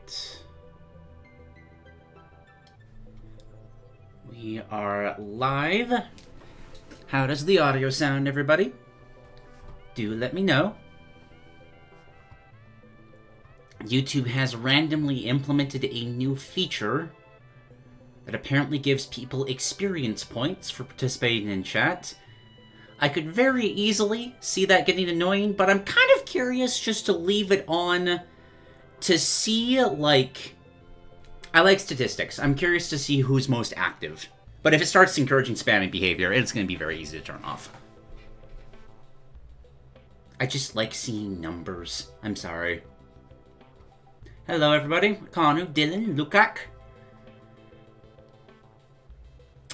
Alright. We are live. How does the audio sound, everybody? Do let me know. YouTube has randomly implemented a new feature that apparently gives people experience points for participating in chat. I could very easily see that getting annoying, but I'm kind of curious just to leave it on to see, like... I like statistics. I'm curious to see who's most active. But if it starts encouraging spamming behavior, it's going to be very easy to turn off. I just like seeing numbers. I'm sorry. Hello, everybody. Kanu, Dylan, Lukak.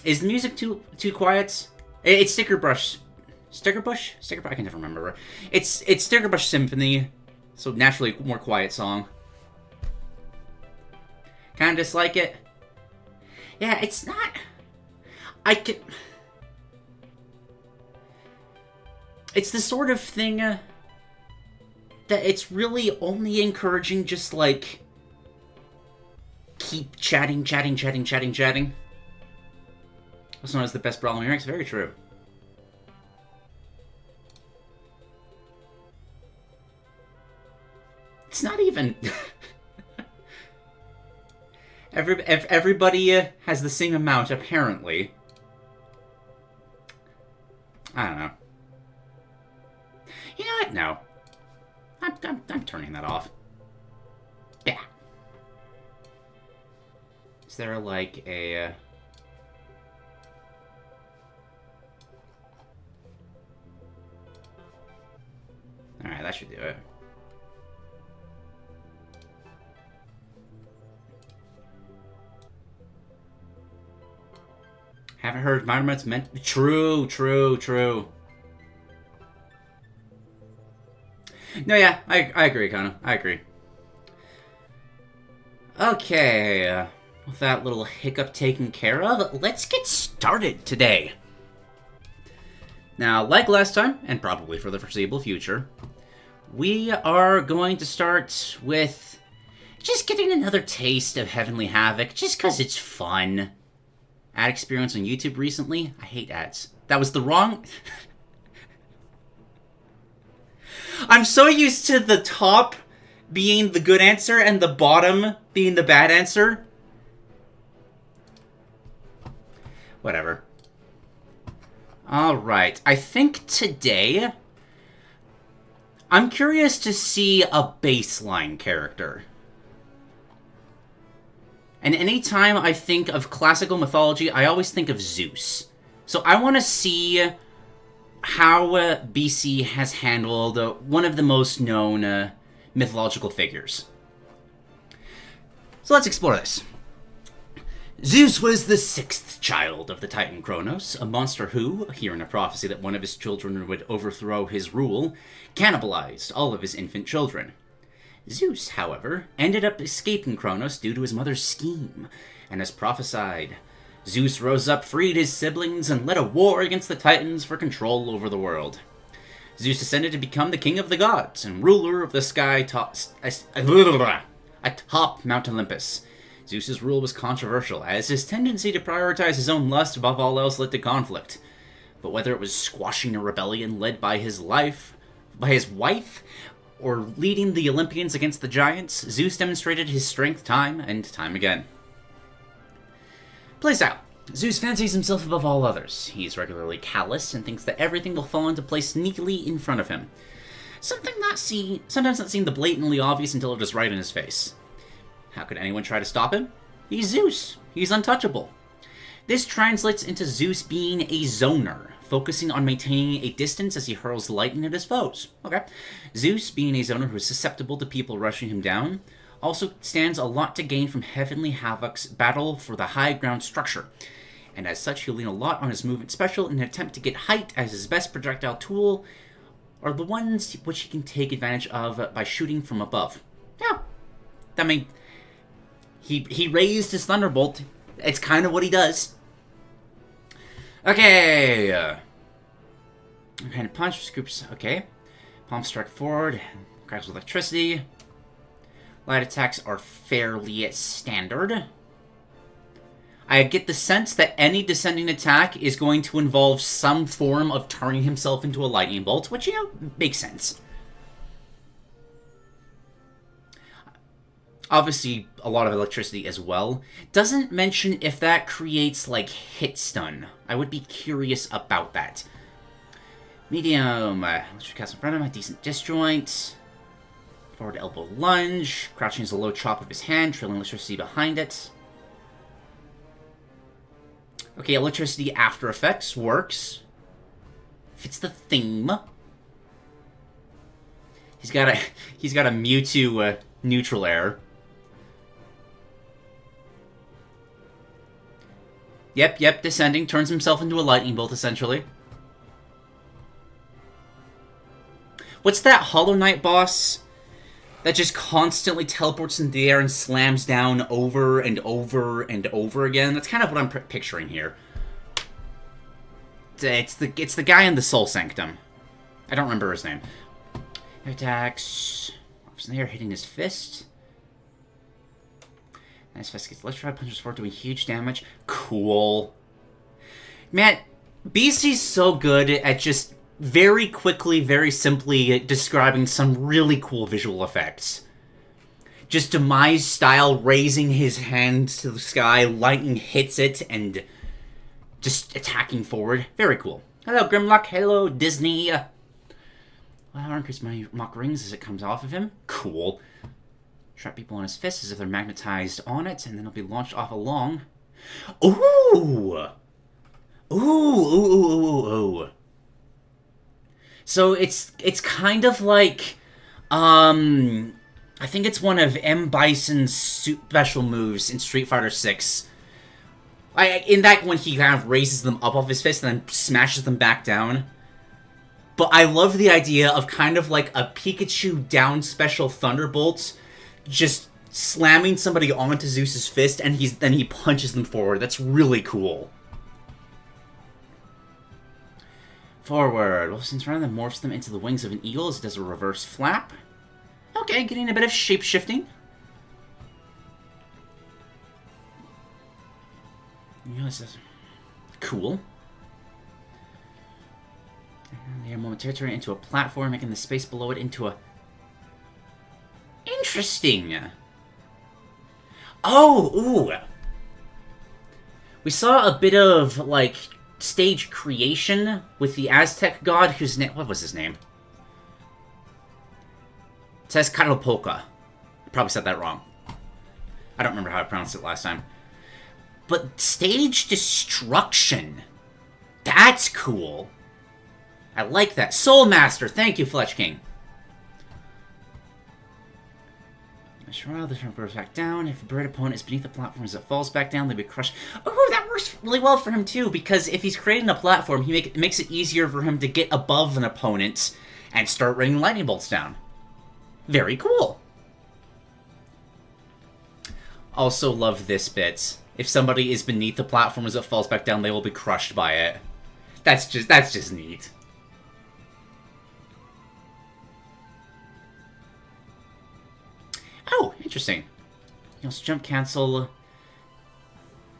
Is the music too quiet? It's Sticker Brush. Sticker Bush? I can never remember. It's Sticker Brush Symphony, so naturally more quiet song. Kind of dislike it. Yeah, it's not... It's the sort of thing that it's really only encouraging just, like... Keep chatting. What's known as the best brawling ranks. Very true. It's not even... Everybody has the same amount, apparently. I don't know. You know what? No. I'm turning that off. Yeah. Is there, like, a... Alright, that should do it. Haven't heard environments meant... True. No, yeah, I agree, Kana. I agree. Okay, with that little hiccup taken care of, let's get started today. Now, like last time, and probably for the foreseeable future, we are going to start with just getting another taste of Heavenly Havoc, just because it's fun. Ad experience on YouTube recently? I hate ads. That was the wrong... I'm so used to the top being the good answer and the bottom being the bad answer. Whatever. Alright, I think today... I'm curious to see a baseline character. And anytime I think of classical mythology, I always think of Zeus. So I want to see how BC has handled one of the most known mythological figures. So let's explore this. Zeus was the sixth child of the Titan Kronos, a monster who, hearing a prophecy that one of his children would overthrow his rule, cannibalized all of his infant children. Zeus, however, ended up escaping Kronos due to his mother's scheme, and as prophesied, Zeus rose up, freed his siblings, and led a war against the Titans for control over the world. Zeus ascended to become the king of the gods and ruler of the sky atop Mount Olympus. Zeus's rule was controversial, as his tendency to prioritize his own lust above all else led to conflict. But whether it was squashing a rebellion led by his wife, or leading the Olympians against the giants, Zeus demonstrated his strength time and time again. Plays out. Zeus fancies himself above all others. He's regularly callous and thinks that everything will fall into place neatly in front of him. Sometimes not seem the blatantly obvious until it is right in his face. How could anyone try to stop him? He's Zeus. He's untouchable. This translates into Zeus being a zoner, focusing on maintaining a distance as he hurls lightning at his foes. Okay. Zeus, being a zoner who is susceptible to people rushing him down, also stands a lot to gain from Heavenly Havoc's battle for the high ground structure, and as such he'll lean a lot on his movement special in an attempt to get height, as his best projectile tool are the ones which he can take advantage of by shooting from above. Yeah. I mean, he raised his Thunderbolt. It's kind of what he does. Okay. Kind of punch, scoops. Okay. Palm strike forward. Cracks with electricity. Light attacks are fairly standard. I get the sense that any descending attack is going to involve some form of turning himself into a lightning bolt, which, you know, makes sense. Obviously, a lot of electricity as well. Doesn't mention if that creates, like, hit stun. I would be curious about that. Medium, let's cast in front of him, a decent disjoint. Forward elbow lunge. Crouching is a low chop of his hand, trailing electricity behind it. Okay, electricity after effects works. Fits the theme. He's got a Mewtwo neutral air. Yep, descending, turns himself into a lightning bolt essentially. What's that Hollow Knight boss that just constantly teleports into the air and slams down over and over and over again? That's kind of what I'm picturing here. It's the guy in the Soul Sanctum. I don't remember his name. Attacks. Off in the air, hitting his fist. Nice fist gets electrified, punches forward, doing huge damage. Cool. Man, BC's so good at just very quickly, very simply describing some really cool visual effects. Just Demise style, raising his hand to the sky, lightning hits it, and just attacking forward. Very cool. Hello, Grimlock. Hello, Disney. Well, I'll increase my mock rings as it comes off of him. Cool. Trap people on his fist as if they're magnetized on it, and then it'll be launched off along. Ooh! Ooh. So it's kind of like, I think it's one of M. Bison's special moves in Street Fighter 6. In that one, he kind of raises them up off his fist and then smashes them back down. But I love the idea of kind of like a Pikachu down special Thunderbolt, just slamming somebody onto Zeus's fist, and then he punches them forward. That's really cool. Forward. Well, since Ronald morphs them into the wings of an eagle as it does a reverse flap. Okay, getting a bit of shape-shifting. Cool. And they are momentarily turning into a platform, making the space below it into a... Interesting! Oh, ooh! We saw a bit of, like, stage creation with the Aztec god whose name... What was his name? Tezcatlipoca. I probably said that wrong. I don't remember how I pronounced it last time. But stage destruction. That's cool. I like that. Soul Master. Thank you, Fletch King. Sure, the turn goes back down. If a bird opponent is beneath the platform as it falls back down, they'll be crushed. Oh, that works really well for him, too, because if he's creating a platform, it makes it easier for him to get above an opponent and start raining lightning bolts down. Very cool. Also love this bit. If somebody is beneath the platform as it falls back down, they will be crushed by it. That's just neat. Oh, interesting. You also jump cancel.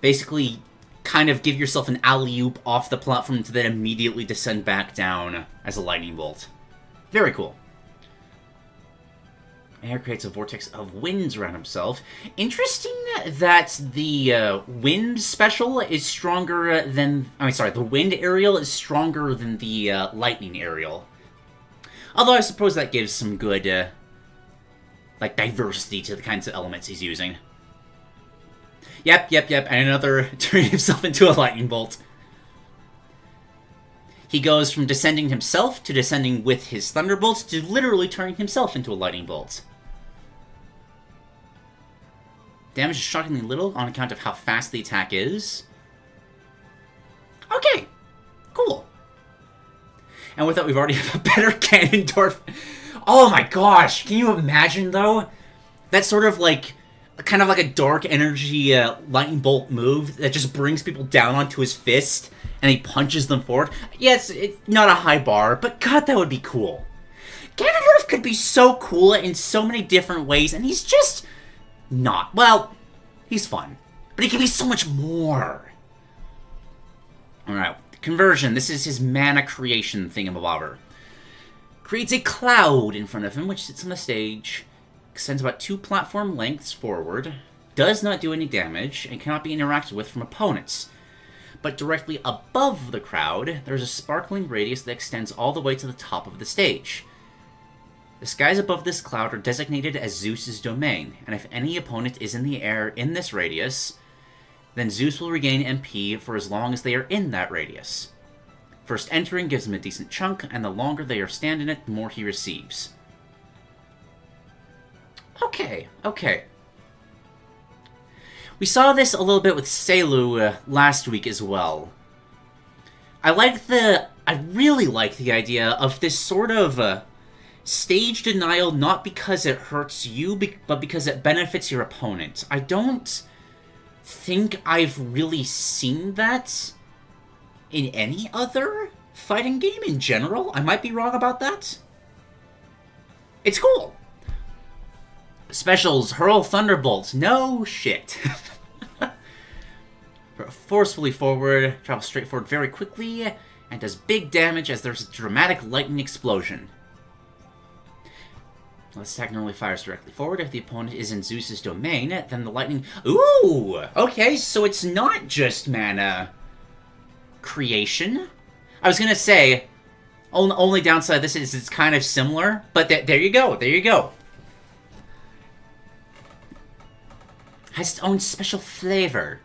Basically, kind of give yourself an alley-oop off the platform to then immediately descend back down as a lightning bolt. Very cool. Air creates a vortex of winds around himself. Interesting that the wind special is stronger than... the wind aerial is stronger than the lightning aerial. Although I suppose that gives some good... like, diversity to the kinds of elements he's using. Yep, and another turning himself into a lightning bolt. He goes from descending himself to descending with his thunderbolts to literally turning himself into a lightning bolt. Damage is shockingly little on account of how fast the attack is. Okay, cool. And with that, we've already have a better Ganondorf. Oh my gosh, can you imagine, though? That's sort of like, kind of like a dark energy lightning bolt move that just brings people down onto his fist, and he punches them forward. Yes, it's not a high bar, but god, that would be cool. Ganondorf could be so cool in so many different ways, and he's just not. Well, he's fun, but he can be so much more. Alright, conversion. This is his mana creation thingamabobber. Creates a cloud in front of him, which sits on the stage, extends about 2 platform lengths forward, does not do any damage, and cannot be interacted with from opponents. But directly above the crowd, there is a sparkling radius that extends all the way to the top of the stage. The skies above this cloud are designated as Zeus's domain, and if any opponent is in the air in this radius, then Zeus will regain MP for as long as they are in that radius. First entering gives him a decent chunk, and the longer they are stand in it, the more he receives. Okay. We saw this a little bit with Selu last week as well. I really like the idea of this sort of stage denial, not because it hurts you, but because it benefits your opponent. I don't think I've really seen that in any other fighting game in general. I might be wrong about that. It's cool. Specials, hurl thunderbolts. No shit. Forcefully forward, travels straight forward very quickly, and does big damage as there's a dramatic lightning explosion. This attack normally fires directly forward. If the opponent is in Zeus's domain, then the lightning... Ooh! Okay, so it's not just mana creation. I was gonna say, only downside of this is it's kind of similar, but there you go, there you go. Has its own special flavor.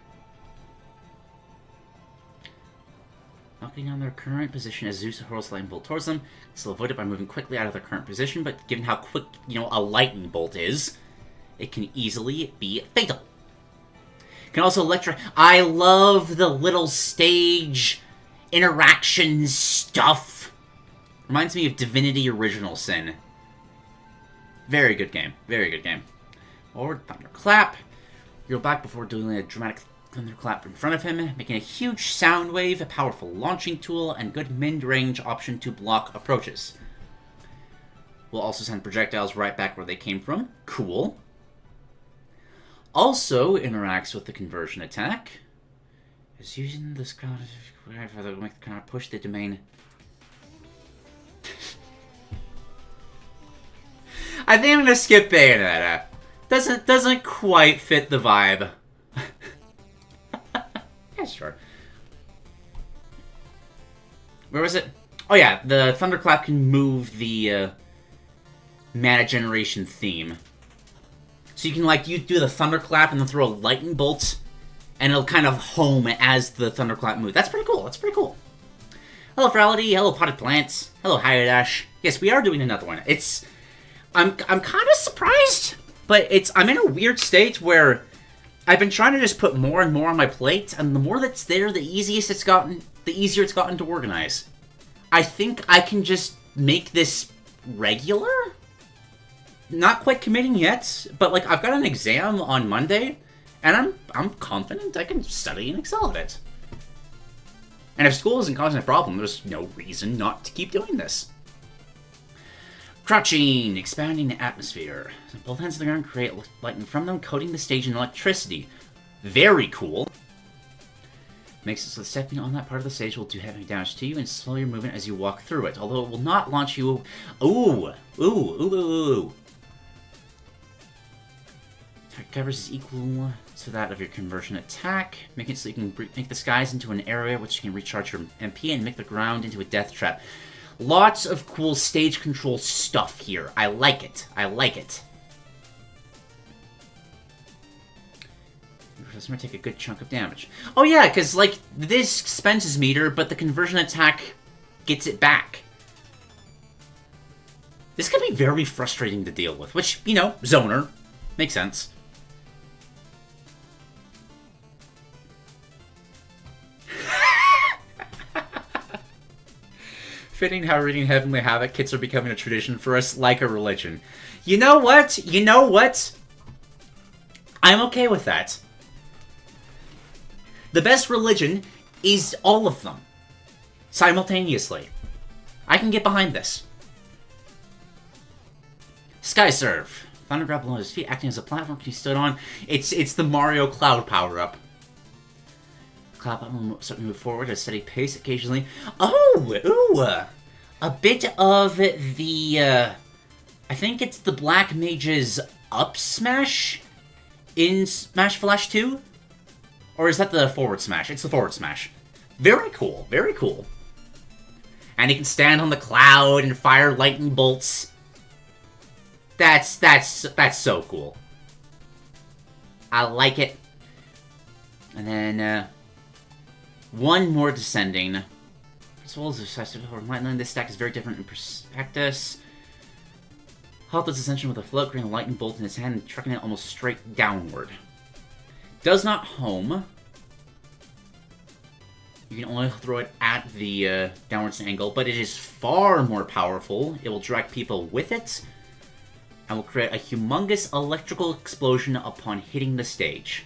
Knocking down their current position as Zeus hurls a lightning bolt towards them. It's avoided by moving quickly out of their current position, but given how quick, a lightning bolt is, it can easily be fatal. Can also electro... I love the little stage interaction stuff. Reminds me of Divinity Original Sin. Very good game. Very good game. Forward, thunderclap. Go back before doing a dramatic thunderclap in front of him, making a huge sound wave, a powerful launching tool, and good mid-range option to block approaches. We'll also send projectiles right back where they came from. Cool. Also interacts with the conversion attack. Is using this crowd to make the crowd push the domain. I think I'm gonna skip Bayonetta. Doesn't quite fit the vibe. Yeah, sure. Where was it? Oh yeah, the thunderclap can move the mana generation theme. So you can you do the thunderclap and then throw a lightning bolt, and it'll kind of home as the thunderclap moves. That's pretty cool. That's pretty cool. Hello, Frality. Hello, Potted Plants. Hello, Hyodash. Yes, we are doing another one. I'm kind of surprised, but I'm in a weird state where I've been trying to just put more and more on my plate, and the more that's there, the easier it's gotten to organize. I think I can just make this regular? Not quite committing yet, but I've got an exam on Monday, and I'm confident I can study and excel at it. And if school isn't causing a problem, there's no reason not to keep doing this. Crouching, expanding the atmosphere. Both hands on the ground create lightning from them, coating the stage in electricity. Very cool. Makes it so that stepping on that part of the stage will do heavy damage to you and slow your movement as you walk through it, although it will not launch you... Ooh! Attack covers is equal to that of your conversion attack. Make it so you can make the skies into an area which you can recharge your MP and make the ground into a death trap. Lots of cool stage control stuff here. I like it. I like it. This might take a good chunk of damage. Oh yeah, because, this spends his meter, but the conversion attack gets it back. This could be very frustrating to deal with, which, zoner. Makes sense. Fitting how reading Heavenly Havoc kits are becoming a tradition for us, like a religion. You know what? I'm okay with that. The best religion is all of them. Simultaneously. I can get behind this. Sky Surf. Thunder grab below his feet, acting as a platform he stood on. It's the Mario Cloud power-up. Cloud power-up will start to move forward at a steady pace occasionally. Oh! Ooh! A bit of the, I think it's the Black Mage's up smash in Smash Flash 2? Or is that the forward smash? It's the forward smash. Very cool. Very cool. And he can stand on the cloud and fire lightning bolts. That's so cool. I like it. And then, one more descending. Principles of decisive lightning. This stack is very different in prospectus. Heartless ascension with a float, creating a lightning bolt in his hand and trucking it almost straight downward. Does not home. You can only throw it at the downwards angle, but it is far more powerful. It will drag people with it, and will create a humongous electrical explosion upon hitting the stage.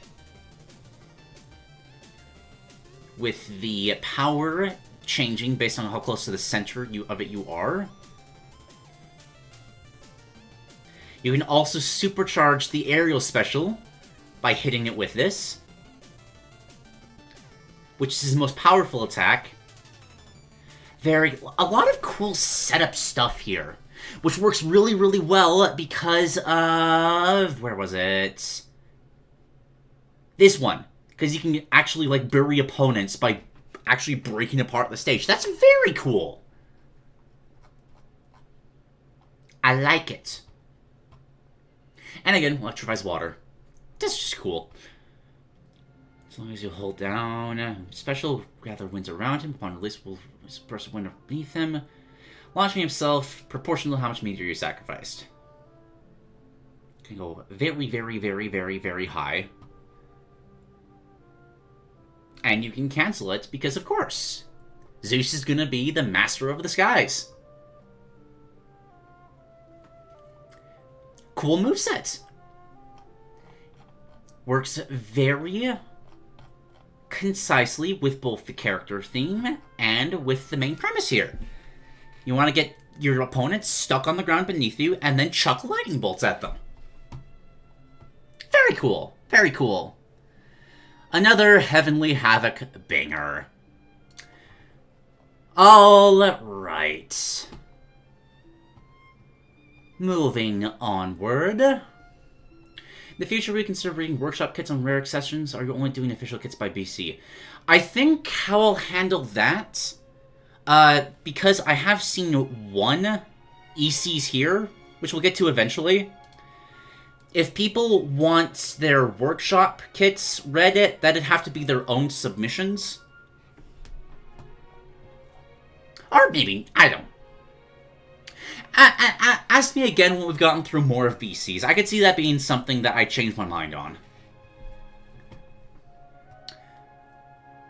With the power changing based on how close to the center of it you are. You can also supercharge the aerial special by hitting it with this, which is his most powerful attack. A lot of cool setup stuff here, which works really, really well because of, where was it? This one, because you can actually, like, bury opponents by actually breaking apart the stage. That's very cool. I like it. And again, electrifies water. That's just cool. As long as you hold down, special gather winds around him. Upon release, will disperse wind beneath him, launching himself proportional to how much meteor you sacrificed. Can go very, very, very, very, very high. And you can cancel it because, of course, Zeus is gonna be the master of the skies. Cool moveset. Works very concisely with both the character theme and with the main premise here. You want to get your opponents stuck on the ground beneath you and then chuck lightning bolts at them. Very cool. Very cool. Another Heavenly Havoc banger. Alright. Moving onward. In the future, we consider reading workshop kits on rare accessions, or are you only doing official kits by BC? I think how I'll handle that, because I have seen one ECs here, which we'll get to eventually. If people want their workshop kits read, that'd have to be their own submissions. Or maybe, I don't. Ask me again when we've gotten through more of BCs. I could see that being something that I change my mind on.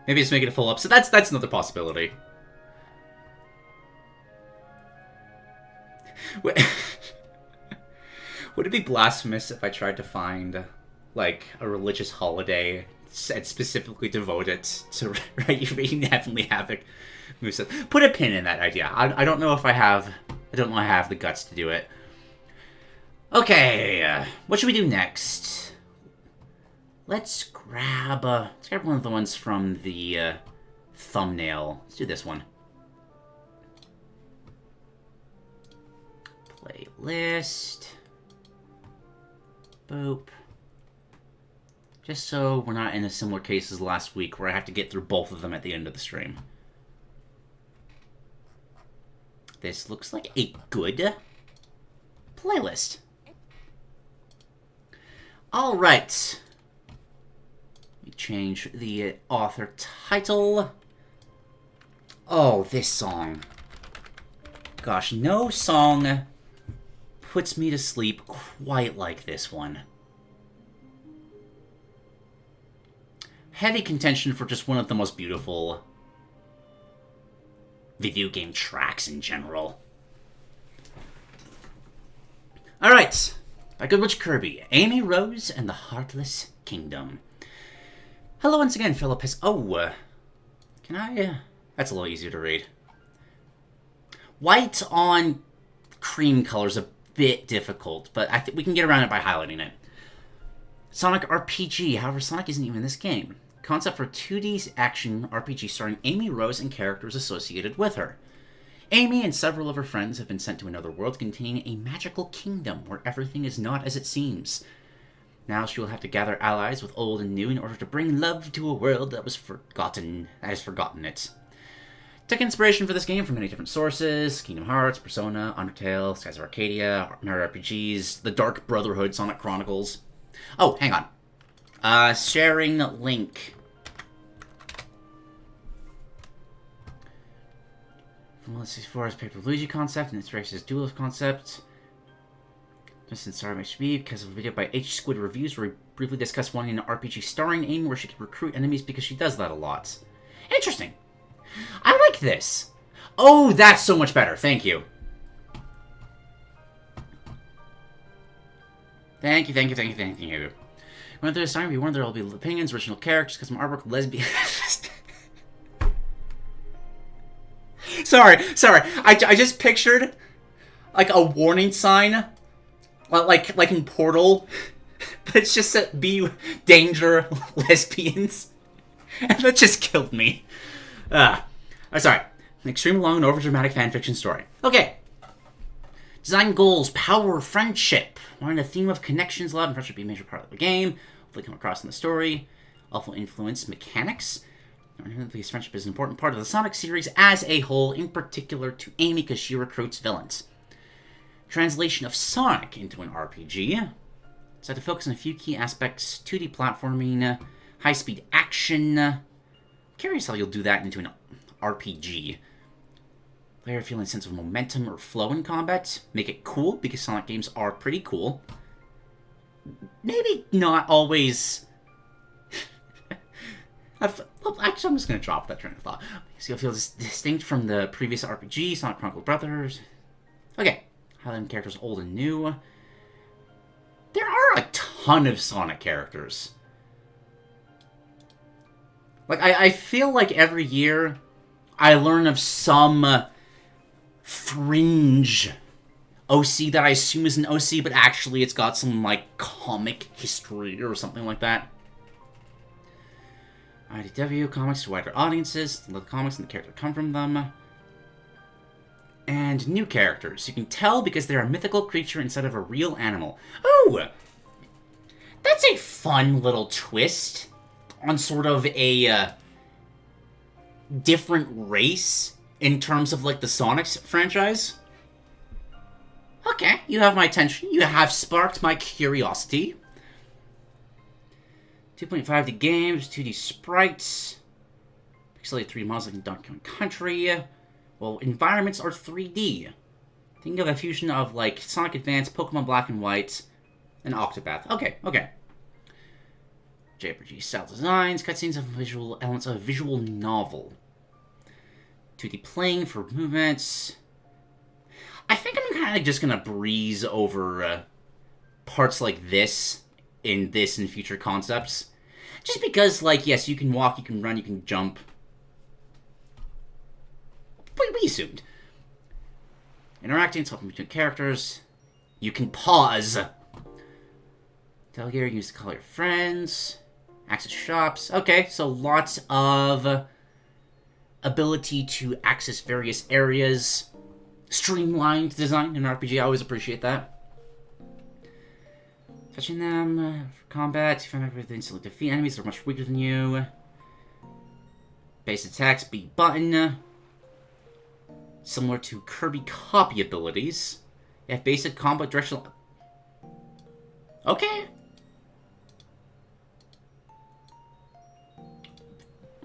Maybe just make it a full up. So that's another possibility. Would it be blasphemous if I tried to find, like, a religious holiday and specifically devote it to reading Heavenly Havoc moveset? Put a pin in that idea. I don't know if I have... I don't know if I have the guts to do it. Okay, what should we do next? Let's grab one of the ones from the thumbnail. Let's do this one. Playlist. Boop. Just so we're not in a similar case as last week where I have to get through both of them at the end of the stream. This looks like a good playlist. Alright. Let me change the author title. Oh, this song. Gosh, no song puts me to sleep quite like this one. Heavy contention for just one of the most beautiful video game tracks in general. Alright, by Good Witch Kirby, Amy Rose and the Heartless Kingdom. Hello once again, Philip. Oh, can I... that's a little easier to read. White on cream color is a bit difficult, but I think we can get around it by highlighting it. Sonic RPG. However, Sonic isn't even in this game. Concept for 2D action RPG starring Amy Rose and characters associated with her. Amy and several of her friends have been sent to another world containing a magical kingdom where everything is not as it seems. Now she will have to gather allies with old and new in order to bring love to a world that has forgotten it. Took inspiration for this game from many different sources: Kingdom Hearts, Persona, Undertale, Skies of Arcadia, Mario RPGs, The Dark Brotherhood, Sonic Chronicles. Oh, hang on. Sharing link. From let's see, Forest Paper Luigi concept and Inspiration's Duelist concept. Just in Star HB because of a video by H Squid Reviews where we briefly discussed wanting an RPG starring Amy where she can recruit enemies because she does that a lot. Interesting. I like this. Oh, that's so much better. Thank you. Thank you. Going through this time, we warned there will be opinions, original characters, custom artwork, lesbian. Sorry. I just pictured like a warning sign, like in Portal, but it's just a be danger lesbians, and that just killed me. I'm sorry. An extremely long and overdramatic fanfiction story. Okay. Design goals, power, friendship. Wanting the theme of connections, love, and friendship be a major part of the game. Hopefully come across in the story. Awful influence mechanics. Because friendship is an important part of the Sonic series as a whole, in particular to Amy because she recruits villains. Translation of Sonic into an RPG. So to focus on a few key aspects: 2D platforming, high-speed action. Curious how you'll do that into an RPG. Player feeling a sense of momentum or flow in combat. Make it cool, because Sonic games are pretty cool. Maybe not always... Well, actually, I'm just going to drop that train of thought. So you'll feel distinct from the previous RPG, Sonic Chronicles Brothers. Okay. Highlighting characters old and new. There are a ton of Sonic characters. Like, I feel like every year I learn of some fringe OC that I assume is an OC, but actually it's got some, like, comic history or something like that. IDW, comics to wider audiences, the comics and the characters come from them. And new characters. You can tell because they're a mythical creature instead of a real animal. Ooh! That's a fun little twist on sort of a different race in terms of, like, the Sonic franchise. Okay, you have my attention. You have sparked my curiosity. 2.5D games, 2D sprites, pixelated 3D models like in Donkey Kong Country. Well, environments are 3D. Think of a fusion of, like, Sonic Advance, Pokemon Black and White, and Octopath. Okay. JRPG style designs, cutscenes of visual elements of a visual novel. 2D playing for movements. I think I'm kind of just gonna breeze over parts like this in future concepts. Just because, like, yes, you can walk, you can run, you can jump. We assumed. Interacting, talking between characters. You can pause. Tell gear, use to call your friends. Access shops. Okay, so lots of ability to access various areas. Streamlined design in RPG, I always appreciate that. Touching them for combat, you find out to instantly defeat enemies that are much weaker than you. Base attacks, B button. Similar to Kirby copy abilities. You have basic combat directional... Okay.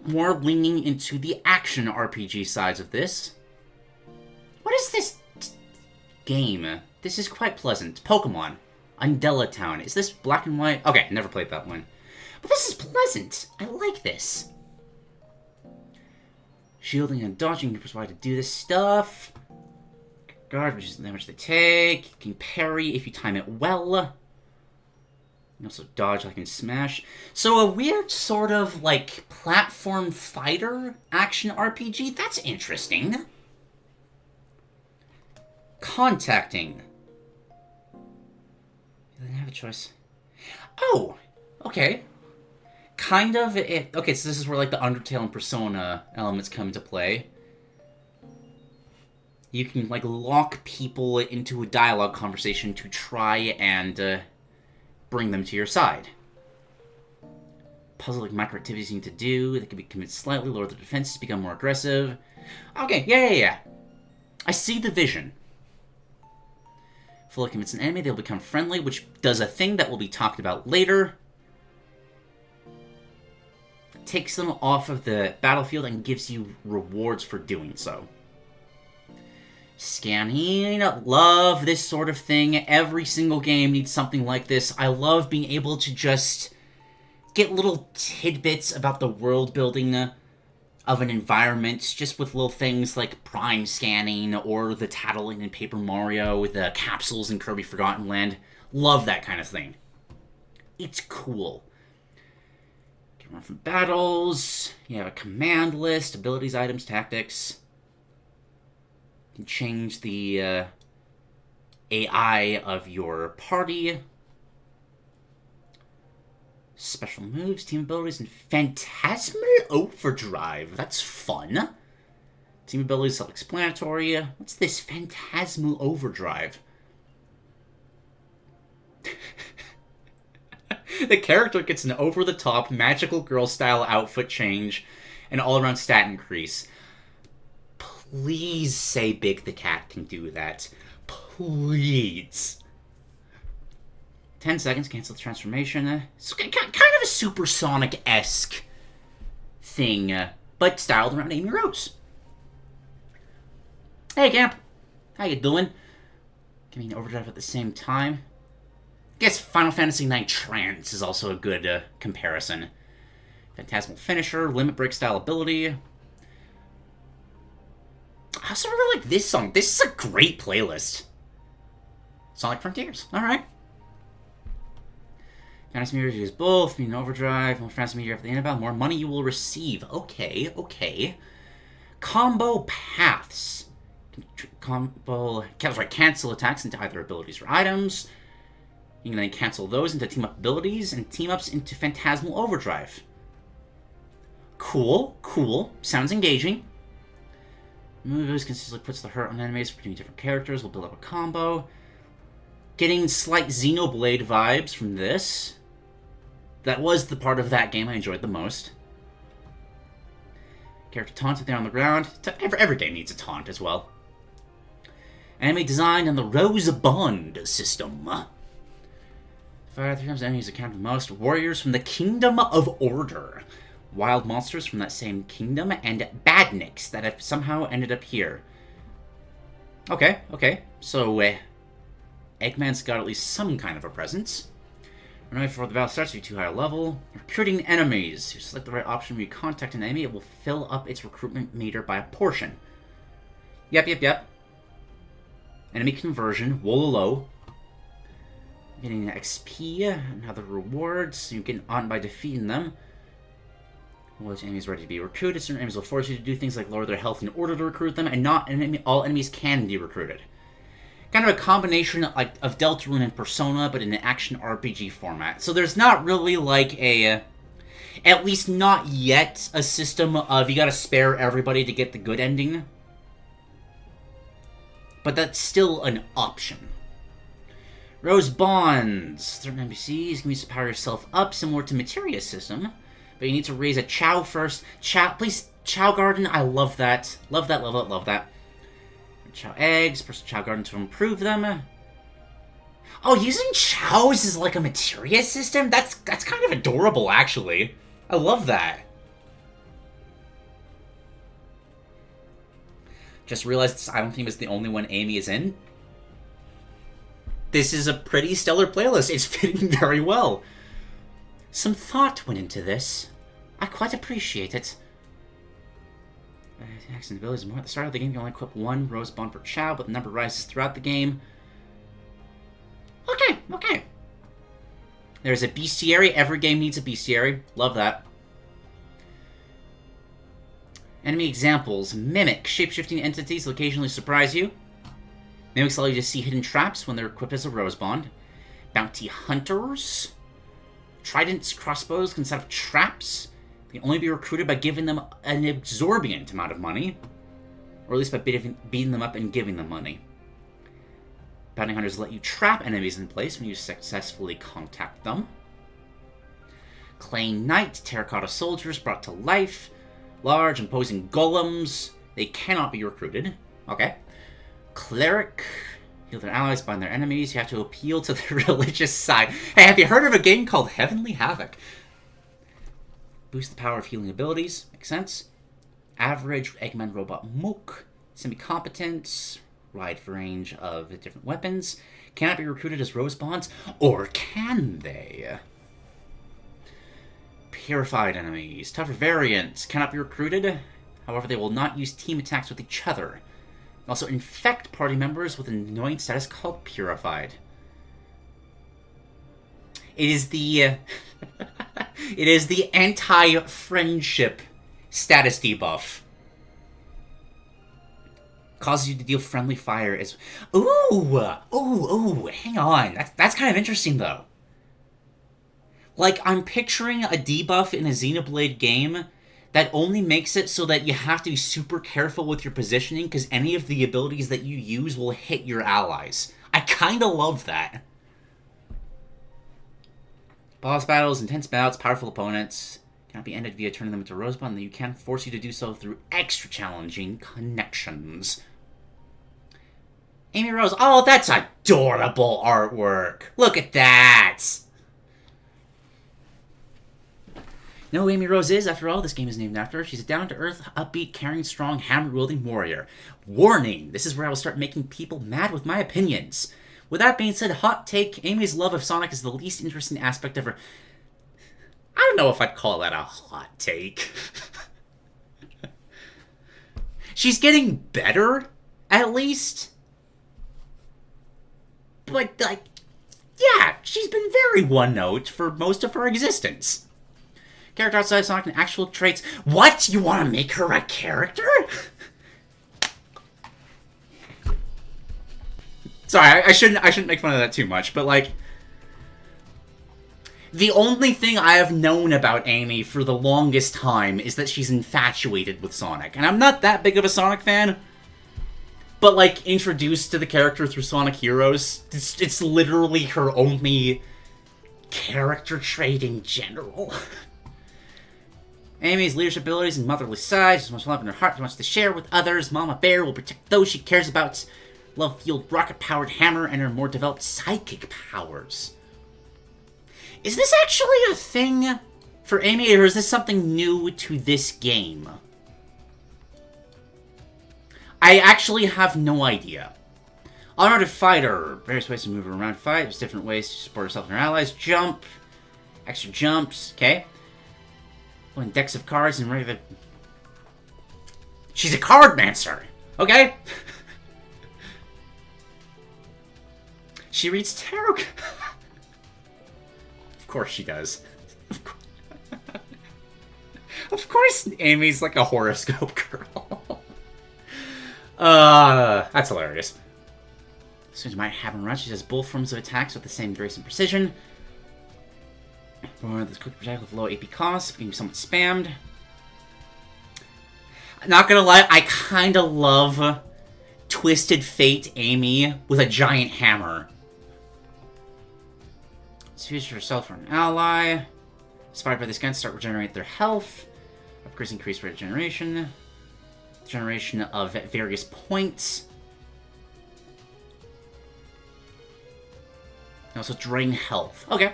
More leaning into the action RPG sides of this. What is this game? This is quite pleasant. Pokemon. Undella Town. Is this black and white? Okay, never played that one. But this is pleasant. I like this. Shielding and dodging, you're persuaded to do this stuff. Guard, which is the damage they take. You can parry if you time it well. You can also dodge like in Smash. So a weird sort of, like, platform fighter action RPG. That's interesting. Contacting. choice. Oh! Okay. Kind of it. Okay, so this is where like the Undertale and Persona elements come into play. You can like lock people into a dialogue conversation to try and bring them to your side. Puzzle like micro activities you need to do. They can be committed slightly, lower the defenses, become more aggressive. Okay, yeah. I see the vision. Fully commits an enemy, they'll become friendly, which does a thing that will be talked about later. Takes them off of the battlefield and gives you rewards for doing so. Scanning. Love this sort of thing. Every single game needs something like this. I love being able to just get little tidbits about the world building of an environment, just with little things like prime scanning or the tattling in Paper Mario with the capsules in Kirby Forgotten Land. Love that kind of thing. It's cool. Run from battles. You have a command list, abilities, items, tactics. You can change the AI of your party. Special moves, team abilities, and Phantasmal Overdrive. That's fun. Team abilities, self-explanatory. What's this Phantasmal Overdrive? The character gets an over-the-top, magical girl-style outfit change, and all-around stat increase. Please say Big the Cat can do that. Please. 10 seconds, cancel the transformation. It's kind of a supersonic-esque thing, but styled around Amy Rose. Hey, Camp. How you doing? Give me an overdrive at the same time. I guess Final Fantasy IX Trance is also a good comparison. Phantasmal Finisher, Limit Break style ability. I also really like this song. This is a great playlist. Sonic Frontiers. Alright. Fantasy Meter use both. Mean Overdrive. More Fantasy Meter after the end about. More money you will receive. Okay. Combo Paths. Cancel attacks into either abilities or items. You can then cancel those into team-up abilities and team-ups into Phantasmal Overdrive. Cool. Sounds engaging. Moves consistently puts the hurt on enemies between different characters. We'll build up a combo. Getting slight Xenoblade vibes from this. That was the part of that game I enjoyed the most. Character taunts if they're on the ground. Every game needs a taunt as well. Enemy design on the Rose Bond system. Fire 3 times enemies account for the most. Warriors from the Kingdom of Order. Wild monsters from that same kingdom. And badniks that have somehow ended up here. Okay. So, Eggman's got at least some kind of a presence. Right before the battle starts, you're too high a level. Recruiting enemies. You select the right option when you contact an enemy, it will fill up its recruitment meter by a portion. Yep. Enemy conversion. Wololo. Getting XP and other rewards. You get on by defeating them. Which enemies ready to be recruited. Certain enemies will force you to do things like lower their health in order to recruit them, and not all enemies can be recruited. Kind of a combination of Deltarune and Persona, but in an action RPG format. So there's not really like at least not yet, a system of you gotta spare everybody to get the good ending. But that's still an option. Rose Bonds. Certain NPCs can use to power yourself up, similar to Materia's system. But you need to raise a Chow first. Please, Chow Garden, I love that. Love that. Chow eggs, personal Chow Garden to improve them. Oh, using Chows is like a Materia system? That's kind of adorable, actually. I love that. Just realized this Island theme is the only one Amy is in. This is a pretty stellar playlist. It's fitting very well. Some thought went into this. I quite appreciate it. Attacks and abilities more. At the start of the game, you only equip one Rose Bond per Chow, but the number rises throughout the game. Okay. There's a bestiary. Every game needs a bestiary. Love that. Enemy examples. Mimic. Shape-shifting entities will occasionally surprise you. Mimics allow you to see hidden traps when they're equipped as a Rose Bond. Bounty hunters. Tridents, crossbows can set up traps. They can only be recruited by giving them an exorbitant amount of money. Or at least by beating them up and giving them money. Bounty hunters let you trap enemies in place when you successfully contact them. Clay Knight, terracotta soldiers brought to life. Large, imposing golems. They cannot be recruited. Okay. Cleric. Heal their allies, bind their enemies. You have to appeal to the religious side. Hey, have you heard of a game called Heavenly Havoc? Boost the power of healing abilities. Makes sense. Average Eggman Robot Mook. Semi-competent. Wide range of different weapons. Cannot be recruited as rose bonds. Or can they? Purified enemies. Tougher variants. Cannot be recruited. However, they will not use team attacks with each other. Also infect party members with an annoying status called Purified. It is the it is the anti-friendship status debuff. Causes you to deal friendly fire as ooh, hang on. That's kind of interesting though. Like, I'm picturing a debuff in a Xenoblade game that only makes it so that you have to be super careful with your positioning because any of the abilities that you use will hit your allies. I kinda love that. Boss battles, intense bouts, powerful opponents. Cannot be ended via turning them into Rosebud, and you can force you to do so through extra challenging connections. Amy Rose. Oh, that's adorable artwork. Look at that. You know who Amy Rose is, after all? This game is named after her. She's a down-to-earth, upbeat, caring, strong, hammer-wielding warrior. Warning! This is where I will start making people mad with my opinions. With that being said, hot take, Amy's love of Sonic is the least interesting aspect of her... I don't know if I'd call that a hot take. She's getting better, at least. But, like, yeah, she's been very one-note for most of her existence. Character outside Sonic and actual traits. What? You want to make her a character? Sorry, I shouldn't make fun of that too much, but like, the only thing I have known about Amy for the longest time is that she's infatuated with Sonic, and I'm not that big of a Sonic fan. But like, introduced to the character through Sonic Heroes, it's literally her only character trait in general. Amy's leadership abilities and motherly side. She has much love in her heart she wants to share with others. Mama Bear will protect those she cares about. Love-fueled rocket-powered hammer and her more developed psychic powers. Is this actually a thing for Amy, or is this something new to this game? I actually have no idea. All-rounded fighter. Various ways to move around fight. There's different ways to support herself and her allies. Jump. Extra jumps. Okay. Pulling decks of cards and ready to... She's a cardmancer! Okay? She reads tarot... Of course she does. Of course Amy's like a horoscope girl. That's hilarious. As soon as might happen run, she does both forms of attacks with the same grace and precision. Or this quick projectile with low AP cost, being somewhat spammed. Not gonna lie, I kinda love Twisted Fate Amy with a giant hammer. Let's use yourself or an ally. Inspired by this gun, start regenerate their health. Upgrades increase regeneration. Generation of various points. And also drain health. Okay.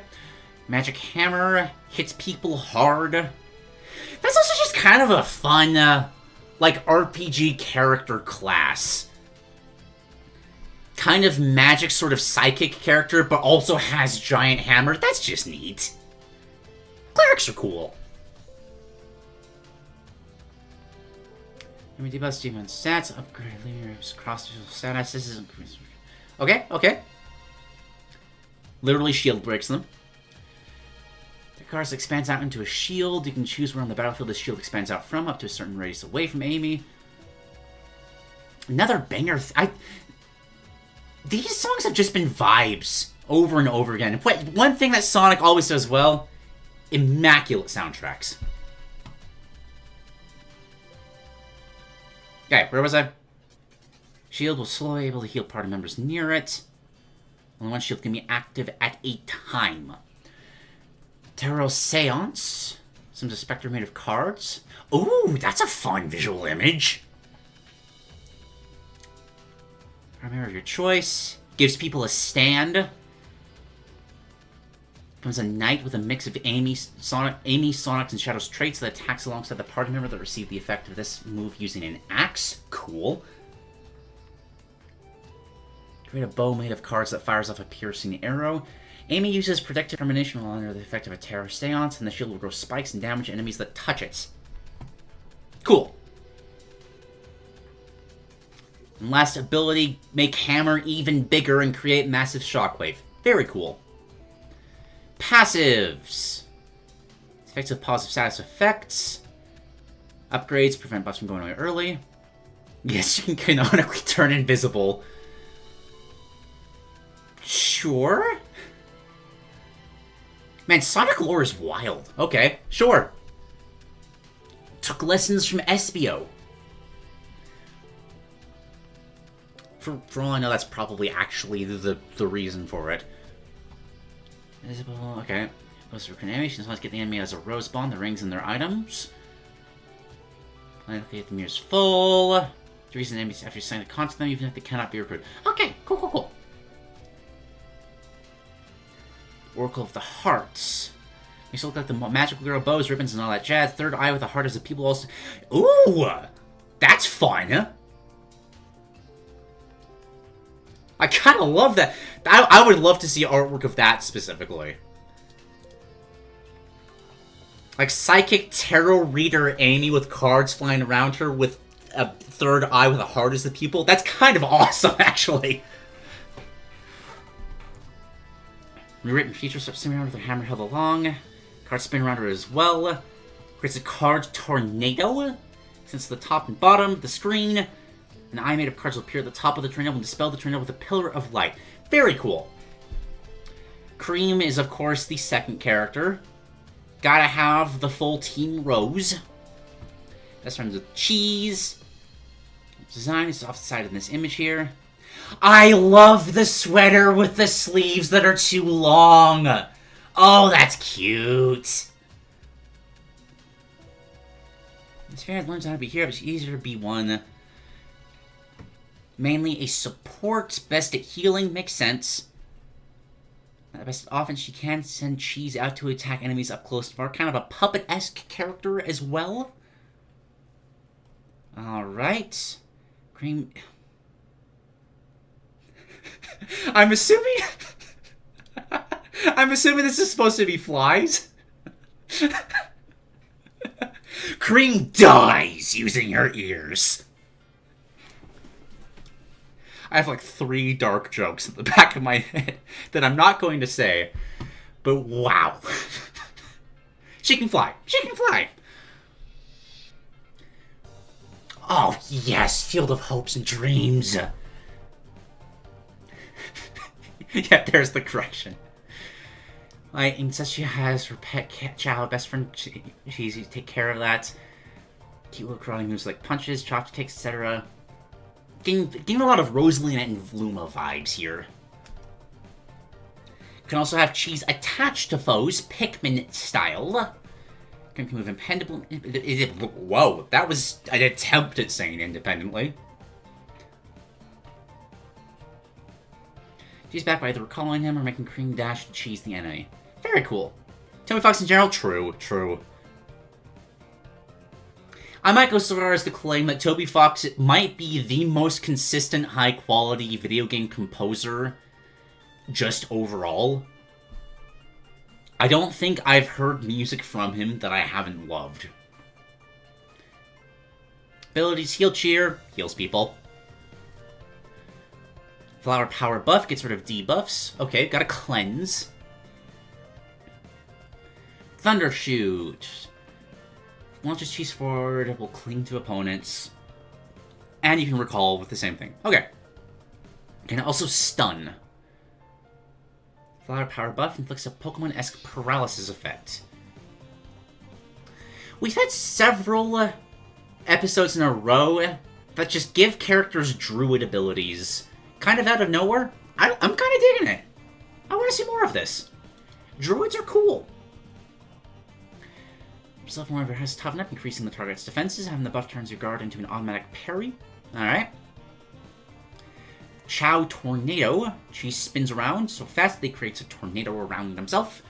Magic Hammer hits people hard. That's also just kind of a fun, like, RPG character class. Kind of magic, sort of psychic character, but also has giant hammer. That's just neat. Clerics are cool. Let me debuff defense stats. Upgrade leaders cross status. This is okay. Okay. Literally shield breaks them. The card expands out into a shield. You can choose where on the battlefield the shield expands out from, up to a certain radius away from Amy. Another banger. These songs have just been vibes Over and over again. One thing that Sonic always does well, immaculate soundtracks. Okay, where was I? Shield will slowly able to heal party members near it. Only one shield can be active at a time. Tarot Seance. Some spectre made of cards. Ooh, that's a fun visual image. Primary of your choice. Gives people a stand. Becomes a knight with a mix of Amy, Sonic's, and Shadow's traits that attacks alongside the party member that received the effect of this move using an axe. Cool. Create a bow made of cards that fires off a piercing arrow. Amy uses Protective Determination while under the effect of a Terror Seance, and the shield will grow spikes and damage enemies that touch it. Cool. And last ability, make hammer even bigger and create massive shockwave. Very cool. Passives. Effects of positive status effects. Upgrades prevent buffs from going away early. Yes, you can canonically turn invisible. Sure. Man, Sonic lore is wild. Okay, sure. Took lessons from Espio. For all I know, that's probably actually the reason for it. Visible, okay. Those are animations. Let's get the enemy as a rose bond, the rings and their items. Planetary the mirror's full. The reason enemies after you sign the content them, even if they cannot be recruited. Okay, cool. Oracle of the Hearts. You still look like the magical girl, bows, ribbons, and all that jazz. Third eye with a heart as the people also. Ooh! That's fun! I kind of love that. I would love to see artwork of that specifically. Like Psychic Tarot Reader Amy with cards flying around her with a third eye with a heart as the people. That's kind of awesome, actually. Rewritten features start spinning around with a hammer held along. Cards spin around her as well. Creates a card tornado. Since the top and bottom of the screen. An eye made of cards will appear at the top of the tornado and dispel the tornado with a pillar of light. Very cool. Cream is, of course, the second character. Gotta have the full Team Rose. That's from the cheese. Design is off the side of this image here. I love the sweater with the sleeves that are too long. Oh, that's cute. This parent learns how to be here, but it's easier to be one. Mainly a support, best at healing, makes sense. Best often she can send Cheese out to attack enemies up close and far. Kind of a puppet-esque character as well. Alright. Cream... I'm assuming this is supposed to be flies. Cream dies using her ears. I have like 3 dark jokes at the back of my head that I'm not going to say, but wow. She can fly. She can fly. Oh yes, Field of Hopes and Dreams. Yeah, there's the correction. And since she has her pet cat Chow, best friend, she's to take care of that. Cute little crawling moves like punches, chopsticks, etc. Getting a lot of Rosalina and Vluma vibes here. Can also have Cheese attached to foes, Pikmin style. Can move independently. Whoa, that was an attempt at saying independently. She's back by either recalling him or making Cream dash to cheese the enemy. Very cool. Toby Fox in general? True. I might go so far as to claim that Toby Fox might be the most consistent, high-quality video game composer just overall. I don't think I've heard music from him that I haven't loved. Abilities: Heal Cheer, heals people. Flower Power buff, gets rid of debuffs. Okay, gotta cleanse. Thunder Shoot. Launches cheese forward, will cling to opponents. And you can recall with the same thing. Okay. Can also stun. Flower Power buff inflicts a Pokemon-esque paralysis effect. We've had several episodes in a row that just give characters druid abilities kind of out of nowhere. I'm kind of digging it. I want to see more of this. Druids are cool. Self-Mover has Toughen Up, increasing the target's defenses. Having the buff turns your guard into an automatic parry. Alright. Chow Tornado. She spins around so fast that he creates a tornado around himself.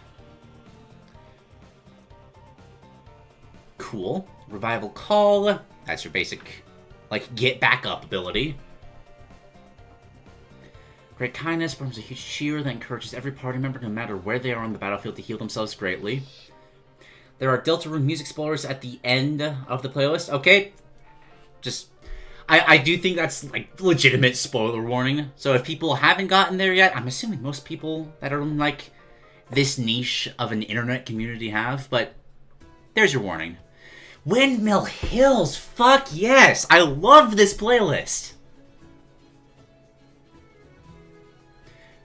Cool. Revival Call. That's your basic, like, get back up ability. Great Kindness forms a huge cheer that encourages every party member, no matter where they are on the battlefield, to heal themselves greatly. There are Deltarune music spoilers at the end of the playlist. Okay, just... I do think that's, like, legitimate spoiler warning. So if people haven't gotten there yet, I'm assuming most people that are in, like, this niche of an internet community have, but there's your warning. Windmill Hills! Fuck yes! I love this playlist!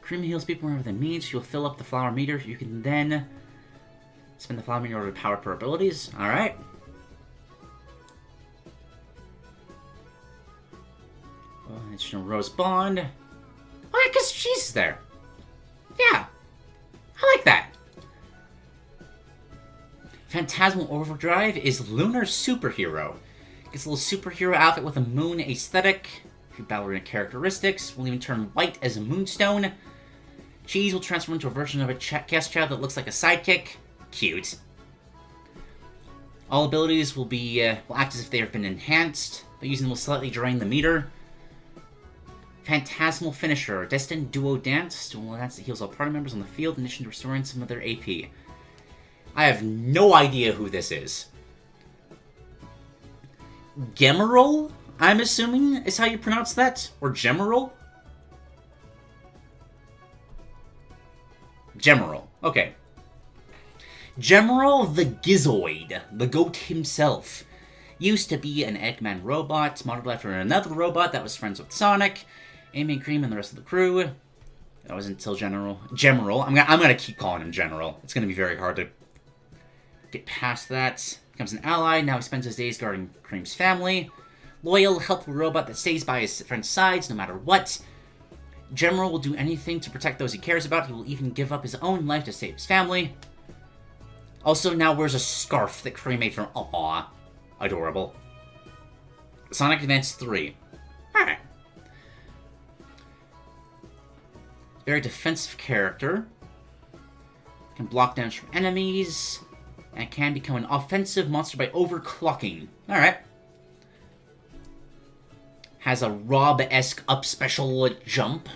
Cream heals people whenever they meet. You'll fill up the flower meter. You can then spend the flower meter in order to power up her abilities. Alright. Additional Rose Bond. Oh, yeah, because she's there. Yeah. I like that. Phantasmal Overdrive is Lunar Superhero. Gets a little superhero outfit with a moon aesthetic. A few ballerina characteristics. Will even turn white as a moonstone. Cheese will transform into a version of a guest child that looks like a sidekick. Cute. All abilities will act as if they have been enhanced, but using them will slightly drain the meter. Phantasmal Finisher. Destined Duo Dance. Dual Dance that heals all party members on the field in addition to restoring some of their AP. I have no idea who this is. Gemerald, I'm assuming, is how you pronounce that? Or Gemerald? Gemerald. Okay. Gemerald the Gizoid, the goat himself. Used to be an Eggman robot, modeled after another robot that was friends with Sonic, Amy and Cream and the rest of the crew. That was until Gemerald. I'm gonna keep calling him General. It's gonna be very hard to get past that. Becomes an ally. Now he spends his days guarding Cream's family. Loyal, helpful robot that stays by his friend's sides no matter what. General will do anything to protect those he cares about. He will even give up his own life to save his family. Also now wears a scarf that Cream made from... Aww. Adorable. Sonic Advance 3. Alright. Very defensive character. Can block damage from enemies. And can become an offensive monster by overclocking. Alright. Has a Rob-esque up special jump.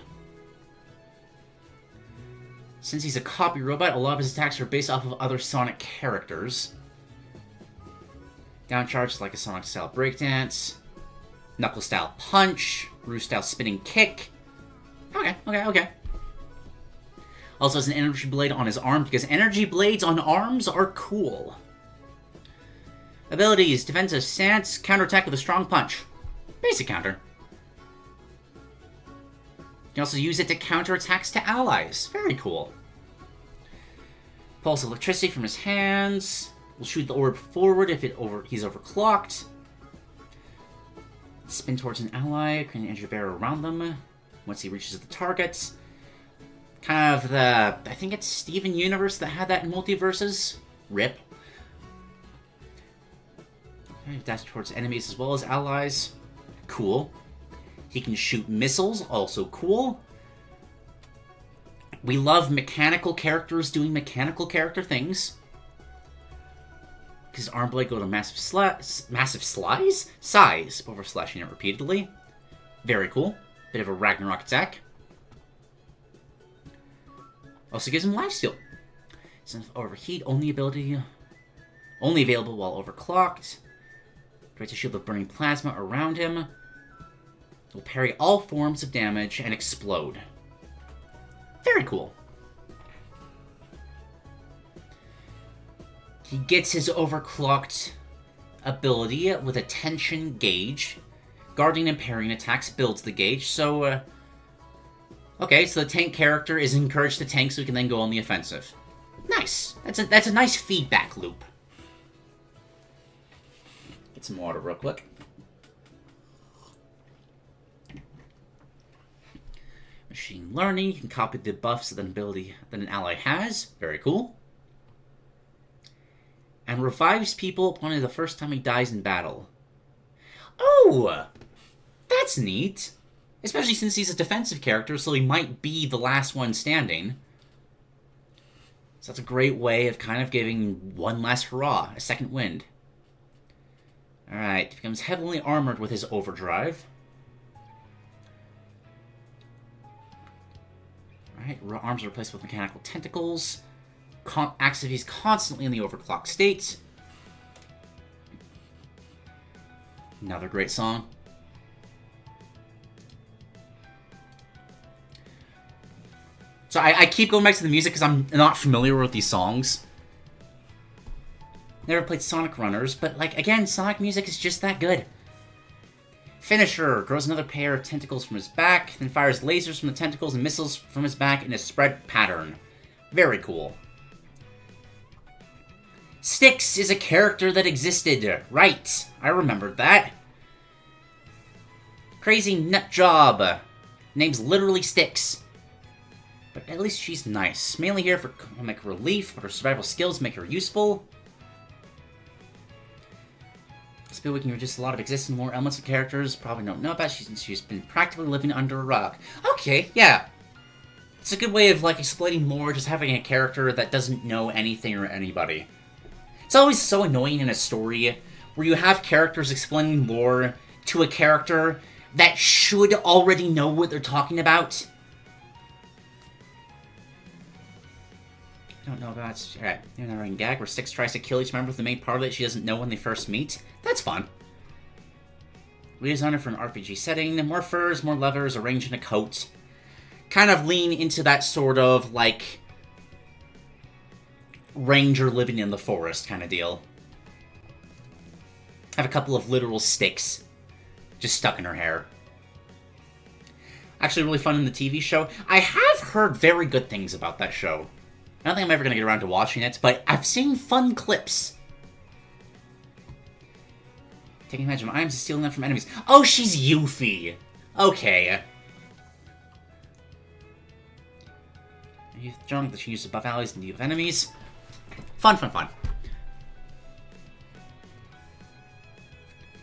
Since he's a copy robot, a lot of his attacks are based off of other Sonic characters. Down charge is like a Sonic-style breakdance. Knuckle-style punch. Roo-style spinning kick. Okay. Also has an energy blade on his arm, because energy blades on arms are cool. Abilities: defensive stance, counterattack with a strong punch. Basic counter. You can also use it to counter attacks to allies. Very cool. Pulse electricity from his hands. Will shoot the orb forward if he's overclocked. Spin towards an ally, create an energy barrier around them once he reaches the target. Kind of the... I think it's Steven Universe that had that in Multiverses. RIP. Dash towards enemies as well as allies. Cool. He can shoot missiles. Also cool. We love mechanical characters doing mechanical character things. His arm blade go to massive size before slashing it repeatedly. Very cool. Bit of a Ragnarok attack. Also gives him lifesteal. Overheat, only available while overclocked. Creates a shield of burning plasma around him. Will parry all forms of damage and explode. Very cool. He gets his overclocked ability with a tension gauge. Guarding and parrying attacks builds the gauge, so Okay, so the tank character is encouraged to tank so we can then go on the offensive. Nice. That's a nice feedback loop. Get some water real quick. Machine learning, you can copy the buffs that an ally has. Very cool. And revives people upon the first time he dies in battle. Oh! That's neat. Especially since he's a defensive character, so he might be the last one standing. So that's a great way of kind of giving one last hurrah, a second wind. Alright, becomes heavily armored with his overdrive. Alright, arms are replaced with mechanical tentacles. Activities constantly in the overclock state. Another great song. So I keep going back to the music because I'm not familiar with these songs. Never played Sonic Runners, but like again, Sonic music is just that good. Finisher grows another pair of tentacles from his back, then fires lasers from the tentacles and missiles from his back in a spread pattern. Very cool. Styx is a character that existed. Right, I remembered that. Crazy nut job. Name's literally Styx. But at least she's nice. Mainly here for comic relief, but her survival skills make her useful. Spud, we can reduce a lot of existing lore elements of characters probably don't know about. She's been practically living under a rock. Okay, yeah. It's a good way of, like, explaining more, just having a character that doesn't know anything or anybody. It's always so annoying in a story where you have characters explaining lore to a character that should already know what they're talking about. I don't know about... Alright, you're not running gag where Styx tries to kill each member of the main party that she doesn't know when they first meet. That's fun. Redesign it for an RPG setting. More furs, more levers, arranged in a coat. Kind of lean into that sort of, like, ranger living in the forest kind of deal. Have a couple of literal sticks just stuck in her hair. Actually really fun in the TV show. I have heard very good things about that show. I don't think I'm ever going to get around to watching it, but I've seen fun clips. Taking advantage of items and stealing them from enemies. Oh, she's Yuffie. Okay. Youth junk that she uses to buff allies and deal with enemies. Fun, fun, fun.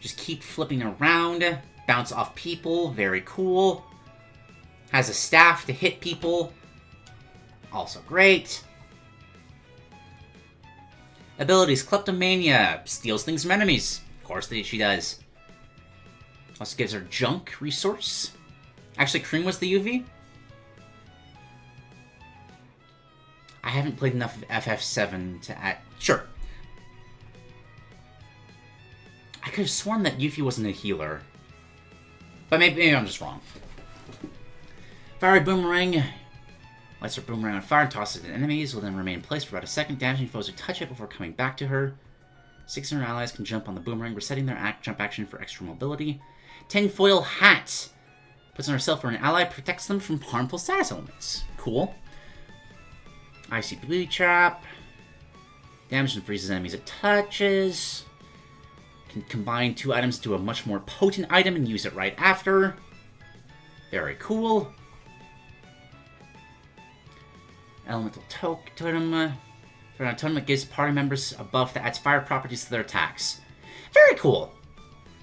Just keep flipping around. Bounce off people. Very cool. Has a staff to hit people. Also great. Abilities, Kleptomania. Steals things from enemies. Of course she does. Also gives her junk resource. Actually, Cream was the UV. I haven't played enough of FF7 to add... Sure. I could have sworn that Yuffie wasn't a healer. But maybe I'm just wrong. Fiery Boomerang. Lights her boomerang on fire and tosses it at enemies, will then remain in place for about a second, damaging foes who touch it before coming back to her. 6 of her allies can jump on the boomerang, resetting their jump action for extra mobility. Tinfoil Hat. Puts on herself or an ally, protects them from harmful status elements. Cool. Icy Booty Trap. Damages and freezes enemies it touches. Can combine 2 items into a much more potent item and use it right after. Very cool. Elemental Totem. For an totem that gives party members a buff that adds fire properties to their attacks. Very cool.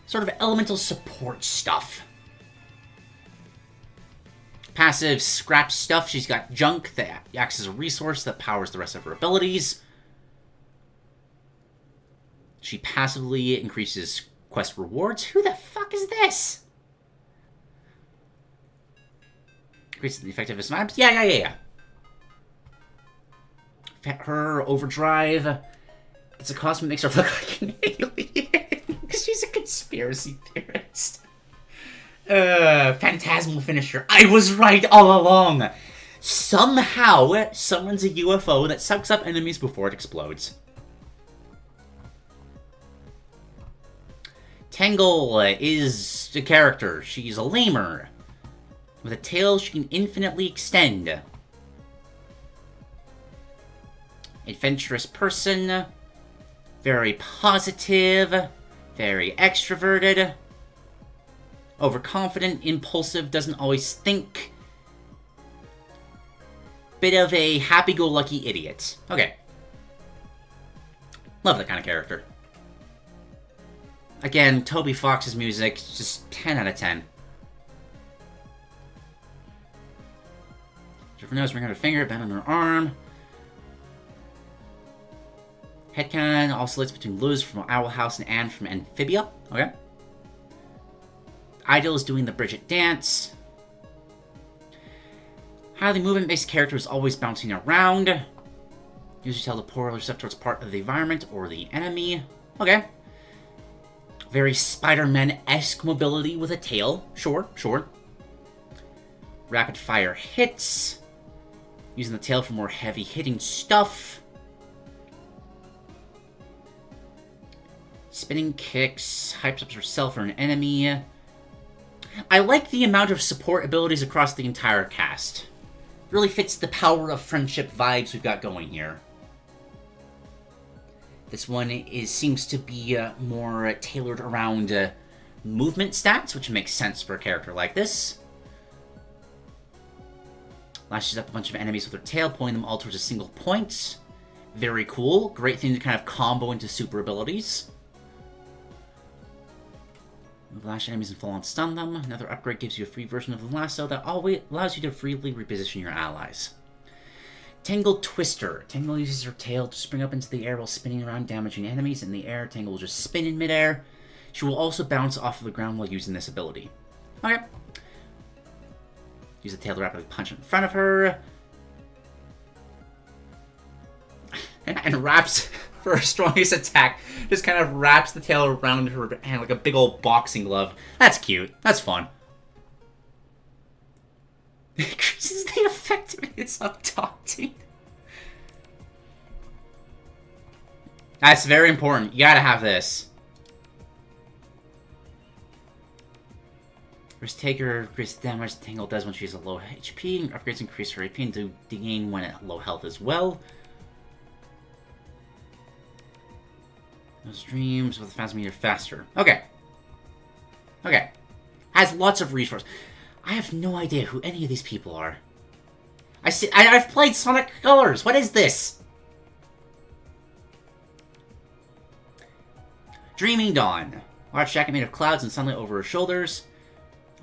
Sort of elemental support stuff. Passive scrap stuff. She's got junk that acts as a resource that powers the rest of her abilities. She passively increases quest rewards. Who the fuck is this? Increases the effectiveness of items. Yeah. Her overdrive. It's a costume that makes her look like an alien. Because she's a conspiracy theorist. Phantasmal finisher. I was right all along. Somehow summons a UFO that sucks up enemies before it explodes. Tangle is the character. She's a lamer. With a tail she can infinitely extend. Adventurous person. Very positive. Very extroverted. Overconfident, impulsive, doesn't always think. Bit of a happy-go-lucky idiot. Okay. Love that kind of character. Again, Toby Fox's music, just 10 out of 10. Jennifer knows ring on her finger, bend on her arm. Headcanon oscillates between Luz from Owl House and Anne from Amphibia. Okay. Ideal is doing the Bridget dance. Highly movement-based character is always bouncing around. Usually teleport yourself towards part of the environment or the enemy. Okay. Very Spider-Man-esque mobility with a tail. Sure, sure. Rapid-fire hits. Using the tail for more heavy-hitting stuff. Spinning kicks. Hypes up herself or an enemy. I like the amount of support abilities across the entire cast. Really fits the power of friendship vibes we've got going here. This one seems to be more tailored around movement stats, which makes sense for a character like this. Lashes up a bunch of enemies with her tail, pulling them all towards a single point. Very cool. Great thing to kind of combo into super abilities. Lash enemies and full on stun them. Another upgrade gives you a free version of the lasso that always allows you to freely reposition your allies. Tangle Twister. Tangle uses her tail to spring up into the air while spinning around, damaging enemies in the air. Tangle will just spin in midair. She will also bounce off of the ground while using this ability. Okay. Use the tail to rapidly punch in front of her. And wraps... for her strongest attack, just kind of wraps the tail around her hand like a big old boxing glove. That's cute. That's fun. Increases the effectiveness of taunting. That's very important. You gotta have this. Risk taker increases damage the Tangle does when she's at low HP. Upgrades increase her AP and do gain when at low health as well. Those dreams with a fast meter faster. Okay. Okay. Has lots of resources. I have no idea who any of these people are. I've played Sonic Colors. What is this? Dreaming Dawn. Large jacket made of clouds and sunlight over her shoulders.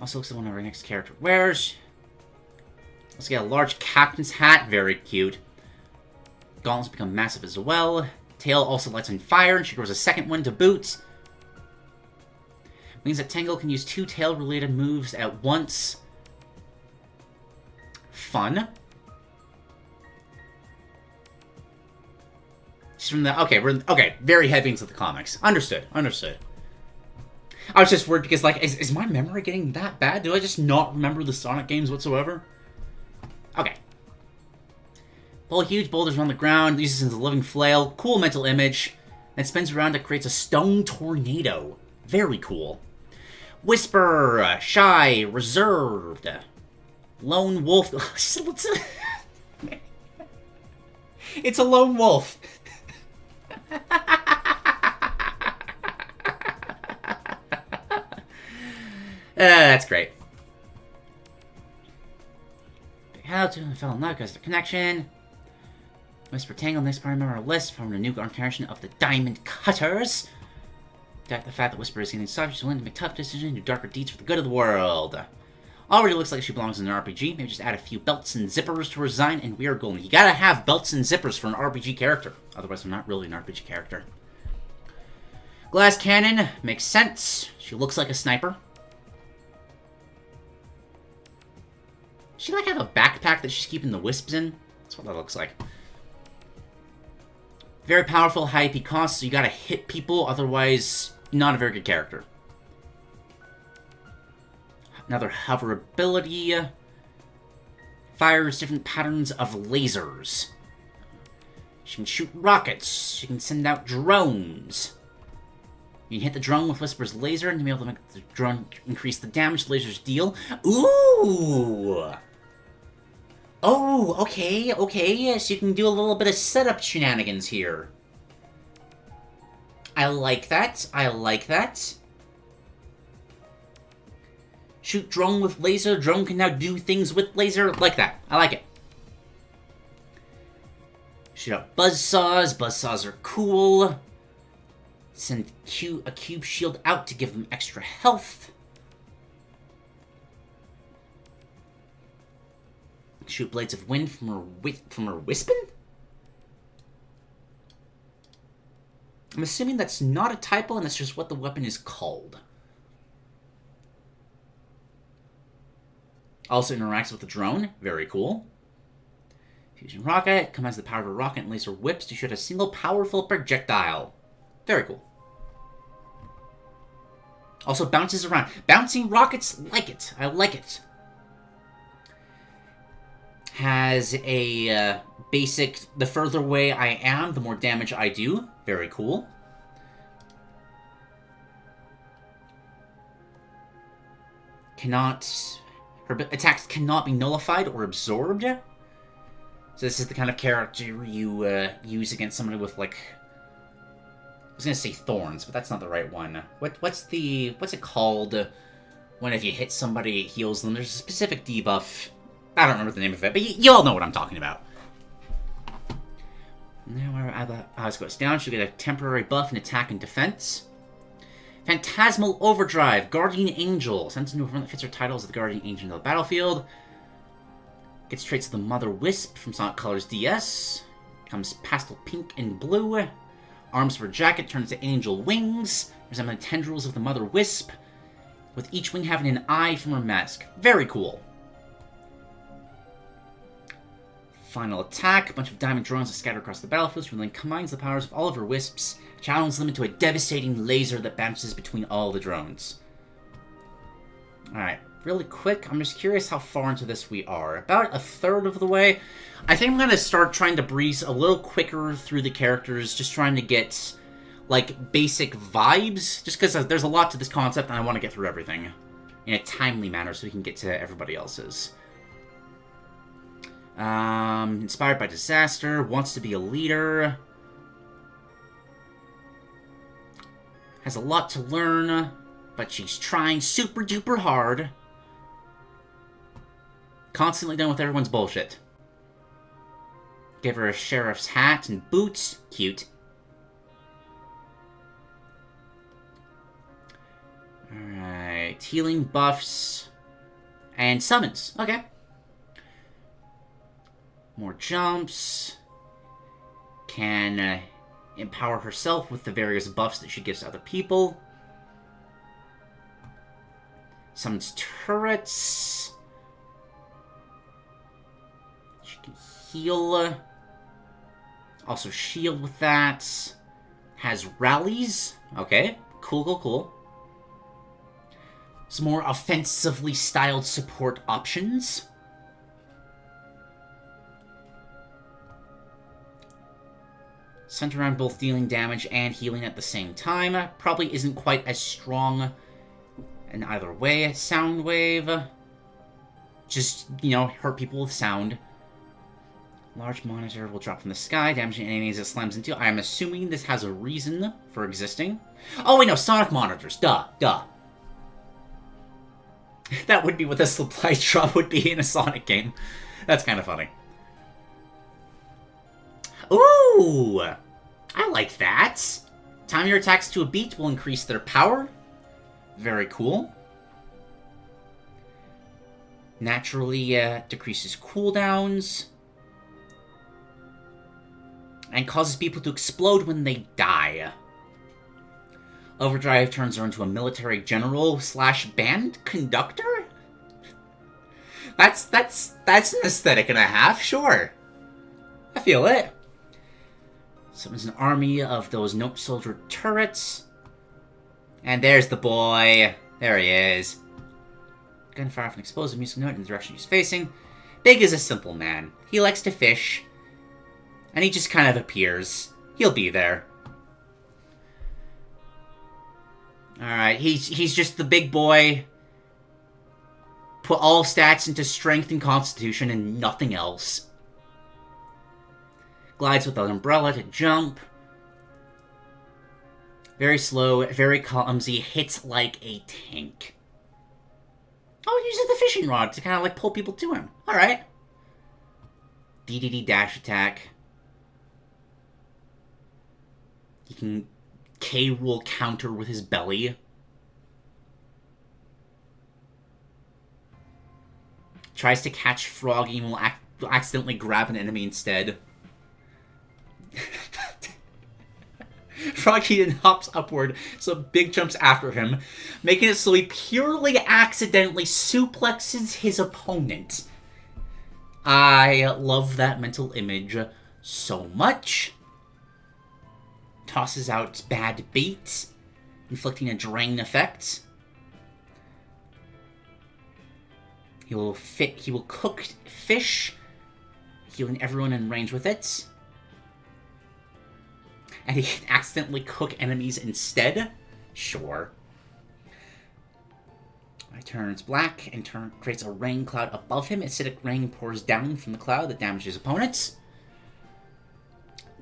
Also looks like one of our next character wears. Let's get a large captain's hat. Very cute. Gauntlets become massive as well. Tail also lights on fire, and she grows a second one to boot. Means that Tangle can use 2 tail-related moves at once. Fun. She's from the... Okay, very heavy into the comics. Understood, understood. I was just worried because, like, is my memory getting that bad? Do I just not remember the Sonic games whatsoever? Okay. Pull huge boulders on the ground, uses it as a living flail. Cool mental image. And spins around and creates a stone tornado. Very cool. Whisper, shy, reserved. Lone wolf. It's a lone wolf. That's great. Big how to and fell in love because of the connection. Whisper Tangle, next part member on our list, from a new incarnation of the Diamond Cutters. The fact that Whisper is getting soft, she's willing to make tough decisions and do darker deeds for the good of the world. Already looks like she belongs in an RPG. Maybe just add a few belts and zippers to her design, and we are golden. You gotta have belts and zippers for an RPG character. Otherwise, I'm not really an RPG character. Glass cannon makes sense. She looks like a sniper. Does she like have a backpack that she's keeping the wisps in? That's what that looks like. Very powerful, high AP cost, so you gotta hit people, otherwise not a very good character. Another hover ability. Fires different patterns of lasers. She can shoot rockets. She can send out drones. You can hit the drone with Whisper's laser and be able to make the drone increase the damage the lasers deal. Ooh! Oh, okay, okay. So you can do a little bit of setup shenanigans here. I like that. I like that. Shoot drone with laser. Drone can now do things with laser. Like that. I like it. Shoot out buzzsaws. Buzzsaws are cool. Send a cube shield out to give them extra health. Shoot blades of wind from her wispin? I'm assuming that's not a typo and that's just what the weapon is called. Also interacts with the drone. Very cool. Fusion rocket combines the power of a rocket and laser whips to shoot a single powerful projectile. Very cool. Also bounces around. Bouncing rockets, like it. I like it. Has a basic, the further away I am, the more damage I do. Very cool. Her attacks cannot be nullified or absorbed. So this is the kind of character you use against somebody with, like, I was gonna say thorns, but that's not the right one. What's it called when if you hit somebody it heals them? There's a specific debuff. I don't remember the name of it, but you all know what I'm talking about. Now, as goes down, she'll get a temporary buff in attack and defense. Phantasmal Overdrive, Guardian Angel. Sends a new form that fits her title as the Guardian Angel into the battlefield. Gets traits of the Mother Wisp from Sonic Colors DS. Becomes pastel pink and blue. Arms for jacket turns to angel wings, resembling tendrils of the Mother Wisp, with each wing having an eye from her mask. Very cool. Final attack. A bunch of diamond drones that scatter across the battlefield. She then combines the powers of all of her wisps, channels them into a devastating laser that bounces between all the drones. Alright, really quick, I'm just curious how far into this we are. About a third of the way. I think I'm going to start trying to breeze a little quicker through the characters, just trying to get, like, basic vibes, just because there's a lot to this concept and I want to get through everything in a timely manner so we can get to everybody else's. Inspired by disaster, wants to be a leader. Has a lot to learn, but she's trying super duper hard. Constantly done with everyone's bullshit. Give her a sheriff's hat and boots. Cute. Alright, healing buffs and summons. Okay. More jumps. Can empower herself with the various buffs that she gives to other people. Summons turrets. She can heal. Also shield with that. Has rallies. Okay. Cool, cool, cool. Some more offensively styled support options. Centered around both dealing damage and healing at the same time. Probably isn't quite as strong in either way. Soundwave. Just, you know, hurt people with sound. Large monitor will drop from the sky, damaging enemies it slams into. I'm assuming this has a reason for existing. Oh, wait, no, sonic monitors. Duh. That would be what the supply drop would be in a Sonic game. That's kind of funny. Ooh! I like that. Time your attacks to a beat will increase their power. Very cool. Naturally decreases cooldowns. And causes people to explode when they die. Overdrive turns her into a military general / band conductor? That's an aesthetic and a half, sure. I feel it. Summons an army of those note soldier turrets. And there's the boy. There he is. Gunfire off an explosive musical note in the direction he's facing. Big is a simple man. He likes to fish. And he just kind of appears. He'll be there. Alright, he's just the big boy. Put all stats into strength and constitution and nothing else. Glides with an umbrella to jump. Very slow, very clumsy, hits like a tank. Oh, he uses the fishing rod to kind of like pull people to him. Alright. DDD dash attack. He can K-Rule counter with his belly. Tries to catch Froggy and will accidentally grab an enemy instead. Froggy then hops upward, so Big jumps after him, making it so he purely accidentally suplexes his opponent. I love that mental image so much. Tosses out bad bait, inflicting a drain effect. He will cook fish, healing everyone in range with it. And he can accidentally cook enemies instead? Sure. It turns black and creates a rain cloud above him. Acidic rain pours down from the cloud that damages opponents.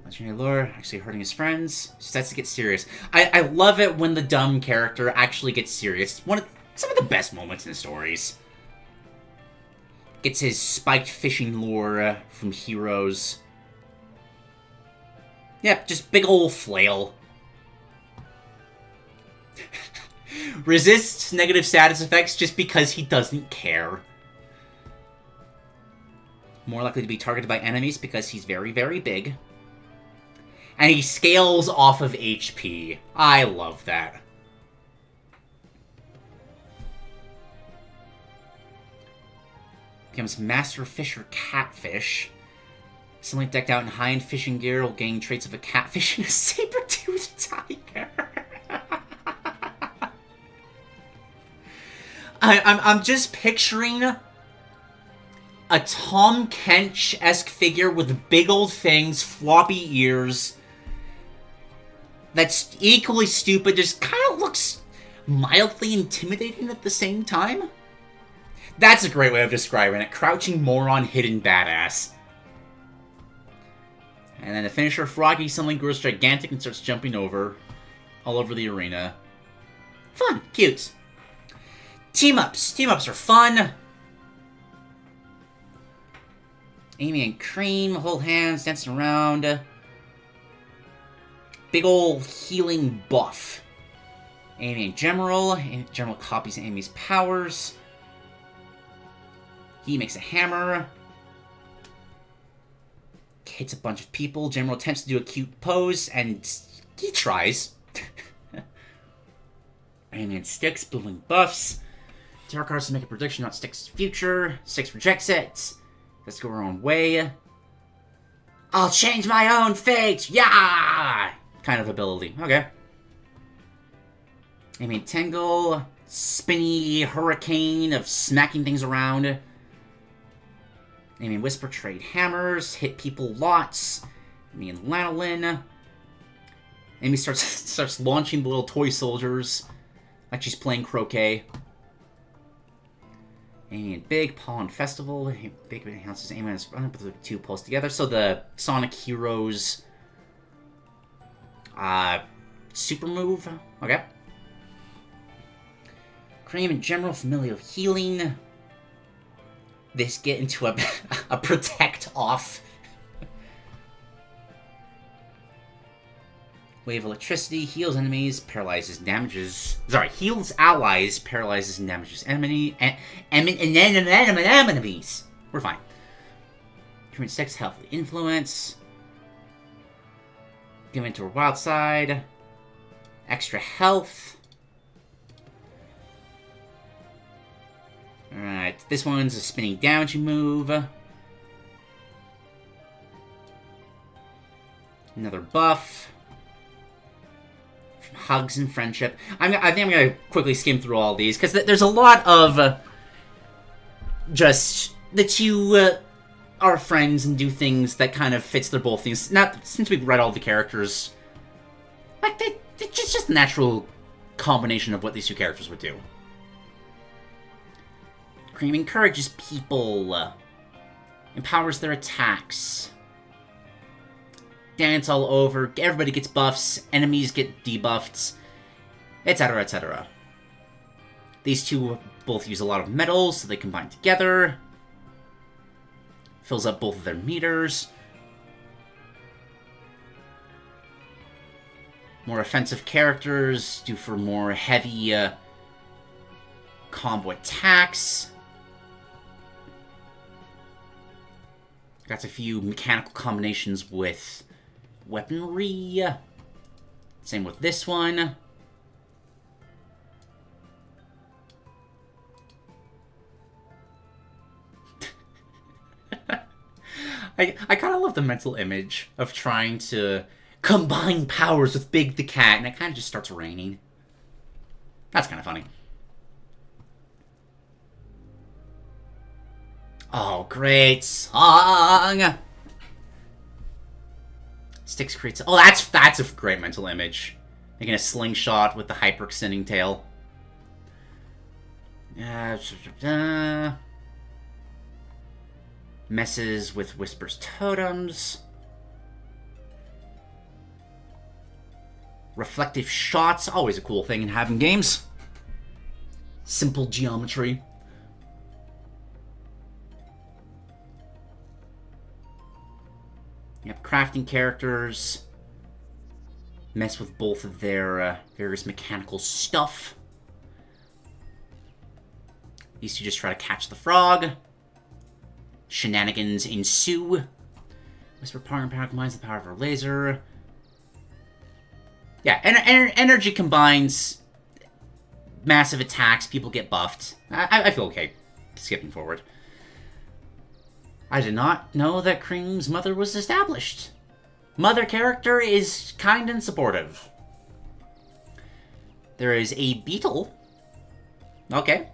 Legendary lure, actually hurting his friends. Starts to get serious. I love it when the dumb character actually gets serious. Some of the best moments in the stories. Gets his spiked fishing lure from heroes. Yep, just big ol' flail. Resists negative status effects just because he doesn't care. More likely to be targeted by enemies because he's very, very big. And he scales off of HP. I love that. Becomes Master Fisher Catfish. Suddenly decked out in high-end fishing gear will gain traits of a catfish and a saber-toothed tiger. I'm just picturing a Tom Kench-esque figure with big old fangs, floppy ears, that's equally stupid, just kind of looks mildly intimidating at the same time. That's a great way of describing it. Crouching moron, hidden badass. And then the finisher, Froggy, suddenly grows gigantic and starts jumping all over the arena. Fun. Cute. Team-ups. Team-ups are fun. Amy and Cream hold hands, dancing around. Big ol' healing buff. Amy and General. General copies Amy's powers. He makes a hammer. Hits a bunch of people. General attempts to do a cute pose, and he tries. Amy and Styx, building buffs. Tarot cards to make a prediction about Styx's future. Styx rejects it. Let's go our own way. I'll change my own fate! Yeah! Kind of ability. Okay. Amy and Tangle. Spinny hurricane of smacking things around. Amy and Whisper trade hammers, hit people lots. Amy and Lanolin. Amy starts launching the little toy soldiers like she's playing croquet. Amy and Big, Pollen Festival. Big announces Amy and put the two pulls together. So the Sonic Heroes super move. Okay. Cream and General Familial Healing. This get into a protect off. Wave electricity, heals enemies, paralyzes, damages. Sorry, heals allies, paralyzes and damages enemies. We're fine. Human 6, healthy influence. Give into her wild side. Extra health. Alright, this one's a spinning damaging move. Another buff. Hugs and friendship. I think I'm going to quickly skim through all these, because there's a lot of just that you are friends and do things that kind of fits their both things. Not since we've read all the characters. Like, it's just natural combination of what these two characters would do. Cream encourages people, empowers their attacks. Dance all over, everybody gets buffs, enemies get debuffed, etc, etc. These two both use a lot of metals, so they combine together. Fills up both of their meters. More offensive characters do for more heavy combo attacks. Got a few mechanical combinations with weaponry. Same with this one. I kind of love the mental image of trying to combine powers with Big the Cat, and it kind of just starts raining. That's kind of funny. Oh, great song! Styx creates... Oh, that's a great mental image. Making a slingshot with the hyper-extending tail. Messes with Whisper's totems. Reflective shots, always a cool thing in having games. Simple geometry. Yep, crafting characters. Mess with both of their various mechanical stuff. These two just try to catch the frog. Shenanigans ensue. Whisper Pondering power combines the power of her laser. Yeah, energy combines. Massive attacks, people get buffed. I feel okay skipping forward. I did not know that Cream's mother was established. Mother character is kind and supportive. There is a beetle. Okay.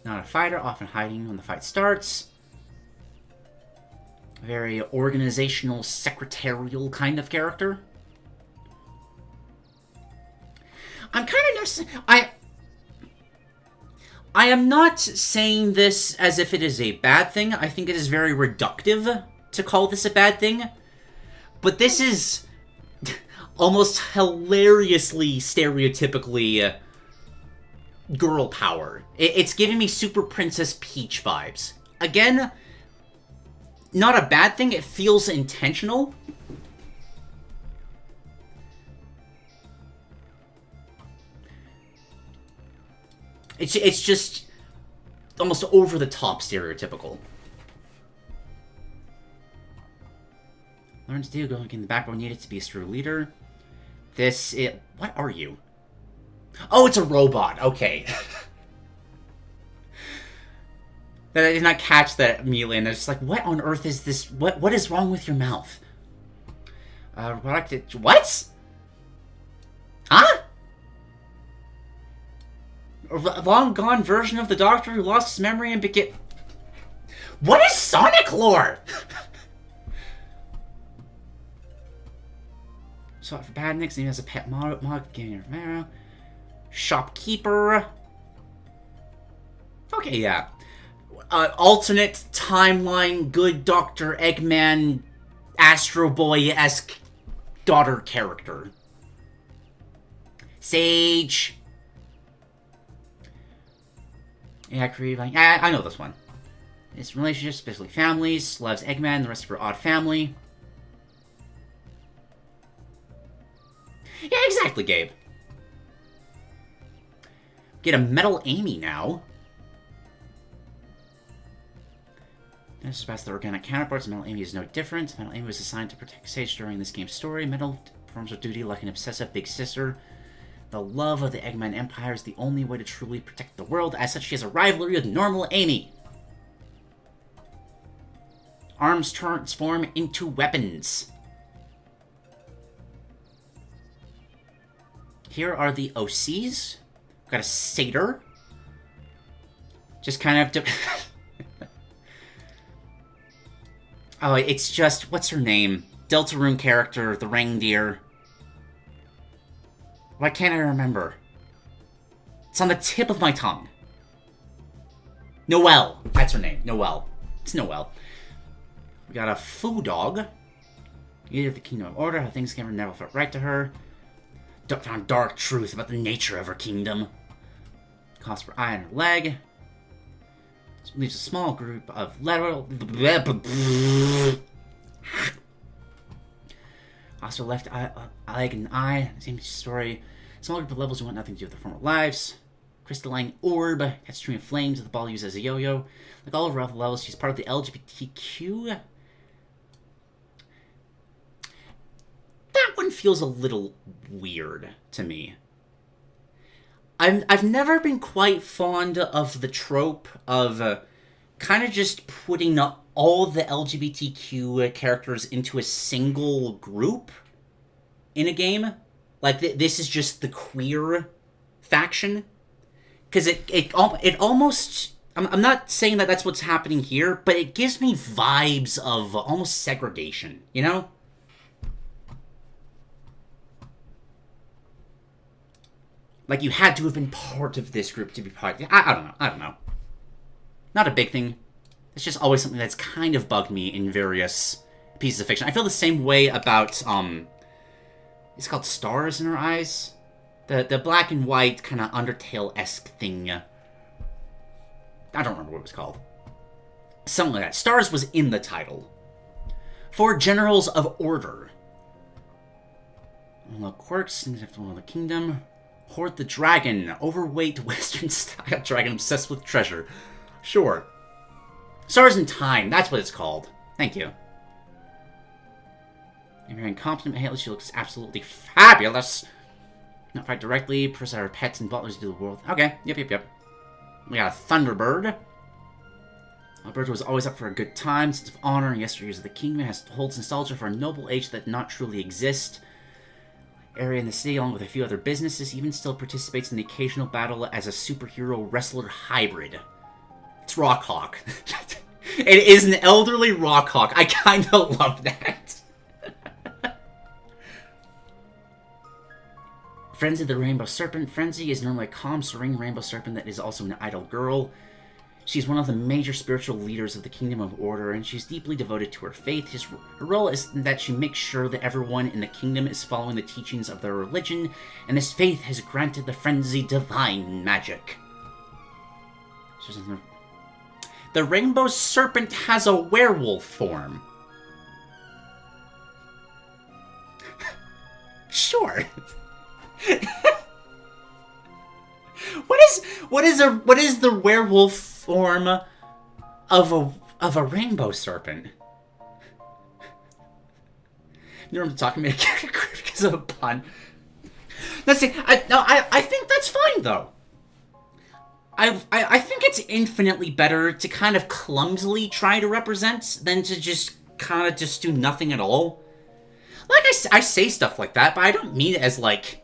Not a fighter, often hiding when the fight starts. Very organizational, secretarial kind of character. I'm kind of... I am not saying this as if it is a bad thing. I think it is very reductive to call this a bad thing. But this is almost hilariously, stereotypically girl power. It's giving me Super Princess Peach vibes. Again, not a bad thing. It feels intentional. It's just almost over-the-top stereotypical. Learn to do, going in the backbone needed to be a true leader. What are you? Oh, it's a robot. Okay. I did not catch that immediately, and I was just like, what on earth is this? What is wrong with your mouth? What? Huh? A long-gone version of the Doctor who lost his memory and became... What is Sonic lore? So for Badniks, he has a pet mod getting Romero. Shopkeeper. Okay, yeah. Alternate timeline, good Dr. Eggman, Astro Boy-esque daughter character. Sage. Yeah, I know this one. It's relationships, especially families. Loves Eggman, the rest of her odd family. Yeah, exactly, Gabe. Get a Metal Amy now. This is past the organic counterparts. Metal Amy is no different. Metal Amy was assigned to protect Sage during this game's story. Metal performs her duty like an obsessive big sister. The love of the Eggman Empire is the only way to truly protect the world. As such, she has a rivalry with normal Amy. Arms transform into weapons. Here are the OCs. Got a satyr. Just kind of... Oh, it's just... What's her name? Deltarune character, the reindeer. Why can't I remember? It's on the tip of my tongue. Noelle. That's her name. Noelle. It's Noelle. We got a foo dog. Leader of the Kingdom of Order. How things came never felt right to her. Found dark truth about the nature of her kingdom. Cost her eye and her leg. This leaves a small group of also left leg and eye. Same story. Small group of levels who want nothing to do with their former lives. Crystalline orb. Catch a stream of flames with the ball used as a yo-yo. Like all of her other levels, she's part of the LGBTQ. That one feels a little weird to me. I've never been quite fond of the trope of kind of just putting all the LGBTQ characters into a single group in a game. Like, this is just the queer faction. Because it almost... I'm not saying that that's what's happening here, but it gives me vibes of almost segregation, you know? Like, you had to have been part of this group to be part... I don't know. Not a big thing. It's just always something that's kind of bugged me in various pieces of fiction. I feel the same way about, it's called Stars in Her Eyes? The black and white kind of Undertale-esque thing. I don't remember what it was called. Something like that. Stars was in the title. For Generals of Order. Quirks, things have to rule the kingdom. Horde the Dragon. Overweight, Western-style dragon obsessed with treasure. Sure. Stars in Time. That's what it's called. Thank you. If you're incompetent, Heartless, she looks absolutely fabulous. Not fight directly. Press our pets and butlers to the world. Okay. Yep. We got a Thunderbird. Alberta was always up for a good time. Sense of honor and yesteryears of the kingdom holds nostalgia for a noble age that did not truly exist. Area in the city, along with a few other businesses, even still participates in the occasional battle as a superhero wrestler hybrid. It's Rockhawk. It is an elderly Rockhawk. I kind of love that. Frenzy the Rainbow Serpent. Frenzy is normally a calm, serene rainbow serpent that is also an idle girl. She's one of the major spiritual leaders of the Kingdom of Order, and she's deeply devoted to her faith. Her role is that she makes sure that everyone in the kingdom is following the teachings of their religion, and this faith has granted the Frenzy divine magic. The Rainbow Serpent has a werewolf form. Sure. What is the werewolf form of a rainbow serpent? You know what I'm talking about because of a pun. Let's see. I think that's fine though. I think it's infinitely better to kind of clumsily try to represent than to just kind of just do nothing at all. Like I say stuff like that, but I don't mean it as like.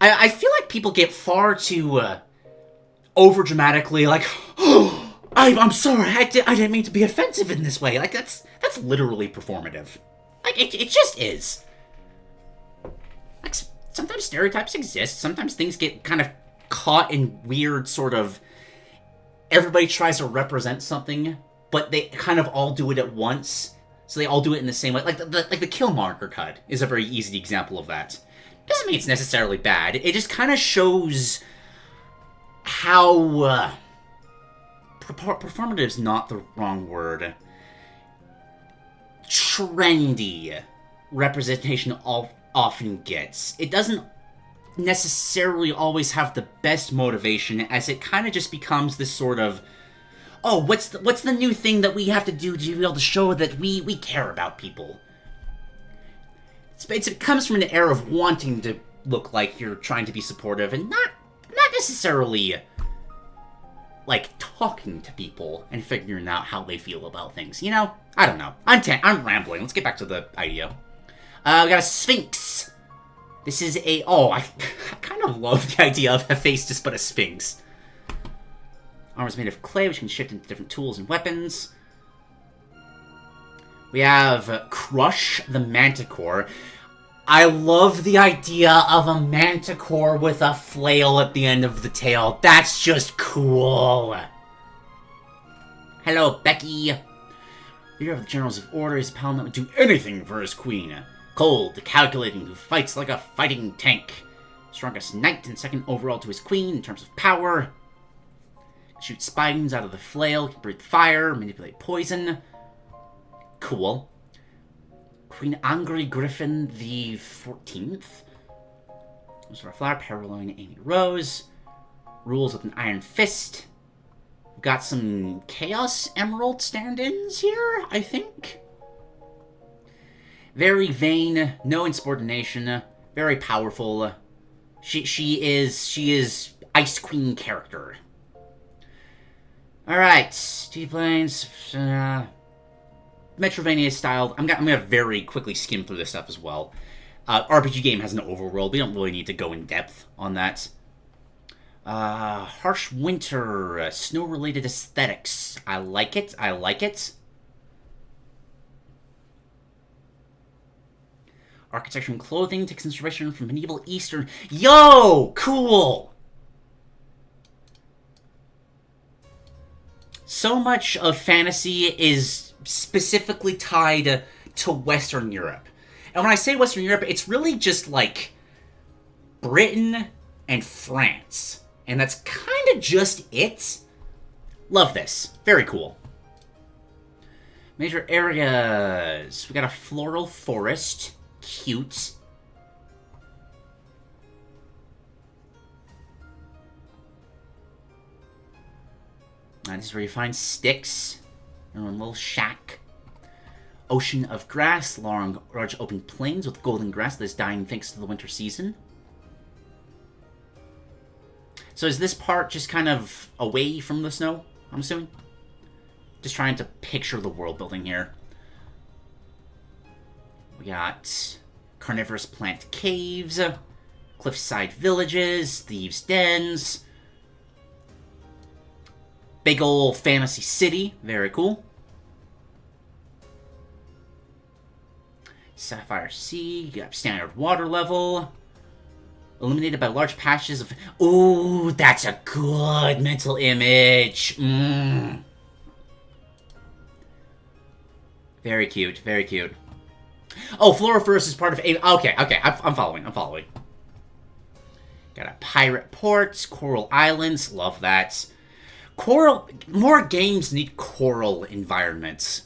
I feel like people get far too over dramatically like, oh, I'm sorry, I didn't mean to be offensive in this way. Like that's literally performative. Like it just is. Like sometimes stereotypes exist. Sometimes things get kind of caught in weird sort of. Everybody tries to represent something, but they kind of all do it at once. So they all do it in the same way. Like the Killmonger cut is a very easy example of that. Doesn't mean it's necessarily bad. It just kind of shows how performative's not the wrong word. Trendy representation often gets. It doesn't necessarily always have the best motivation, as it kind of just becomes this sort of, oh, what's the new thing that we have to do to be able to show that we care about people? It comes from an air of wanting to look like you're trying to be supportive and not necessarily like talking to people and figuring out how they feel about things. You know, I don't know. I'm rambling. Let's get back to the idea. We got a Sphinx. This is I kind of love the idea of a face just but a Sphinx. Armor's made of clay, which can shift into different tools and weapons. We have Crush the Manticore. I love the idea of a manticore with a flail at the end of the tail. That's just cool. Hello, Becky. Leader of the Generals of Order is a pal that would do anything for his queen. Cold, calculating, who fights like a fighting tank. Strongest knight and second overall to his queen in terms of power. Shoot spines out of the flail, can breathe fire, manipulate poison. Cool. Queen Angry Griffin the 14th. Those are a flower, paralleling Amy Rose. Rules with an iron fist. We've got some Chaos Emerald stand-ins here, I think. Very vain, no insubordination, very powerful. She is Ice Queen character. Alright, D-Planes, Metrovania styled. I'm gonna very quickly skim through this stuff as well. RPG game has an overworld. We don't really need to go in depth on that. Harsh winter, snow-related aesthetics. I like it. I like it. Architecture and clothing takes inspiration from medieval Eastern. Yo, cool. So much of fantasy is specifically tied to Western Europe. And when I say Western Europe, it's really just like Britain and France. And that's kind of just it. Love this. Very cool. Major areas. We got a floral forest. Cute. This is where you find sticks. Your own little shack. Ocean of grass. Large open plains with golden grass that is dying thanks to the winter season. So is this part just kind of away from the snow, I'm assuming? Just trying to picture the world building here. We got carnivorous plant caves, cliffside villages, thieves' dens, big ol' fantasy city, very cool. Sapphire Sea, you got standard water level. Illuminated by large patches of... Ooh, that's a good mental image. Very cute, very cute. Oh, Floriferous is part of... Okay, I'm following. Got a pirate port, coral islands, love that. Coral... More games need coral environments.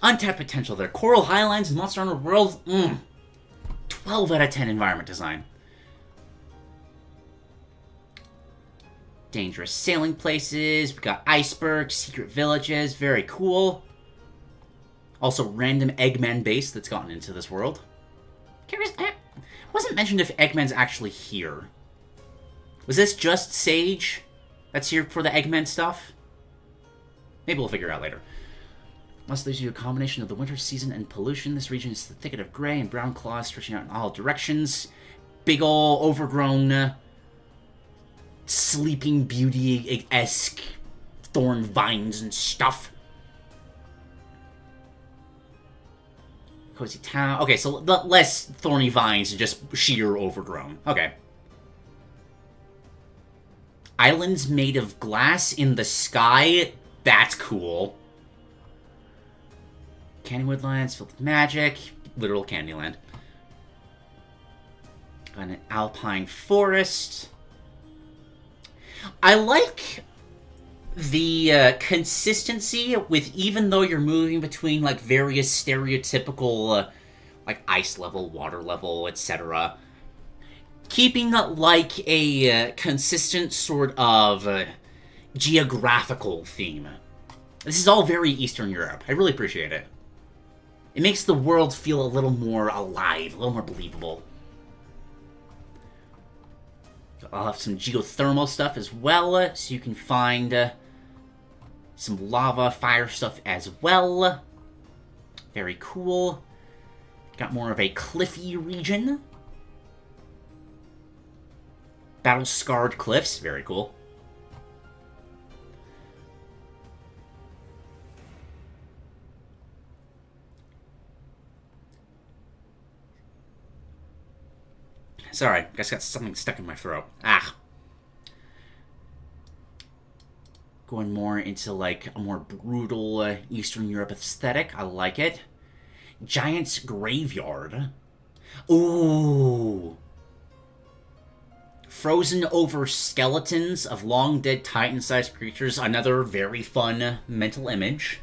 Untapped potential there. Coral Highlands, Monster Hunter World, 12 out of 10 environment design. Dangerous sailing places. We got icebergs, secret villages. Very cool. Also, random Eggman base that's gotten into this world. Curious, it wasn't mentioned if Eggman's actually here. Was this just Sage that's here for the Eggman stuff? Maybe we'll figure it out later. Must leaves you a combination of the winter season and pollution. This region is the thicket of gray and brown claws stretching out in all directions. Big ol' overgrown, Sleeping Beauty-esque thorn vines and stuff. Cozy town. Okay, so less thorny vines and just sheer overgrown. Okay. Islands made of glass in the sky. That's cool. Candywood lands filled with magic. Literal Candyland. Got an alpine forest. I like the consistency with, even though you're moving between like various stereotypical like ice level, water level, etc. Keeping like a consistent sort of geographical theme. This is all very Eastern Europe. I really appreciate it. It makes the world feel a little more alive, a little more believable. I'll have some geothermal stuff as well, so you can find some lava, fire stuff as well. Very cool. Got more of a cliffy region. Battle-scarred cliffs, very cool. Sorry, I just got something stuck in my throat. Ah. Going more into, like, a more brutal Eastern Europe aesthetic. I like it. Giant's Graveyard. Ooh. Frozen over skeletons of long-dead Titan-sized creatures. Another very fun mental image.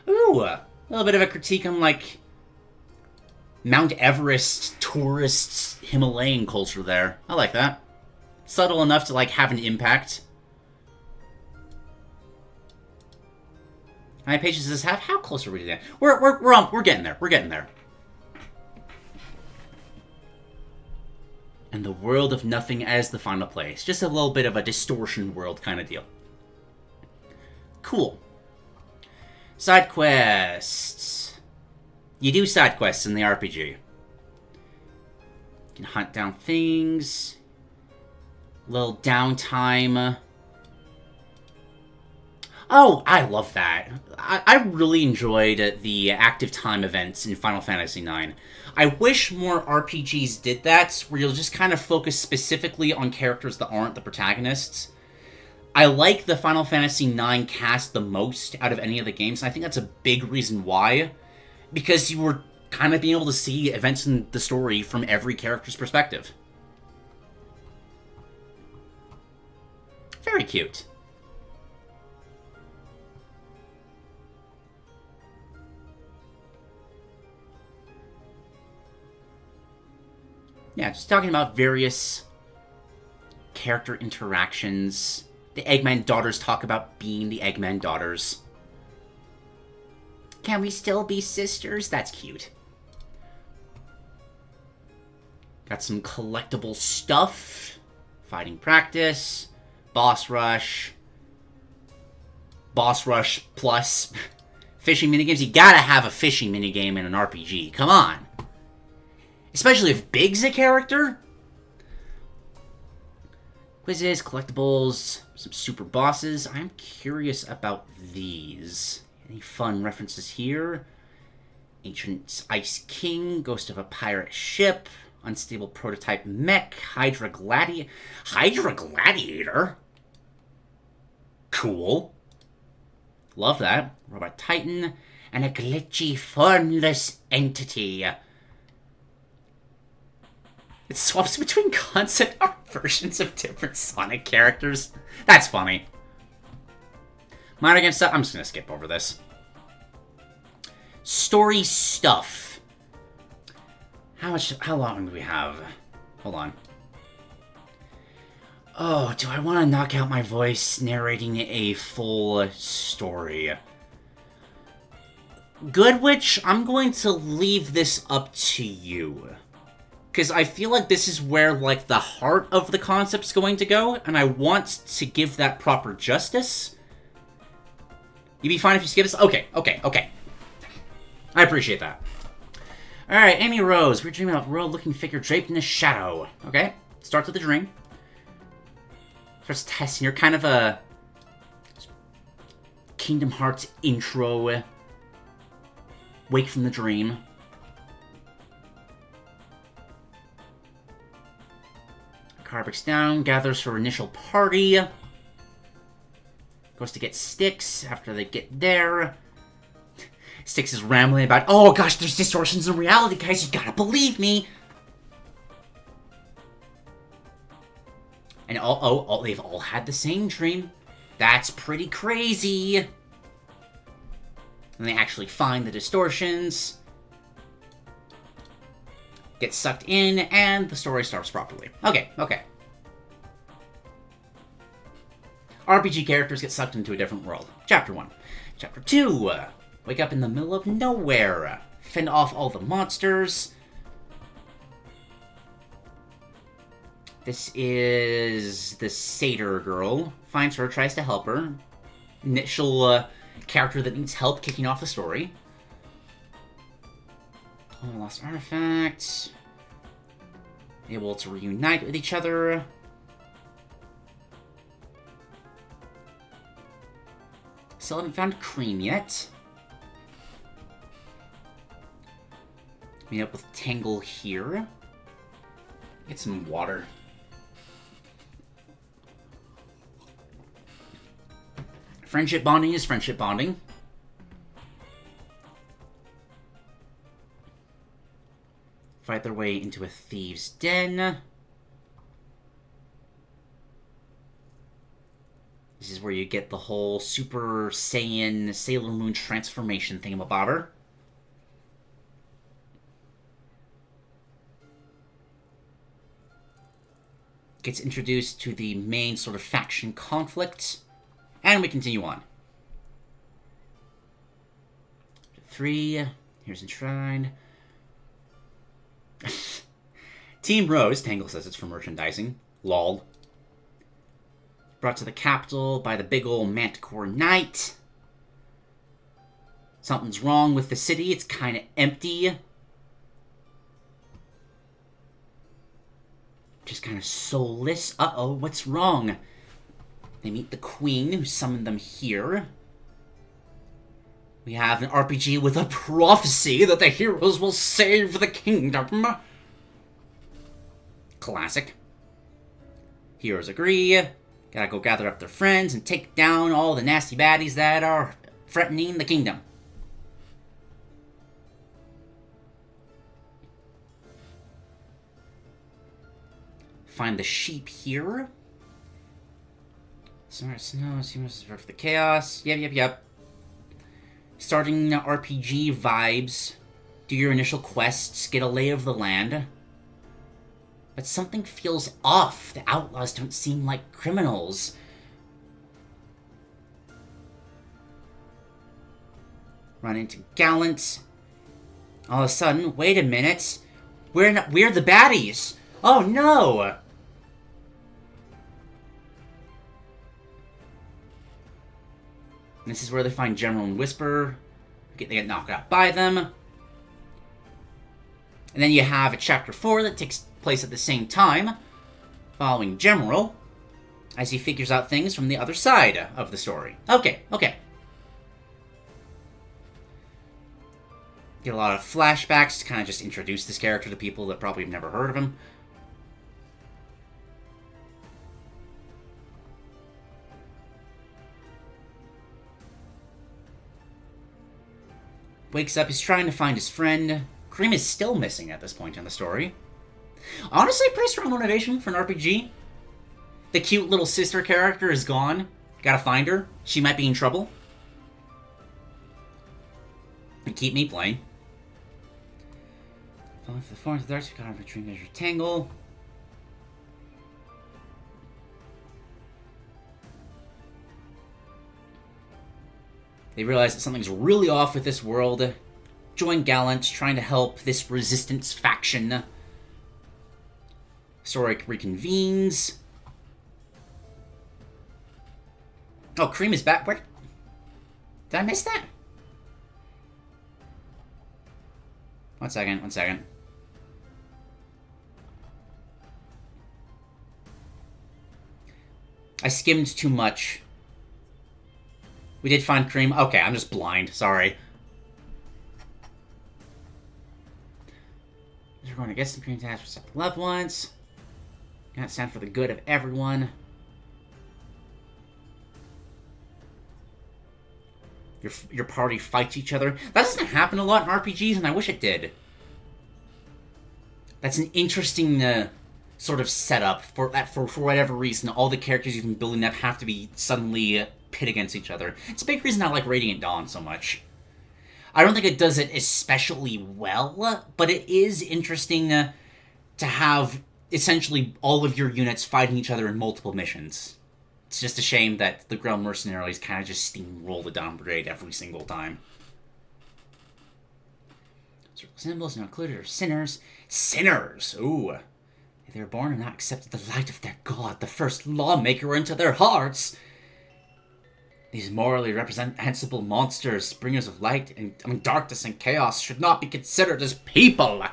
Ooh, a little bit of a critique on, like, Mount Everest tourists Himalayan culture there. I like that. Subtle enough to, like, have an impact. How many pages does this have? How close are we to that? We're getting there. We're getting there. And the world of nothing as the final place. Just a little bit of a distortion world kind of deal. Cool. Side quests. You do side quests in the RPG. You can hunt down things. Little downtime. Oh, I love that. I really enjoyed the active time events in Final Fantasy IX. I wish more RPGs did that, where you'll just kind of focus specifically on characters that aren't the protagonists. I like the Final Fantasy IX cast the most out of any of the games, and I think that's a big reason why. Because you were kind of being able to see events in the story from every character's perspective. Very cute. Yeah, just talking about various character interactions. The Eggman daughters talk about being the Eggman daughters. Can we still be sisters? That's cute. Got some collectible stuff. Fighting practice. Boss rush. Boss rush plus. Fishing minigames. You gotta have a fishing minigame in an RPG. Come on. Especially if Big's a character. Quizzes, collectibles, some super bosses. I'm curious about these. Any fun references here? Ancient Ice King, Ghost of a Pirate Ship, Unstable Prototype Mech, Hydra Gladiator? Cool. Love that. Robot Titan, and a glitchy, formless entity. It swaps between concept art versions of different Sonic characters. That's funny. Minor game stuff. I'm just gonna skip over this. Story stuff. How long do we have? Hold on. Oh, do I want to knock out my voice narrating a full story? Goodwitch, I'm going to leave this up to you. Because I feel like this is where, like, the heart of the concept's going to go, and I want to give that proper justice. You'd be fine if you skip this? Okay. I appreciate that. Alright, Amy Rose. We're dreaming about a royal-looking figure draped in a shadow. Okay, starts with a dream. Starts testing. You're kind of a Kingdom Hearts intro. Wake from the dream. Car breaks down, gathers her initial party. Goes to get Styx after they get there. Styx is rambling about, oh gosh, there's distortions in reality, guys, you gotta believe me. And they've all had the same dream. That's pretty crazy. And they actually find the distortions. Get sucked in, and the story starts properly. Okay. RPG characters get sucked into a different world. Chapter 1. Chapter 2. Wake up in the middle of nowhere. Fend off all the monsters. This is the satyr girl. Finds her, tries to help her. Initial character that needs help kicking off the story. Oh, lost artifacts. Able to reunite with each other. Still haven't found Cream yet. Meet up with Tangle here. Get some water. Friendship bonding is friendship bonding. Fight their way into a thieves' den. This is where you get the whole Super Saiyan Sailor Moon transformation thingamabobber. Gets introduced to the main sort of faction conflict. And we continue on. 3. Here's Enshrined. Team Rose, Tangle says it's for merchandising. Lol. Brought to the capital by the big ol' Manticore Knight. Something's wrong with the city. It's kind of empty. Just kind of soulless. Uh-oh, what's wrong? They meet the Queen, who summoned them here. We have an RPG with a prophecy that the heroes will save the kingdom. Classic. Heroes agree. Gotta go gather up their friends and take down all the nasty baddies that are threatening the kingdom. Find the sheep here. Smart Snow, seems for the chaos. Yep. Starting RPG vibes. Do your initial quests, get a lay of the land. But something feels off. The outlaws don't seem like criminals. Run into Gallant. All of a sudden, wait a minute. We're the baddies. Oh no! This is where they find General and Whisper. They get knocked out by them. And then you have a Chapter 4 that takes place at the same time, following General, as he figures out things from the other side of the story. Okay. Get a lot of flashbacks to kind of just introduce this character to people that probably have never heard of him. Wakes up, he's trying to find his friend. Cream is still missing at this point in the story. Honestly, pretty strong motivation for an RPG. The cute little sister character is gone. Gotta find her. She might be in trouble. And keep me playing. Falling for the forest of the darts, we got a tree measure tangle. They realize that something's really off with this world. Join Gallant, trying to help this resistance faction. Story reconvenes. Oh, Cream is back. Where? Did I miss that? One second. I skimmed too much. We did find Cream. Okay, I'm just blind. Sorry. We're going to get some Cream tasks for separate loved ones. Gotta stand for the good of everyone. Your party fights each other. That doesn't happen a lot in RPGs, and I wish it did. That's an interesting sort of setup for whatever reason. All the characters you've been building up have to be suddenly pit against each other. It's a big reason I like Radiant Dawn so much. I don't think it does it especially well, but it is interesting to have essentially all of your units fighting each other in multiple missions. It's just a shame that the Ground Mercenaries kind of just steamroll the Dawn Brigade every single time. Circle symbols not included are sinners. Sinners! Ooh. They were born and not accepted the light of their God, the first lawmaker, into their hearts. These morally reprehensible monsters, bringers of light and darkness and chaos, should not be considered as people.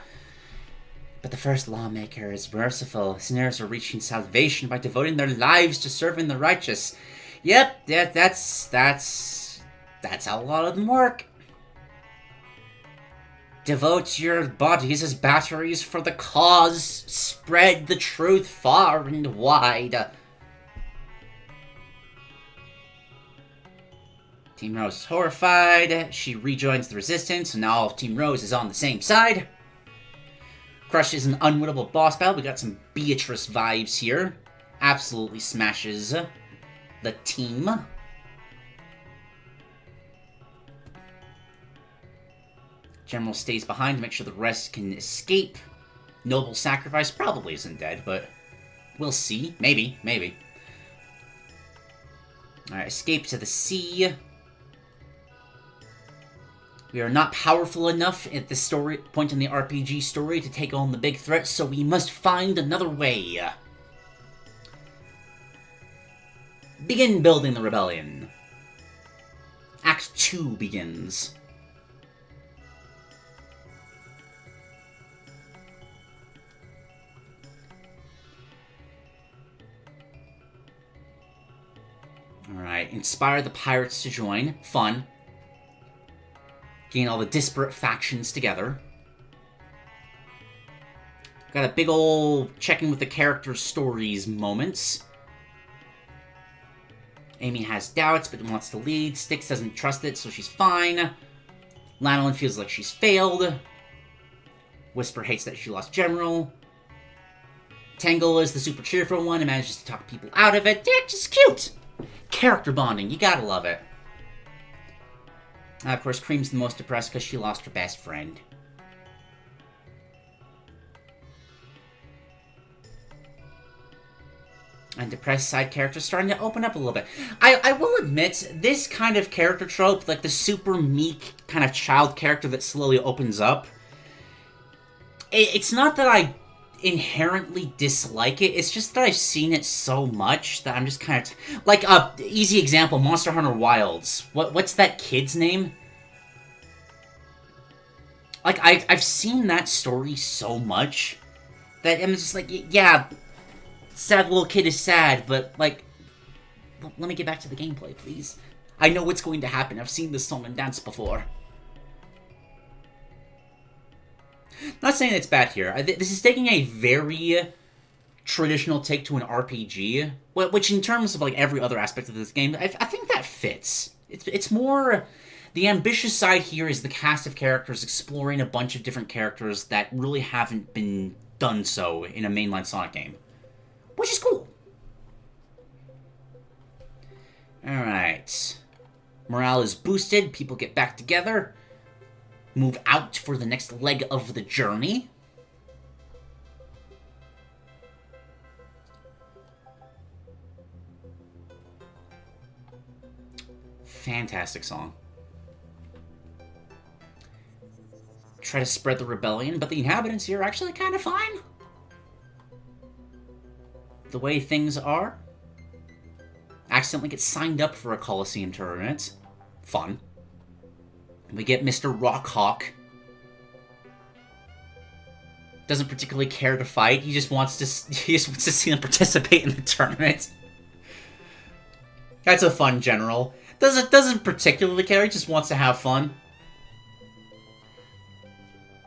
But the first lawmaker is merciful. Sinners are reaching salvation by devoting their lives to serving the righteous. Yep, that's how a lot of them work. Devote your bodies as batteries for the cause. Spread the truth far and wide. Team Rose is horrified. She rejoins the resistance, so now Team Rose is on the same side. Crush is an unwinnable boss battle. We got some Beatrice vibes here. Absolutely smashes the team. General stays behind to make sure the rest can escape. Noble Sacrifice probably isn't dead, but we'll see. Maybe, maybe. Alright, escape to the sea. We are not powerful enough at this point in the RPG story to take on the big threat, so we must find another way. Begin building the rebellion. Act 2 begins. Alright, inspire the pirates to join. Fun. Gain all the disparate factions together. Got a big ol' checking with the characters' stories moments. Amy has doubts, but wants to lead. Styx doesn't trust it, so she's fine. Lanolin feels like she's failed. Whisper hates that she lost General. Tangle is the super cheerful one and manages to talk people out of it. They're just cute! Character bonding, you gotta love it. Of course, Cream's the most depressed because she lost her best friend. And depressed side characters starting to open up a little bit. I will admit, this kind of character trope, like the super meek kind of child character that slowly opens up, it's not that I inherently dislike it, it's just that I've seen it so much that I'm just kind of... like, easy example, Monster Hunter Wilds. What's that kid's name? Like, I've seen that story so much that I'm just like, yeah, sad little kid is sad, but, like, let me get back to the gameplay, please. I know what's going to happen. I've seen this song and dance before. Not saying it's bad here. This is taking a very traditional take to an RPG, which in terms of like every other aspect of this game, I think that fits. It's more... the ambitious side here is the cast of characters exploring a bunch of different characters that really haven't been done so in a mainline Sonic game. Which is cool. Alright. Morale is boosted, people get back together. Move out for the next leg of the journey. Fantastic song. Try to spread the rebellion, but the inhabitants here are actually kind of fine. The way things are. Accidentally get signed up for a Coliseum tournament. Fun. We get Mr. Rockhawk. Doesn't particularly care to fight. He just wants to see them participate in the tournament. That's a fun general. Doesn't particularly care. He just wants to have fun.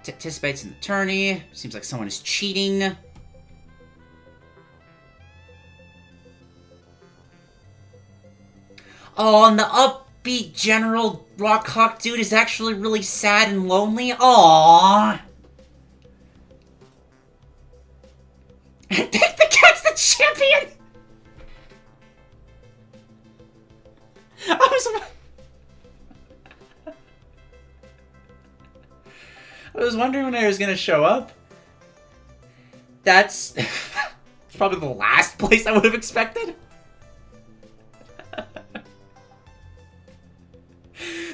Participates in the tourney. Seems like someone is cheating. Oh, and the upbeat General Rockhawk dude is actually really sad and lonely. Aww. Pick the cat's the champion! I was wondering when I was gonna show up. That's probably the last place I would have expected.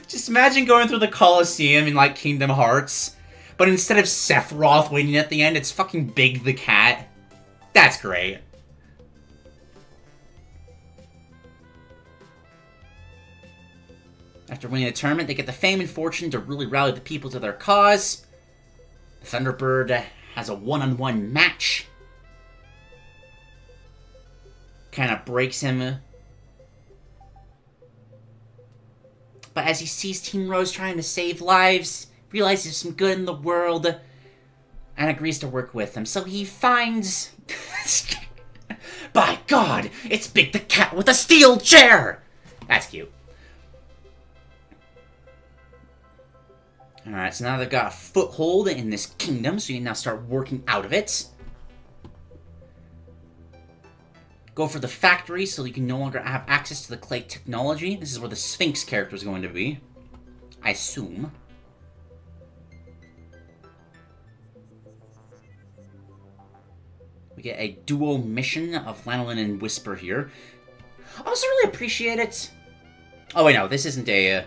Just imagine going through the Coliseum in, like, Kingdom Hearts, but instead of Sephiroth waiting at the end, it's fucking Big the Cat. That's great. After winning the tournament, they get the fame and fortune to really rally the people to their cause. Thunderbird has a one-on-one match. Kind of breaks him. But as he sees Team Rose trying to save lives, realizes there's some good in the world, and agrees to work with him. So he finds... By God, it's Big the Cat with a steel chair! That's cute. Alright, so now they've got a foothold in this kingdom, so you can now start working out of it. Go for the factory, so you can no longer have access to the clay technology. This is where the Sphinx character is going to be. I assume. We get a dual mission of Lanolin and Whisper here. I also really appreciate it. Oh wait, no, this isn't a...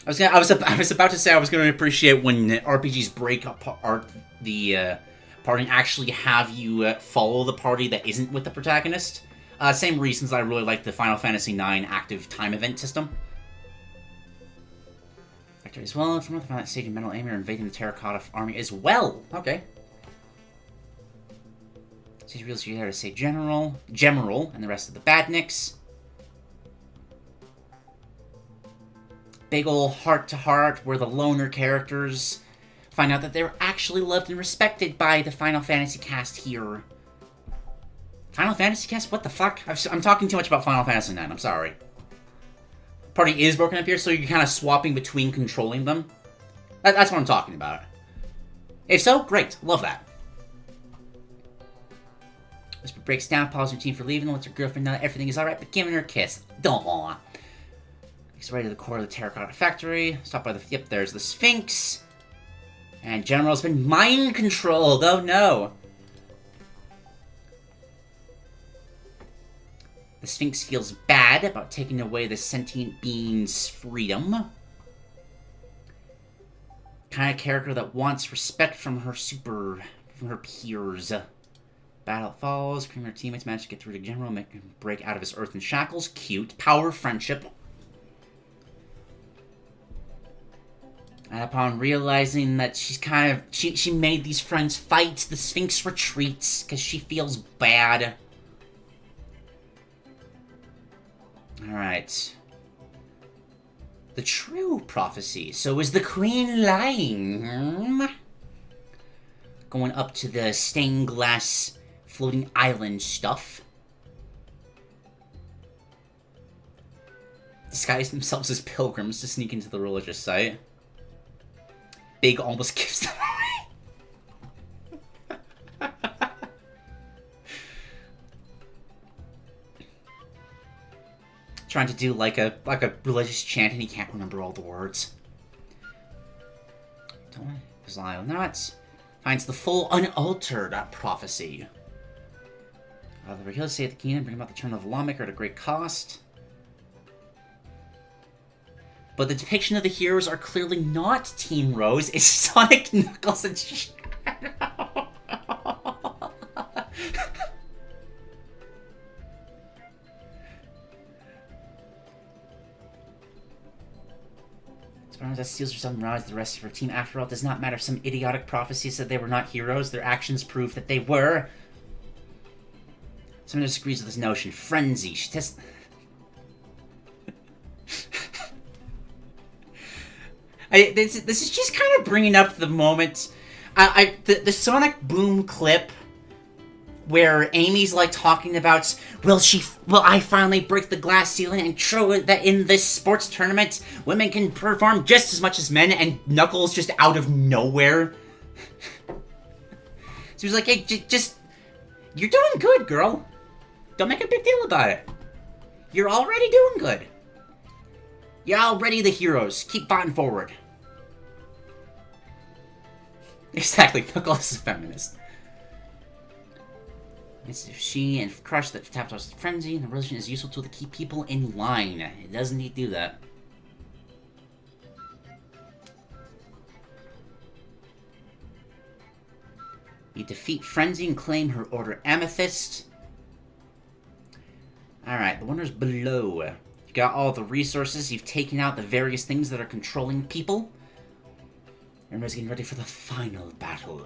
I was about to say I was going to appreciate when RPGs break apart the party and actually have you follow the party that isn't with the protagonist. Same reasons I really like the Final Fantasy IX active time event system. Victor as well. From the stage of Metal Aimer invading the Terracotta army as well. Okay. Stage reveals you there to say General, and the rest of the Badniks. Big ol' heart-to-heart where the loner characters find out that they're actually loved and respected by the Final Fantasy cast here. Final Fantasy cast? What the fuck? I'm talking too much about Final Fantasy IX, I'm sorry. Party is broken up here, so you're kind of swapping between controlling them. That's what I'm talking about. If so, great. Love that. Whisper breaks down, apologizes routine for leaving, lets her girlfriend know that everything is alright, but giving her a kiss. Don't. He's right to the core of the Terracotta Factory. Stop by the... Yep, there's the Sphinx. And General's been mind-controlled. Oh, no. The Sphinx feels bad about taking away the sentient being's freedom. Kind of character that wants respect from her peers. Battle falls. Cream and her teammates manage to get through to General, make him break out of his earthen shackles. Cute. Power, friendship. And upon realizing that she's kind of... She made these friends fight, the Sphinx retreats because she feels bad. Alright. The true prophecy. So is the queen lying? Going up to the stained glass floating island stuff. Disguise themselves as pilgrims to sneak into the religious site. Big almost gives them away. Trying to do like a religious chant and he can't remember all the words. Don't want to rely on that. Finds the full unaltered prophecy. The Regulars say at the kingdom, bring about the turn of the lawmaker at a great cost. But the depiction of the heroes are clearly not Team Rose. It's Sonic, Knuckles, and Shadow. As far as that steals herself and rouses the rest of her team. After all, it does not matter if some idiotic prophecy said they were not heroes. Their actions prove that they were. Someone disagrees with this notion. Frenzy. She tests... This is just kind of bringing up the moment, the Sonic Boom clip, where Amy's like talking about, will I finally break the glass ceiling and show that in this sports tournament, women can perform just as much as men, and Knuckles just out of nowhere. So he's like, hey, just, you're doing good, girl. Don't make a big deal about it. You're already doing good. You're already the heroes. Keep fighting forward. Exactly, Knuckles is a feminist. It's she and Crush that tapped us frenzy, and the religion is useful tool to keep people in line. It doesn't need to do that. You defeat Frenzy and claim her Order Amethyst. Alright, the wonders below. You got all the resources, you've taken out the various things that are controlling people. Everyone's getting ready for the final battle.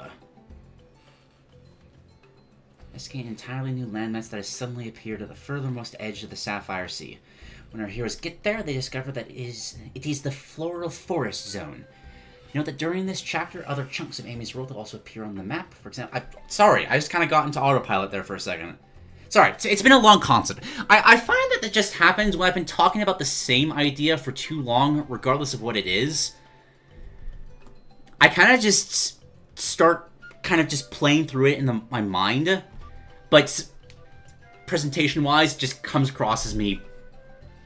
Investigating entirely new landmass that has suddenly appeared at the furthermost edge of the Sapphire Sea. When our heroes get there, they discover that it is the floral forest zone. Note that during this chapter, other chunks of Amy's world will also appear on the map. For example, sorry, I just kind of got into autopilot there for a second. Sorry, it's been a long concept. I find that just happens when I've been talking about the same idea for too long, regardless of what it is. I kind of just start kind of just playing through it in my mind, but presentation-wise, just comes across as me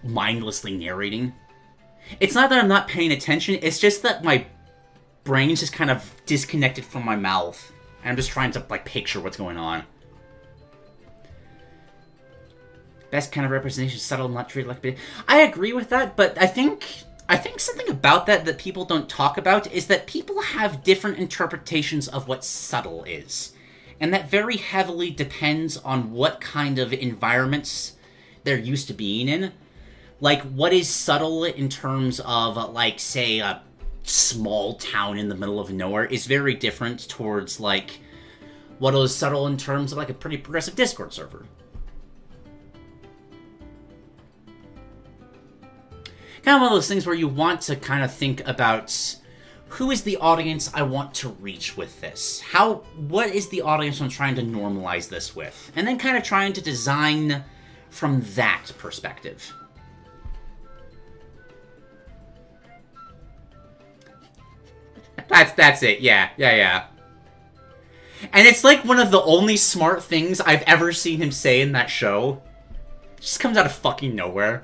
mindlessly narrating. It's not that I'm not paying attention, it's just that my brain's just kind of disconnected from my mouth, and I'm just trying to, like, picture what's going on. Best kind of representation, subtle, not treated like... I agree with that, but I think something about that people don't talk about is that people have different interpretations of what subtle is. And that very heavily depends on what kind of environments they're used to being in. Like, what is subtle in terms of, like, say, a small town in the middle of nowhere is very different towards, like, what is subtle in terms of, like, a pretty progressive Discord server. Kind of one of those things where you want to kind of think about who is the audience I want to reach with this? What is the audience I'm trying to normalize this with? And then kind of trying to design from that perspective. That's it, yeah. And it's like one of the only smart things I've ever seen him say in that show. It just comes out of fucking nowhere.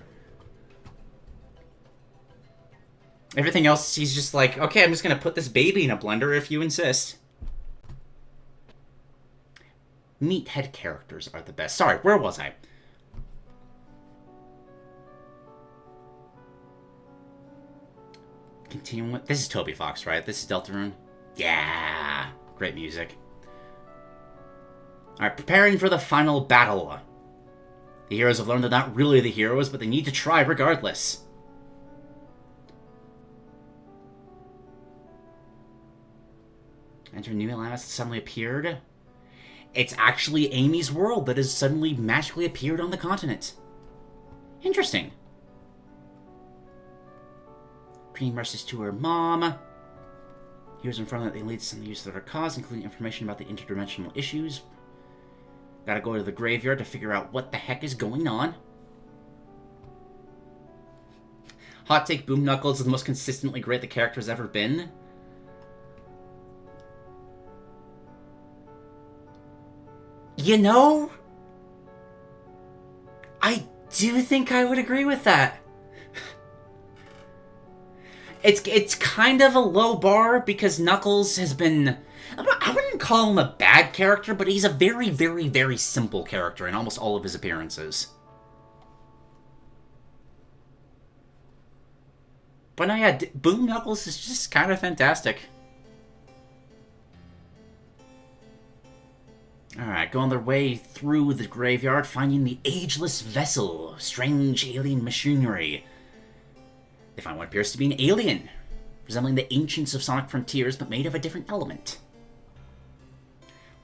Everything else, he's just like, okay, I'm just gonna put this baby in a blender if you insist. Meathead characters are the best. Sorry, where was I? Continuing with... This is Toby Fox, right? This is Deltarune? Yeah! Great music. Alright, preparing for the final battle. The heroes have learned they're not really the heroes, but they need to try regardless. Enter new land has suddenly appeared. It's actually Amy's world that has suddenly magically appeared on the continent. Interesting. Preem rushes to her mom. Here's in front of that they lead to some use of their cause, including information about the interdimensional issues. Gotta go to the graveyard to figure out what the heck is going on. Hot take, Boom Knuckles is the most consistently great the character has ever been. You know, I do think I would agree with that. It's kind of a low bar because Knuckles has been... I wouldn't call him a bad character, but he's a very, very, very simple character in almost all of his appearances. But no, yeah, Boom Knuckles is just kind of fantastic. Alright, go on their way through the graveyard, finding the ageless vessel, strange alien machinery. They find what appears to be an alien, resembling the ancients of Sonic Frontiers, but made of a different element.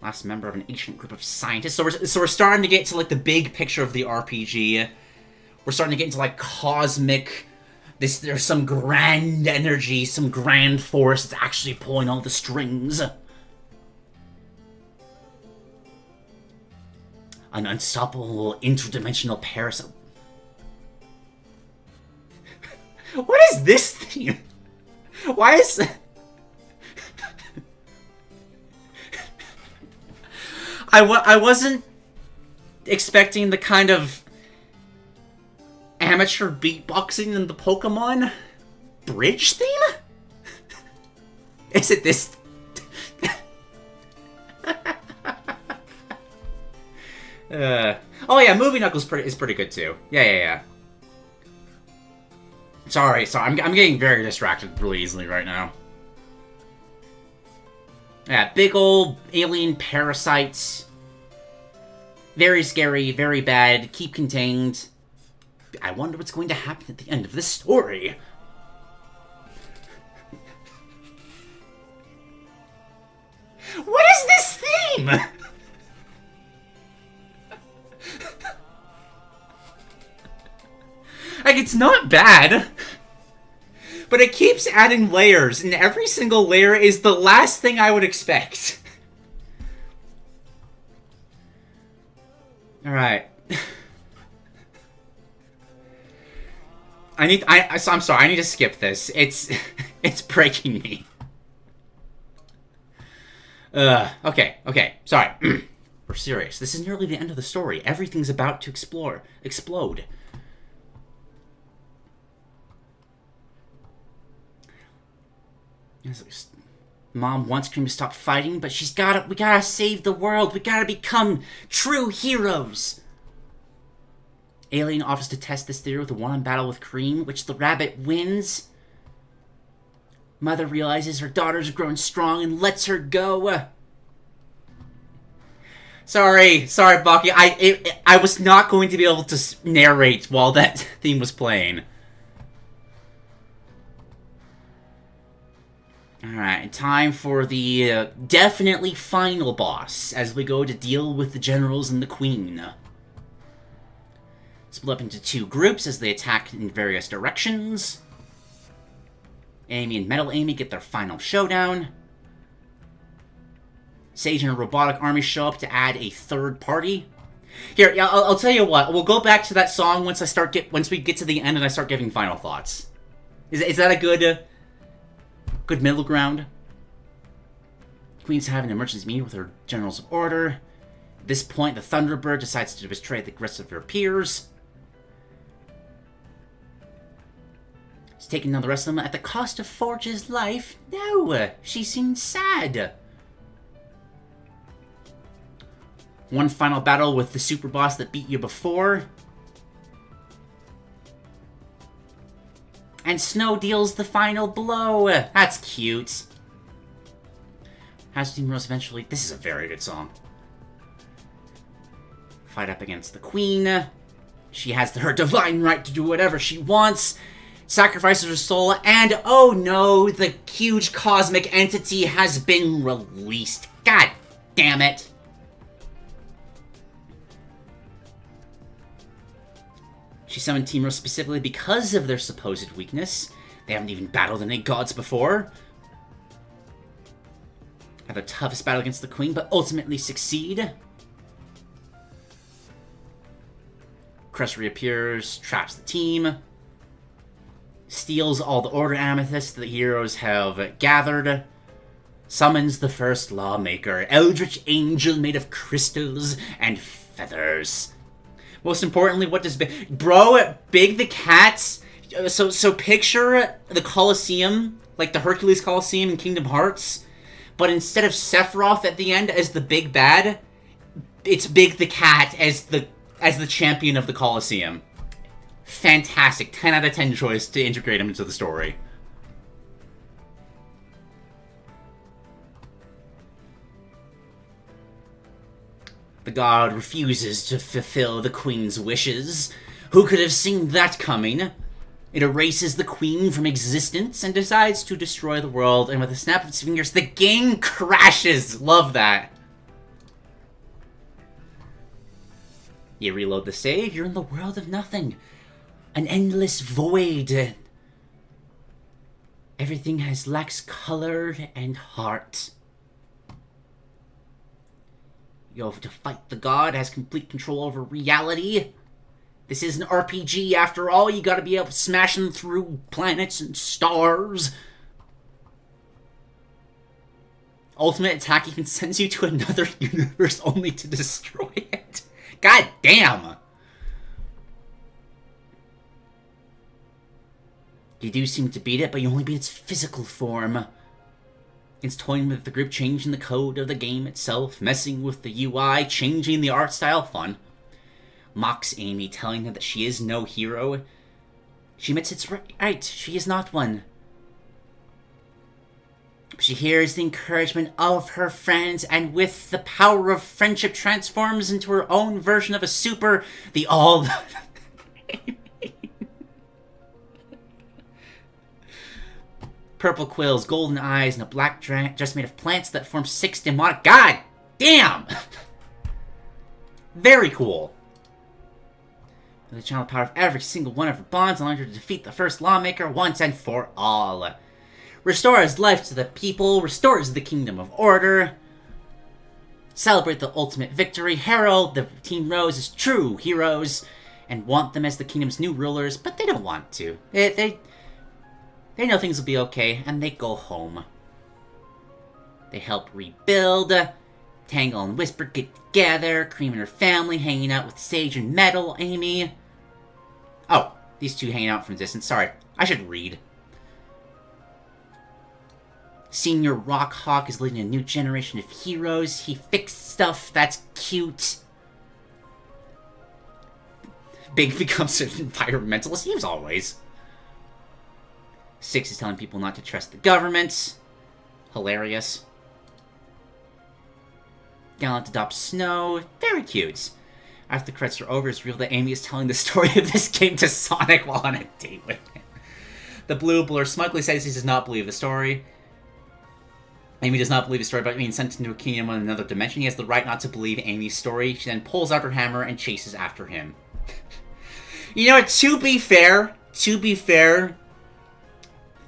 Last member of an ancient group of scientists. So we're starting to get to, like, the big picture of the RPG. We're starting to get into, like, cosmic... There's some grand energy, some grand force that's actually pulling all the strings. An unstoppable interdimensional parasite. What is this theme? Why is... I wasn't expecting the kind of amateur beatboxing in the Pokemon bridge theme? Is it this... oh yeah, Movie Knuckles is pretty good too. Yeah. Sorry, I'm getting very distracted really easily right now. Yeah, big old alien parasites. Very scary, very bad, keep contained. I wonder what's going to happen at the end of this story. What is this theme? Like, it's not bad. But it keeps adding layers, and every single layer is the last thing I would expect. Alright. I'm sorry, I need to skip this. It's breaking me. Okay, sorry. We're serious. This is nearly the end of the story. Everything's about to explode. Mom wants Cream to stop fighting, but we gotta save the world. We gotta become true heroes. Alien offers to test this theory with a one-on battle with Cream, which the rabbit wins. Mother realizes her daughter's grown strong and lets her go. Sorry, Baki. I was not going to be able to narrate while that theme was playing. Alright, time for the definitely final boss, as we go to deal with the generals and the queen. Split up into two groups as they attack in various directions. Amy and Metal Amy get their final showdown. Sage and a robotic army show up to add a third party. Here, I'll tell you what. We'll go back to that song once we get to the end and I start giving final thoughts. Is that a good middle ground? Queen's having an emergency meeting with her generals of order. At this point, the Thunderbird decides to betray the rest of her peers. She's taking down the rest of them at the cost of Forge's life. No, she seems sad. One final battle with the super boss that beat you before. And Snow deals the final blow. That's cute. Has Team Rose eventually... This is a very good song. Fight up against the Queen. She has her divine right to do whatever she wants. Sacrifices her soul. And, oh no, the huge cosmic entity has been released. God damn it. She summoned Team Rose specifically because of their supposed weakness. They haven't even battled any gods before. Have their toughest battle against the Queen, but ultimately succeed. Crest reappears, traps the team. Steals all the Order Amethysts the heroes have gathered. Summons the first lawmaker, Eldritch Angel made of crystals and feathers. Most importantly, what does Big the Cat? So picture the Colosseum, like the Hercules Colosseum in Kingdom Hearts, but instead of Sephiroth at the end as the big bad, it's Big the Cat as the champion of the Colosseum. Fantastic, 10 out of 10 choice to integrate him into the story. The god refuses to fulfill the Queen's wishes. Who could have seen that coming? It erases the Queen from existence and decides to destroy the world, and with a snap of its fingers, the game crashes! Love that. You reload the save, you're in the world of nothing. An endless void. Everything lacks color and heart. You have to fight the god, has complete control over reality. This is an RPG after all, you gotta be able to smash them through planets and stars. Ultimate attack even sends you to another universe only to destroy it. God damn! You do seem to beat it, but you only beat its physical form. It's toying with the group, changing the code of the game itself, messing with the UI, changing the art style. Fun. Mocks Amy, telling her that she is no hero. She admits it's right, she is not one. She hears the encouragement of her friends, and with the power of friendship transforms into her own version of a super, the all... Purple quills, golden eyes, and a black dress made of plants that form 6 demonic... God damn! Very cool. The channel power of every single one of her bonds, allowing her to defeat the first lawmaker once and for all. Restores life to the people, restores the kingdom of order. Celebrate the ultimate victory. Herald the Team Rose as true heroes, and want them as the kingdom's new rulers, but they don't want to. They know things will be okay, and they go home. They help rebuild. Tangle and Whisper get together. Cream and her family hanging out with Sage and Metal, Amy. Oh, these two hanging out from a distance. Sorry, I should read. Senior Rockhawk is leading a new generation of heroes. He fixed stuff. That's cute. Big becomes an environmentalist. He was always. Six is telling people not to trust the government. Hilarious. Gallant adopts Snow. Very cute. After the credits are over, it's revealed that Amy is telling the story of this game to Sonic while on a date with him. The Blue Blur smugly says he does not believe the story. Amy does not believe the story about being sent into a kingdom in another dimension. He has the right not to believe Amy's story. She then pulls out her hammer and chases after him. You know what, to be fair,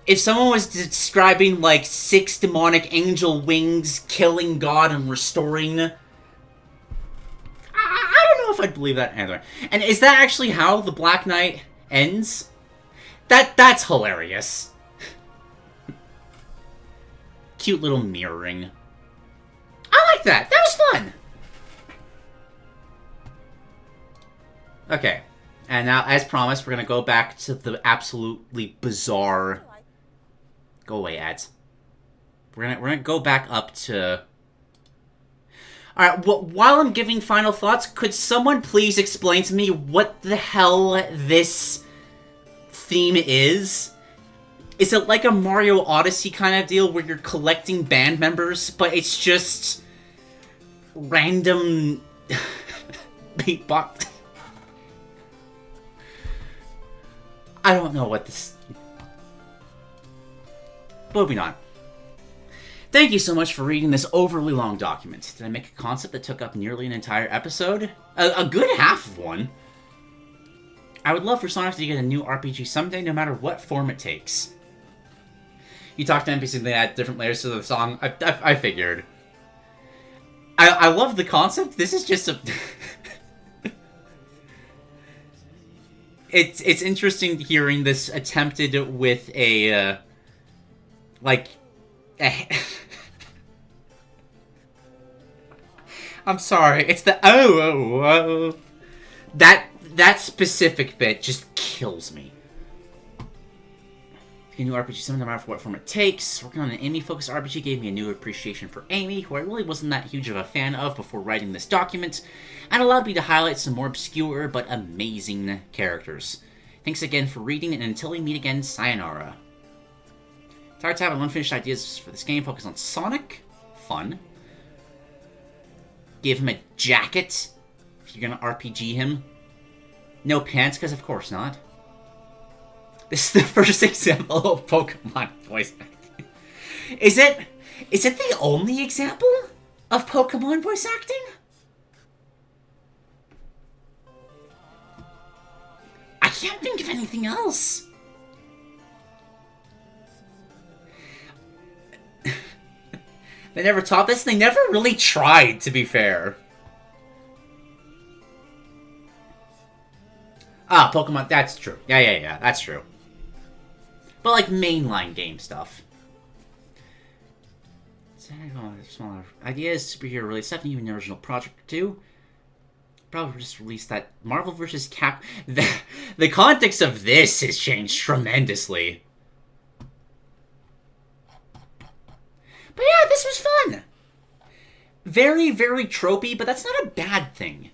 if someone was describing, like, 6 demonic angel wings killing God and restoring... I don't know if I'd believe that either. And is that actually how the Black Knight ends? That's hilarious. Cute little mirroring. I like that. That was fun. Okay. And now, as promised, we're going to go back to the absolutely bizarre... Go away, ads. We're gonna go back up to... Alright, while I'm giving final thoughts, could someone please explain to me what the hell this theme is? Is it like a Mario Odyssey kind of deal where you're collecting band members, but it's just... random... beatbox? I don't know what this... Moving on. Thank you so much for reading this overly long document. Did I make a concept that took up nearly an entire episode? A good half of one. I would love for Sonic to get a new RPG someday, no matter what form it takes. You talk to NPCs, they add different layers to the song. I figured. I love the concept. This is just a... It's interesting hearing this attempted with a... I'm sorry, it's the oh. That specific bit just kills me. A new RPG, no matter what form it takes. Working on an Amy-focused RPG gave me a new appreciation for Amy, who I really wasn't that huge of a fan of before writing this document, and allowed me to highlight some more obscure but amazing characters. Thanks again for reading, and until we meet again, sayonara. Tired to have unfinished ideas for this game. Focus on Sonic. Fun. Give him a jacket if you're gonna RPG him. No pants, because of course not. This is the first example of Pokemon voice acting. Is it the only example of Pokemon voice acting? I can't think of anything else. They never taught this. They never really tried, to be fair. Ah, Pokemon. That's true. Yeah. That's true. But, like, mainline game stuff. Smaller ideas, superhero related stuff, and even an original project or two. Probably just released that Marvel vs. Cap. The context of this has changed tremendously. But yeah, this was fun. Very, very tropey, but that's not a bad thing.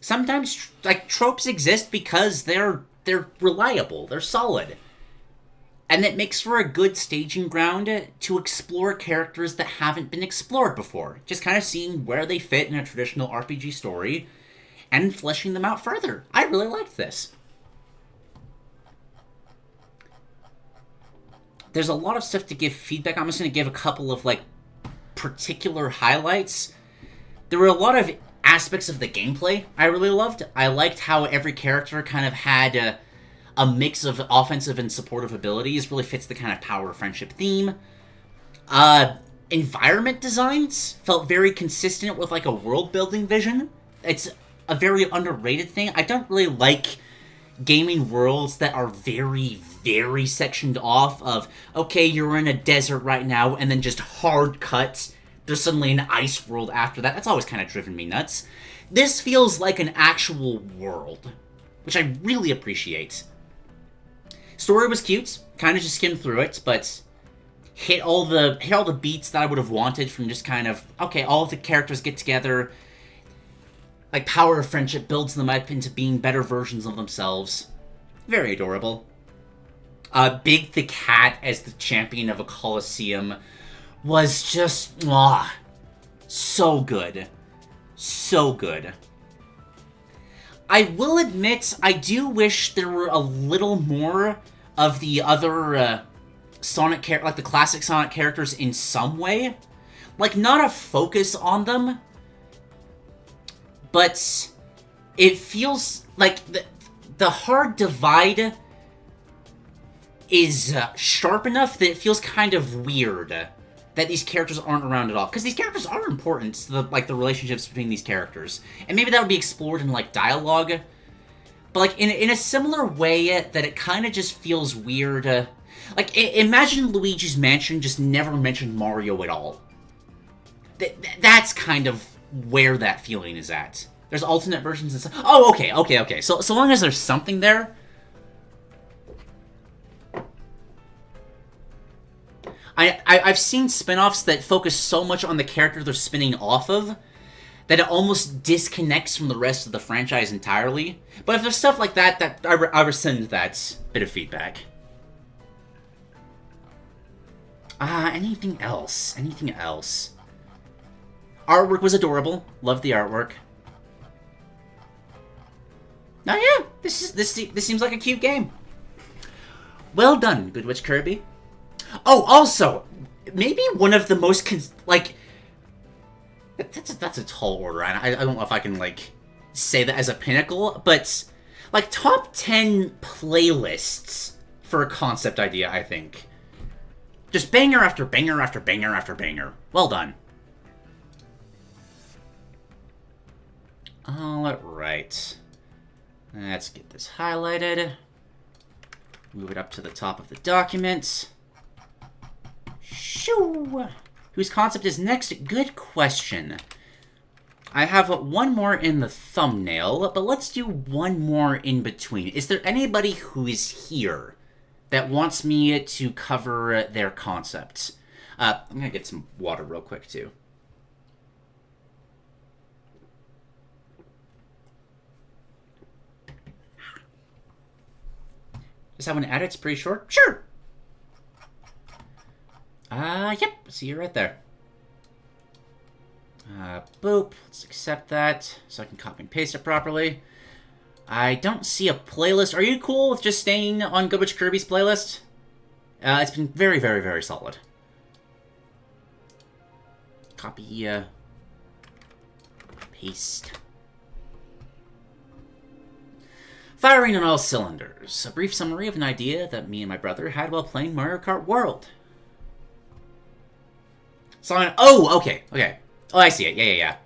Sometimes, like, tropes exist because they're reliable, they're solid. And it makes for a good staging ground to explore characters that haven't been explored before. Just kind of seeing where they fit in a traditional RPG story and fleshing them out further. I really liked this. There's a lot of stuff to give feedback. I'm just going to give a couple of, like, particular highlights. There were a lot of aspects of the gameplay I really loved. I liked how every character kind of had a mix of offensive and supportive abilities. Really fits the kind of power of friendship theme. Environment designs felt very consistent with like a world building vision. It's a very underrated thing. I don't really like gaming worlds that are very, very sectioned off of, okay, you're in a desert right now, and then just hard cuts. There's suddenly an ice world after that. That's always kind of driven me nuts. This feels like an actual world, which I really appreciate. Story was cute. Kind of just skimmed through it, but hit all the beats that I would have wanted from just kind of, okay, all of the characters get together. Like, power of friendship builds them up into being better versions of themselves. Very adorable. Big the Cat as the champion of a coliseum was just, so good. So good. I will admit, I do wish there were a little more of the other Sonic like the classic Sonic characters in some way. Like, not a focus on them, but it feels like the hard divide is sharp enough that it feels kind of weird that these characters aren't around at all. Because these characters are important to the relationships between these characters. And maybe that would be explored in, like, dialogue. But, like, in a similar way that it kind of just feels weird. Like, imagine Luigi's Mansion just never mentioned Mario at all. That's kind of where that feeling is at. There's alternate versions and stuff. Oh, okay. So long as there's something there. I've seen spin-offs that focus so much on the character they're spinning off of that it almost disconnects from the rest of the franchise entirely. But if there's stuff like that I rescind that bit of feedback. Anything else? Artwork was adorable. Loved the artwork. Oh yeah, this seems like a cute game. Well done, Good Witch Kirby. Oh, also, maybe one of the most that's a tall order, and I don't know if I can like say that as a pinnacle, but like top 10 playlists for a concept idea, I think. Just banger after banger after banger after banger. Well done. Alright. Let's get this highlighted. Move it up to the top of the document. Shoo! Whose concept is next? Good question. I have one more in the thumbnail, but let's do one more in between. Is there anybody who is here that wants me to cover their concepts? I'm gonna get some water real quick, too. Is that one edit's pretty short? Sure! Yep. See you right there. Boop. Let's accept that so I can copy and paste it properly. I don't see a playlist. Are you cool with just staying on Good Witch Kirby's playlist? It's been very, very, very solid. Copy, paste. Firing on all cylinders. A brief summary of an idea that me and my brother had while playing Mario Kart World. Oh, okay. Oh, I see it. Yeah.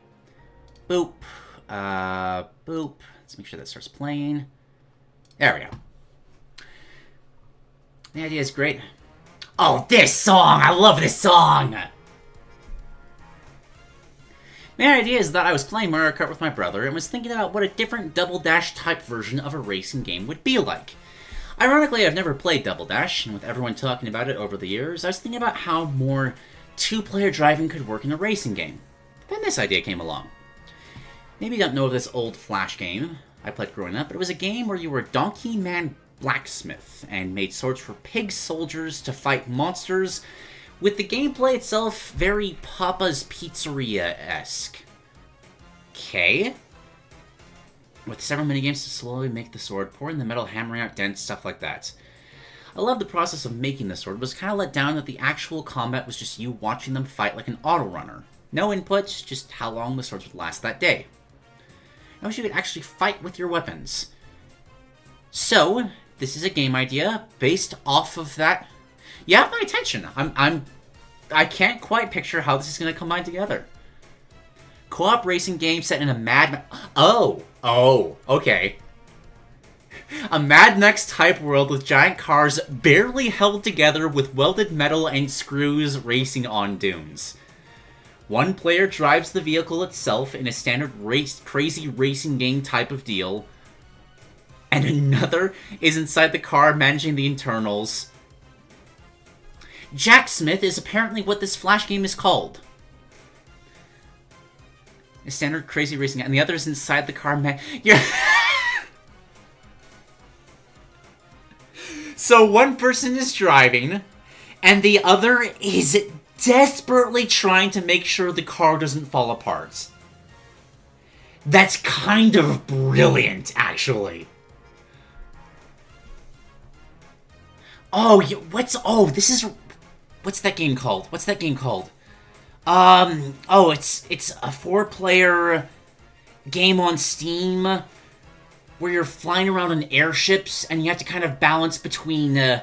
Boop. Boop. Let's make sure that starts playing. There we go. The idea is great. Oh, this song! I love this song! My idea is that I was playing Mario Kart with my brother and was thinking about what a different Double Dash type version of a racing game would be like. Ironically, I've never played Double Dash, and with everyone talking about it over the years, I was thinking about how more two-player driving could work in a racing game. Then this idea came along. Maybe you don't know of this old Flash game I played growing up, but it was a game where you were Donkey Man Blacksmith and made swords for pig soldiers to fight monsters, with the gameplay itself very Papa's Pizzeria-esque. Okay. With several minigames to slowly make the sword, pouring the metal, hammering out dents, stuff like that. I love the process of making the sword, but was kind of let down that the actual combat was just you watching them fight like an auto runner. No inputs, just how long the swords would last that day. I wish you could actually fight with your weapons. So, this is a game idea based off of that. You have my attention. I can't quite picture how this is going to combine together. Co-op racing game set in a okay. A Mad Max-type world with giant cars barely held together with welded metal and screws racing on dunes. One player drives the vehicle itself in a standard crazy racing game type of deal, and another is inside the car managing the internals. Jack Smith is apparently what this Flash game is called. A standard crazy racing, and the other is inside the car You're... So one person is driving, and the other is desperately trying to make sure the car doesn't fall apart. That's kind of brilliant, actually. Oh, what's that game called? It's a 4-player game on Steam where you're flying around in airships and you have to kind of balance between,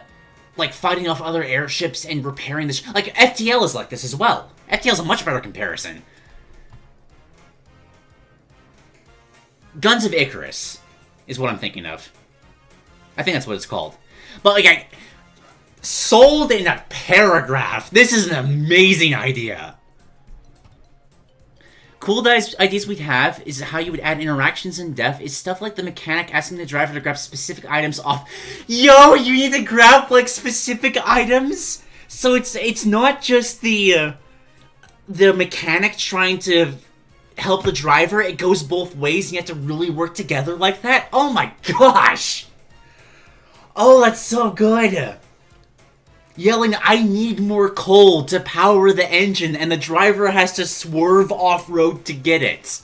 like, fighting off other airships and repairing this. Like, FTL is like this as well. FTL is a much better comparison. Guns of Icarus is what I'm thinking of. I think that's what it's called. But, like, sold in a paragraph. This is an amazing idea. Cool ideas we'd have is how you would add interactions in depth. Is stuff like the mechanic asking the driver to grab specific items off. Yo, you need to grab, like, specific items? So it's not just the mechanic trying to help the driver. It goes both ways, and you have to really work together like that. Oh my gosh! Oh, that's so good! Yelling, I need more coal to power the engine, and the driver has to swerve off-road to get it.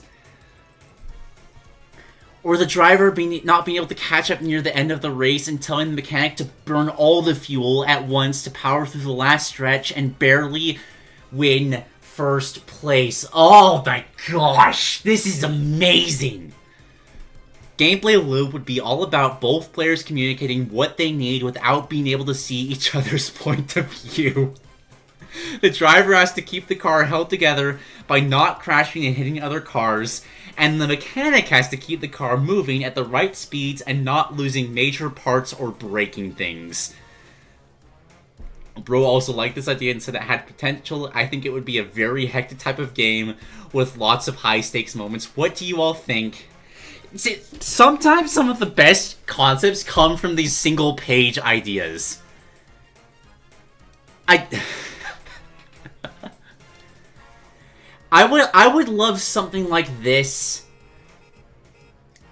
Or the driver not being able to catch up near the end of the race and telling the mechanic to burn all the fuel at once to power through the last stretch and barely win first place. Oh my gosh, this is amazing! Gameplay loop would be all about both players communicating what they need without being able to see each other's point of view. The driver has to keep the car held together by not crashing and hitting other cars, and the mechanic has to keep the car moving at the right speeds and not losing major parts or breaking things. Bro also liked this idea and said it had potential. I think it would be a very hectic type of game with lots of high-stakes moments. What do you all think? See, sometimes some of the best concepts come from these single-page ideas. I would love something like this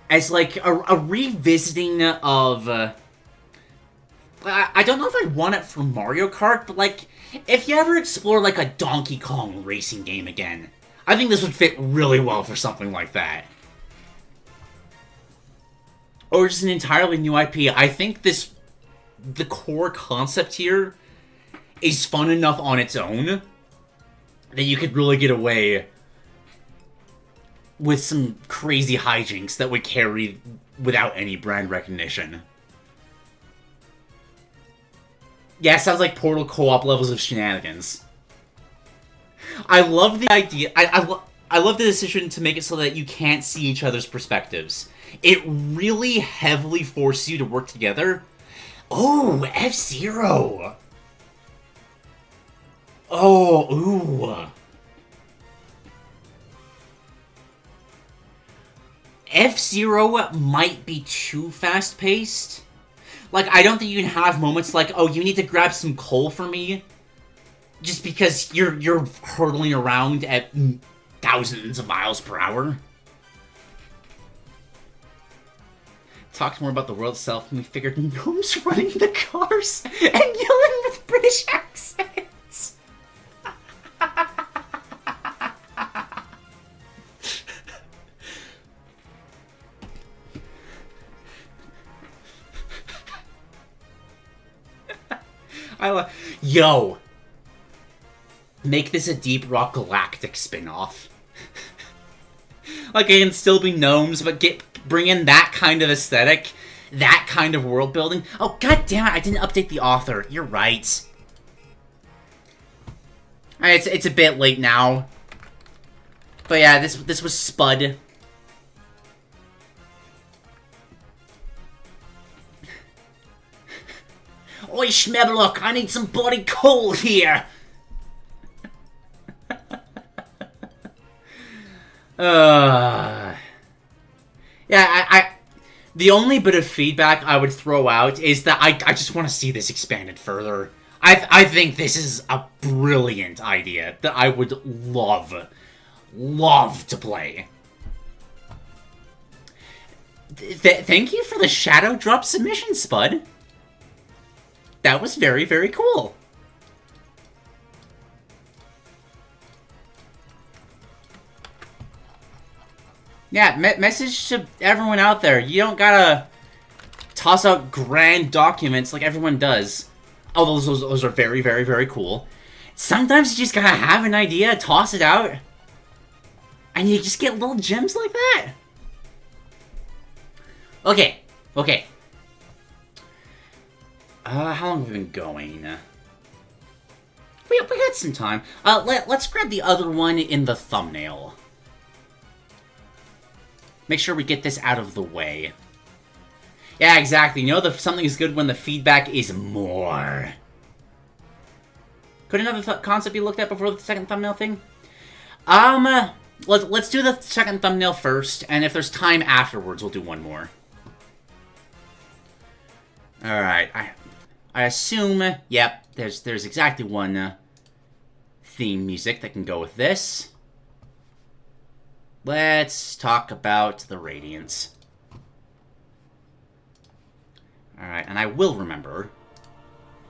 as, like, a revisiting of... I don't know if I'd want it for Mario Kart, but, like, if you ever explore, like, a Donkey Kong racing game again, I think this would fit really well for something like that. Or just an entirely new IP. I think the core concept here is fun enough on its own that you could really get away with some crazy hijinks that would carry without any brand recognition. Yeah, it sounds like Portal co-op levels of shenanigans. I love the idea. I love the decision to make it so that you can't see each other's perspectives. It really heavily forces you to work together. Oh, F-Zero! Oh, ooh. F-Zero might be too fast-paced. Like, I don't think you can have moments like, oh, you need to grab some coal for me, just because you're hurtling around at thousands of miles per hour. Talked more about the world itself, and we figured gnomes running the cars and yelling with British accents. Yo! Make this a Deep Rock Galactic spin-off. Like, it can still be gnomes, but bring in that kind of aesthetic, that kind of world building. Oh, god damn it, I didn't update the author. You're right. It's a bit late now. But yeah, this was Spud. Oi, Schmeblock, I need some body coal here! Yeah, the only bit of feedback I would throw out is that I just want to see this expanded further. I think this is a brilliant idea that I would love to play. Thank you for the Shadow Drop submission, Spud. That was very, very cool. Yeah, message to everyone out there. You don't gotta toss out grand documents like everyone does. Oh, those are very, very, very cool. Sometimes you just gotta have an idea, toss it out, and you just get little gems like that. Okay. How long have we been going? We got some time. Let's grab the other one in the thumbnail. Make sure we get this out of the way. Yeah, exactly. You know, something is good when the feedback is more. Could another concept be looked at before the second thumbnail thing? Let's do the second thumbnail first, and if there's time afterwards, we'll do one more. Alright, I assume, yep, there's exactly one theme music that can go with this. Let's talk about the Radiance. Alright, and I will remember.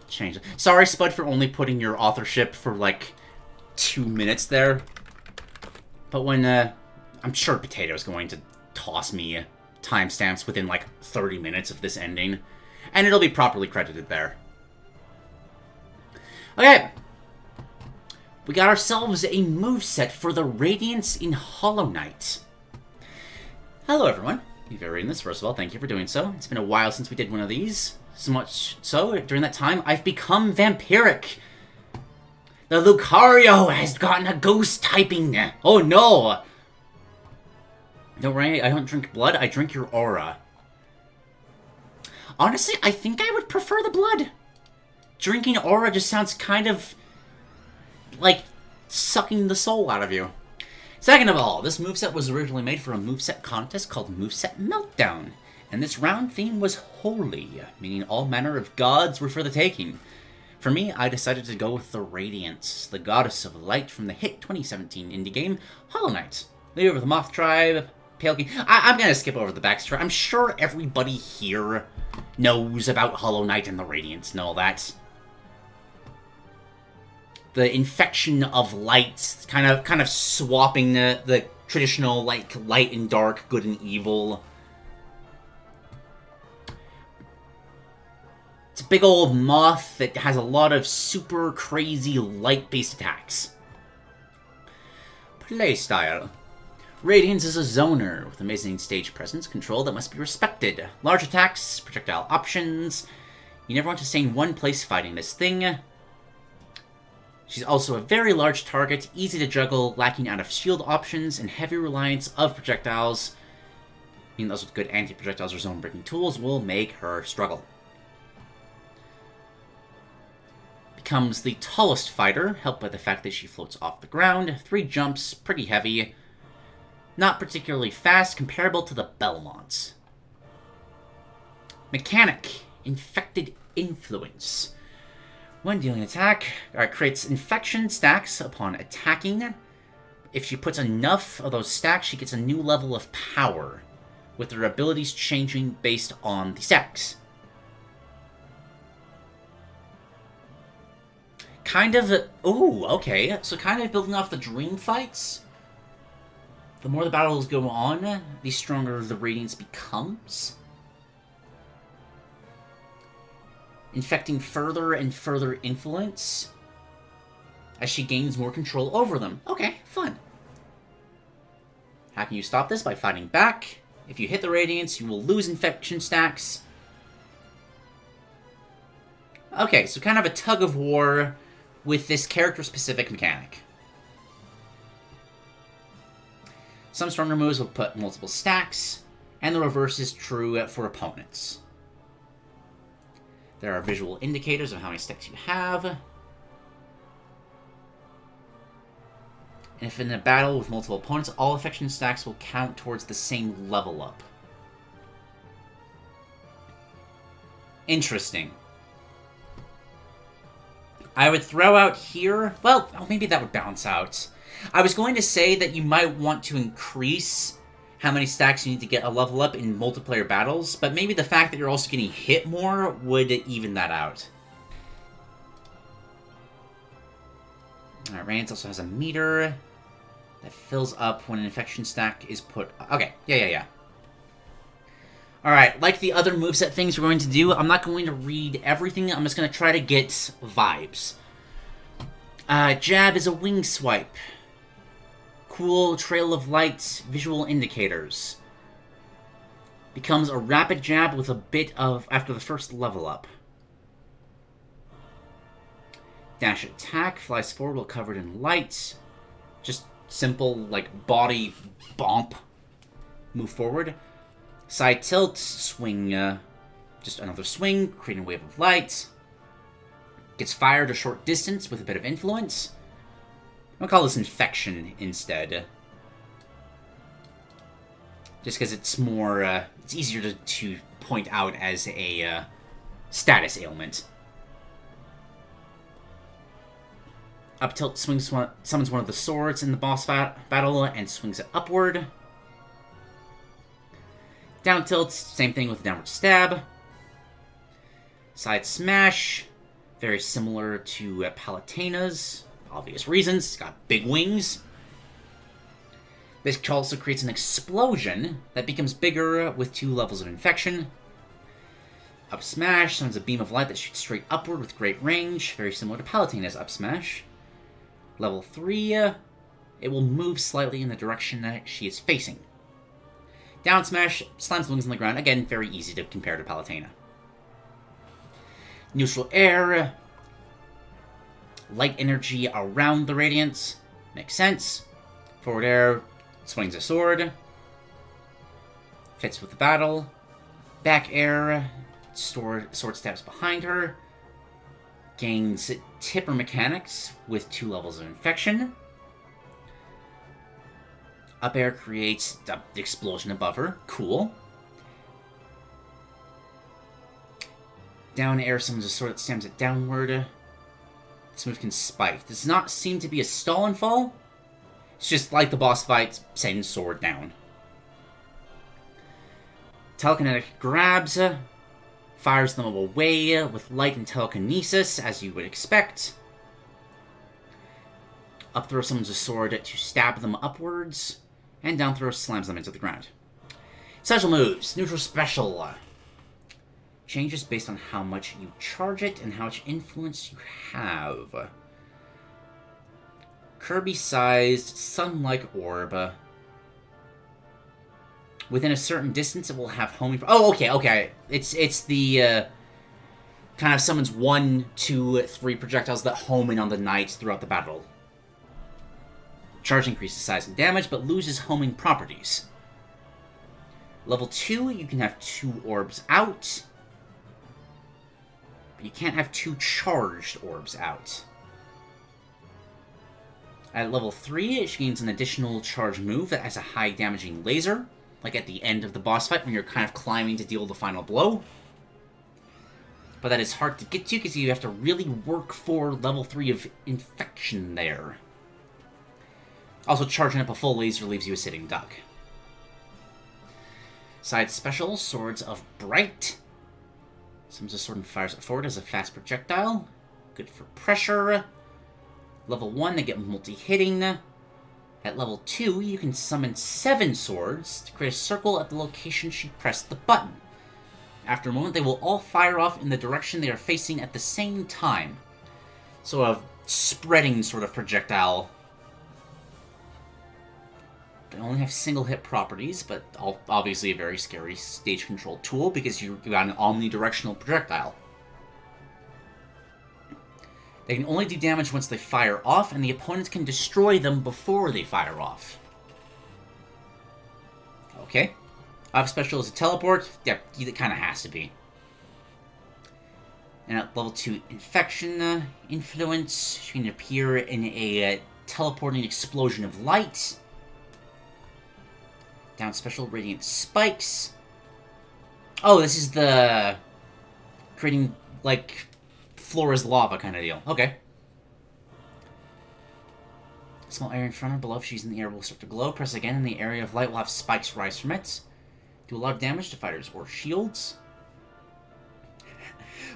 Change it. Sorry, Spud, for only putting your authorship for, like, 2 minutes there. But when, I'm sure Potato's going to toss me timestamps within, like, 30 minutes of this ending. And it'll be properly credited there. Okay. We got ourselves a moveset for the Radiance in Hollow Knight. Hello, everyone. If you're reading this, first of all, thank you for doing so. It's been a while since we did one of these. So much so, during that time, I've become vampiric. The Lucario has gotten a ghost typing. Oh, no. Don't worry, I don't drink blood. I drink your aura. Honestly, I think I would prefer the blood. Drinking aura just sounds kind of like sucking the soul out of you. Second of all, this moveset was originally made for a moveset contest called Moveset Meltdown, and this round theme was holy, meaning all manner of gods were for the taking. For me, I decided to go with the Radiance, the goddess of light from the hit 2017 indie game Hollow Knight. Leader of the Moth Tribe, Pale King. I'm gonna skip over the backstory. I'm sure everybody here knows about Hollow Knight and the Radiance and all that. The infection of light, kind of swapping the traditional, like, light and dark, good and evil. It's a big old moth that has a lot of super crazy light-based attacks. Playstyle. Radiance is a zoner with amazing stage presence control that must be respected. Large attacks, projectile options. You never want to stay in one place fighting this thing. She's also a very large target, easy to juggle, lacking out of shield options, and heavy reliance of projectiles. Meaning those with good anti-projectiles or zone-breaking tools will make her struggle. Becomes the tallest fighter, helped by the fact that she floats off the ground. 3 jumps, pretty heavy. Not particularly fast, comparable to the Belmonts. Mechanic. Infected Influence. When dealing attack, creates infection stacks upon attacking. If she puts enough of those stacks, she gets a new level of power, with her abilities changing based on the stacks. Kind of... Ooh, okay. So kind of building off the dream fights. The more the battles go on, the stronger the Radiance becomes. Infecting further and further influence as she gains more control over them. Okay, fun. How can you stop this? By fighting back. If you hit the Radiance, you will lose infection stacks. Okay, so kind of a tug of war with this character-specific mechanic. Some stronger moves will put multiple stacks, and the reverse is true for opponents. There are visual indicators of how many stacks you have. And if in a battle with multiple opponents, all affection stacks will count towards the same level up. Interesting. I would throw out here... Well, maybe that would balance out. I was going to say that you might want to increase how many stacks you need to get a level up in multiplayer battles, but maybe the fact that you're also getting hit more would even that out. Alright, Radiance also has a meter that fills up when an infection stack is put... Okay, yeah. Alright, like the other moveset things we're going to do, I'm not going to read everything, I'm just going to try to get vibes. Jab is a wing swipe. Cool trail of light visual indicators. Becomes a rapid jab with a bit of after the first level up. Dash attack, flies forward while covered in light. Just simple, like, body bump. Move forward. Side tilt, swing, just another swing, creating a wave of light. Gets fired a short distance with a bit of influence. I'm gonna call this infection instead. Just because it's more, it's easier to point out as a status ailment. Up tilt summons one of the swords in the boss battle and swings it upward. Down tilt, same thing with downward stab. Side smash, very similar to Palutena's. Obvious reasons, it's got big wings. This also creates an explosion that becomes bigger with 2 levels of infection. Up smash sends a beam of light that shoots straight upward with great range, very similar to Palutena's up smash. Level 3, it will move slightly in the direction that she is facing. Down smash slams the wings on the ground, again very easy to compare to Palutena. Neutral air, light energy around the Radiance, makes sense. Forward air, swings a sword, fits with the battle. Back air, sword stabs behind her, gains tipper mechanics with 2 levels of infection. Up air creates the explosion above her, cool. Down air summons a sword that stamps it downward. This move can spike. Does not seem to be a stall and fall. It's just like the boss fight, send sword down. Telekinetic grabs, fires them away with light and telekinesis, as you would expect. Up throw summons a sword to stab them upwards, and down throw slams them into the ground. Special moves, neutral special. Changes based on how much you charge it and how much influence you have. Kirby-sized, sun-like orb. Within a certain distance, it will have homing... Oh, okay. It's the, kind of summons 1, 2, 3 projectiles that home in on the knights throughout the battle. Charge increases size and damage, but loses homing properties. Level 2, you can have 2 orbs out. But you can't have 2 charged orbs out. At level 3, it gains an additional charge move that has a high damaging laser, like at the end of the boss fight when you're kind of climbing to deal the final blow. But that is hard to get to because you have to really work for level 3 of infection there. Also, charging up a full laser leaves you a sitting duck. Side special, Swords of Bright. Summons a sword and fires it forward as a fast projectile. Good for pressure. Level 1, they get multi-hitting. At level 2, you can summon 7 swords to create a circle at the location she pressed the button. After a moment, they will all fire off in the direction they are facing at the same time. So a spreading sort of projectile. They only have single-hit properties, but obviously a very scary stage control tool because you got an omnidirectional projectile. They can only do damage once they fire off, and the opponent can destroy them before they fire off. Okay. Our special is a teleport. Yep, it kind of has to be. And at level 2 infection influence, she can appear in a teleporting explosion of light. Down special radiant spikes. Oh, this is the creating like floor is lava kind of deal. Okay. Small area in front or below if she's in the air will start to glow. Press again and the area of light will have spikes rise from it. Do a lot of damage to fighters or shields.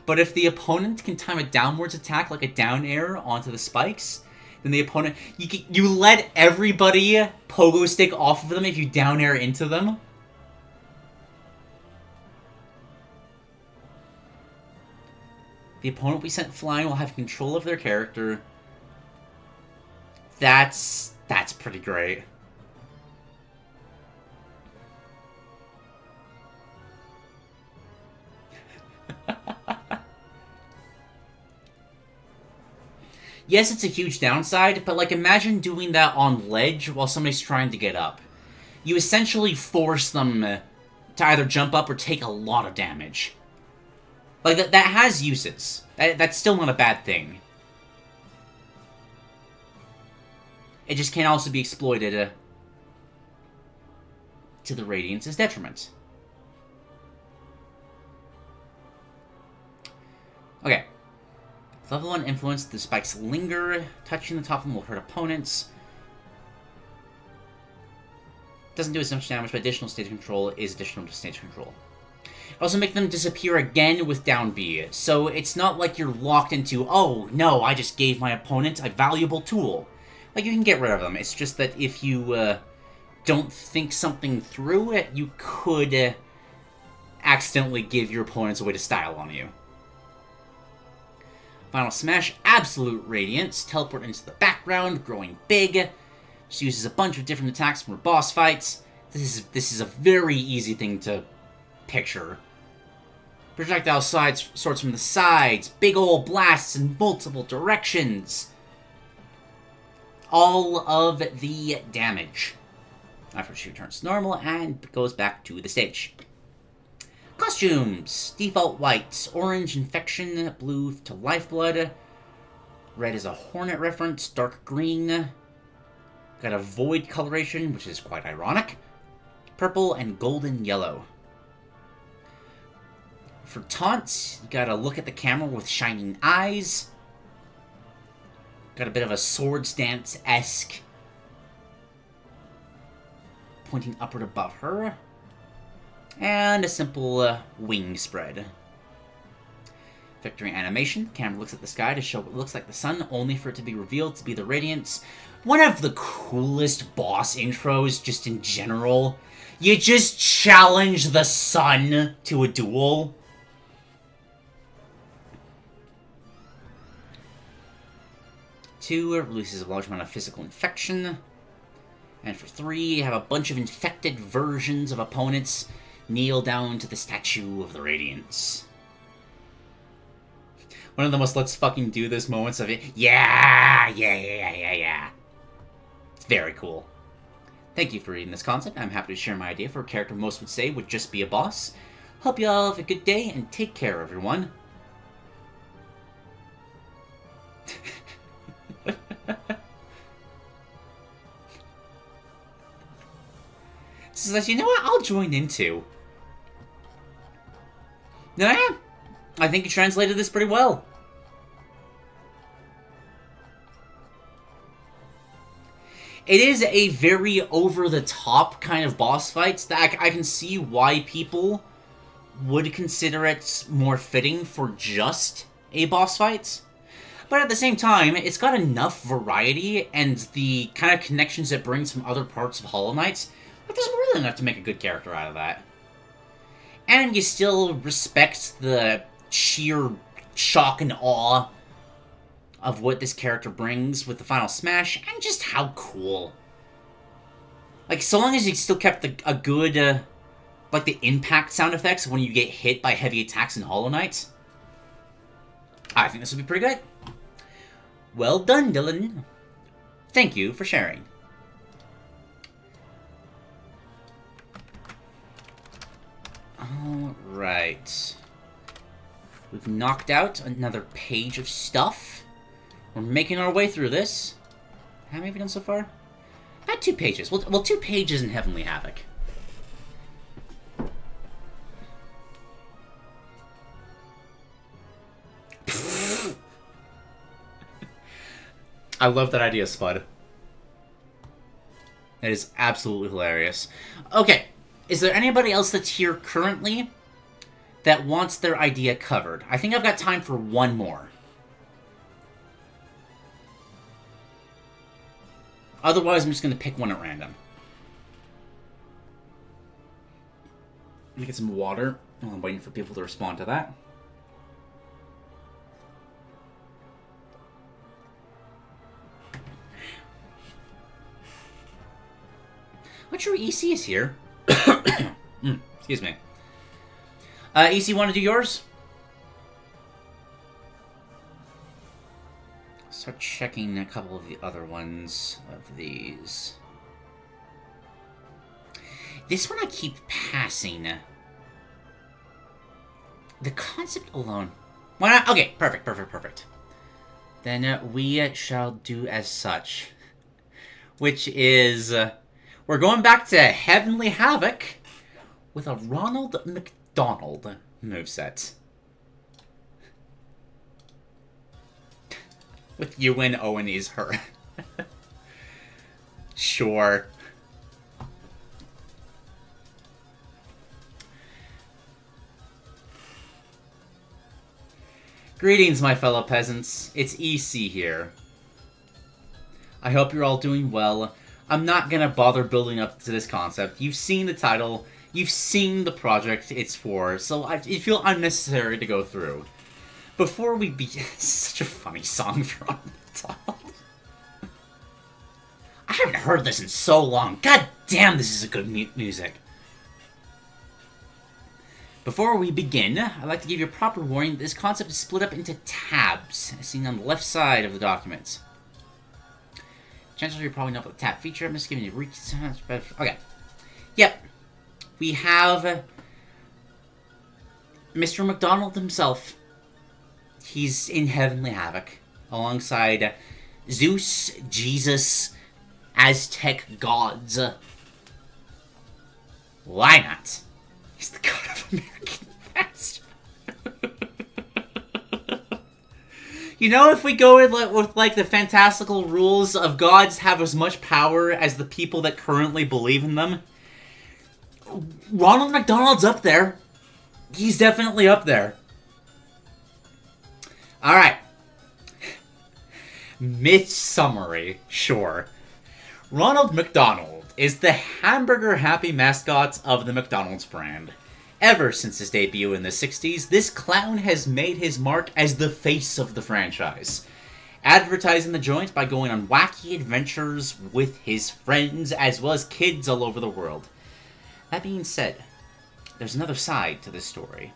But if the opponent can time a downwards attack like a down air onto the spikes, then the opponent... You let everybody pogo stick off of them if you down air into them. The opponent we sent flying will have control of their character. That's pretty great. Yes, it's a huge downside, but like imagine doing that on ledge while somebody's trying to get up. You essentially force them to either jump up or take a lot of damage. Like that has uses. That's still not a bad thing. It just can also be exploited to the Radiance's detriment. Okay. Level 1 influence, the spikes linger. Touching the top of them will hurt opponents. Doesn't do as much damage, but additional stage control is additional to stage control. Also make them disappear again with down B. So it's not like you're locked into, oh no, I just gave my opponent a valuable tool. Like, you can get rid of them. It's just that if you don't think something through, you could accidentally give your opponents a way to style on you. Final Smash, Absolute Radiance. Teleport into the background, growing big. She uses a bunch of different attacks from her boss fights. This is a very easy thing to picture. Projectile sorts from the sides, big ol' blasts in multiple directions. All of the damage. After she returns normal and goes back to the stage. Costumes. Default white. Orange infection. Blue to lifeblood. Red is a hornet reference. Dark green. Got a void coloration, which is quite ironic. Purple and golden yellow. For taunts, you gotta look at the camera with shining eyes. Got a bit of a Swords Dance-esque pointing upward above her. And a simple wing spread. Victory animation. The camera looks at the sky to show what looks like the sun, only for it to be revealed to be the Radiance. One of the coolest boss intros, just in general. You just challenge the sun to a duel. 2, releases a large amount of physical infection. And for 3, you have a bunch of infected versions of opponents kneel down to the statue of the Radiance. One of the most let's fucking do this moments of it. Yeah! It's very cool. Thank you for reading this concept. I'm happy to share my idea for a character most would say would just be a boss. Hope you all have a good day, and take care, everyone. So you know what? I'll join in too. Yeah, I think you translated this pretty well. It is a very over-the-top kind of boss fight that I can see why people would consider it more fitting for just a boss fight. But at the same time, it's got enough variety and the kind of connections it brings from other parts of Hollow Knight. But there's more than enough to make a good character out of that. And you still respect the sheer shock and awe of what this character brings with the Final Smash, and just how cool. Like, so long as you still kept a good, like, the impact sound effects when you get hit by heavy attacks in Hollow Knight, I think this would be pretty good. Well done, Dylan. Thank you for sharing. Alright. We've knocked out another page of stuff. We're making our way through this. How many have we done so far? About 2 pages. Well, 2 pages in Heavenly Havoc. I love that idea, Spud. That is absolutely hilarious. Okay, is there anybody else that's here currently that wants their idea covered? I think I've got time for one more. Otherwise, I'm just going to pick one at random. Let me get some water while I'm waiting for people to respond to that. Not sure EC is here. Excuse me. EC, want to do yours? Start checking a couple of the other ones of these. This one I keep passing. The concept alone. Why not? Okay, perfect. Then we shall do as such. Which is... we're going back to Heavenly Havoc with a Ronald McDonald moveset. With you and Owen is her. Sure. Greetings, my fellow peasants. It's EC here. I hope you're all doing well. I'm not gonna bother building up to this concept. You've seen the title. You've seen the project it's for, so I feel unnecessary to go through. Before we begin... Such a funny song for McDonald. I haven't heard this in so long. God damn, this is a good music. Before we begin, I'd like to give you a proper warning that this concept is split up into tabs, as seen on the left side of the document. Chances are you probably know about the tab feature. I'm just giving you a okay. Yep. We have Mr. McDonald himself. He's in Heavenly Havoc, alongside Zeus, Jesus, Aztec gods. Why not? He's the god of American past. You know, if we go with like the fantastical rules of gods have as much power as the people that currently believe in them, Ronald McDonald's up there. He's definitely up there. Alright. Myth summary, sure. Ronald McDonald is the hamburger-happy mascot of the McDonald's brand. Ever since his debut in the 60s, this clown has made his mark as the face of the franchise, advertising the joint by going on wacky adventures with his friends as well as kids all over the world. That being said, there's another side to this story.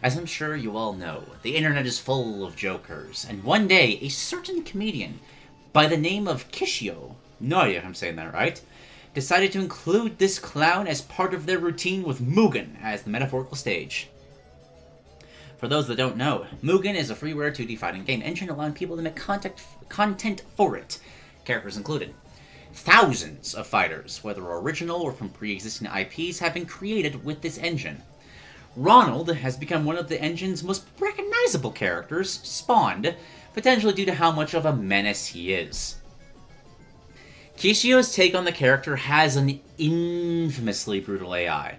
As I'm sure you all know, the internet is full of jokers, and one day, a certain comedian by the name of Kishio, no idea if I'm saying that right, decided to include this clown as part of their routine with Mugen as the metaphorical stage. For those that don't know, Mugen is a freeware 2D fighting game engine allowing people to make content for it, characters included. Thousands of fighters, whether original or from pre-existing IPs, have been created with this engine. Ronald has become one of the engine's most recognizable characters, spawned, potentially due to how much of a menace he is. Kishio's take on the character has an infamously brutal AI,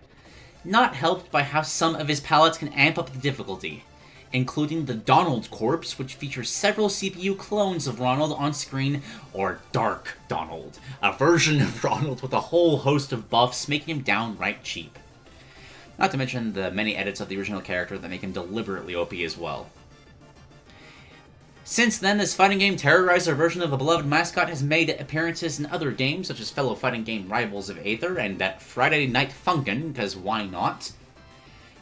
not helped by how some of his palettes can amp up the difficulty, including the Donald Corpse, which features several CPU clones of Ronald on screen, or Dark Donald, a version of Ronald with a whole host of buffs, making him downright cheap. Not to mention the many edits of the original character that make him deliberately OP as well. Since then, this fighting game terrorizer version of the beloved mascot has made appearances in other games, such as fellow fighting game Rivals of Aether and that Friday Night Funkin', because why not?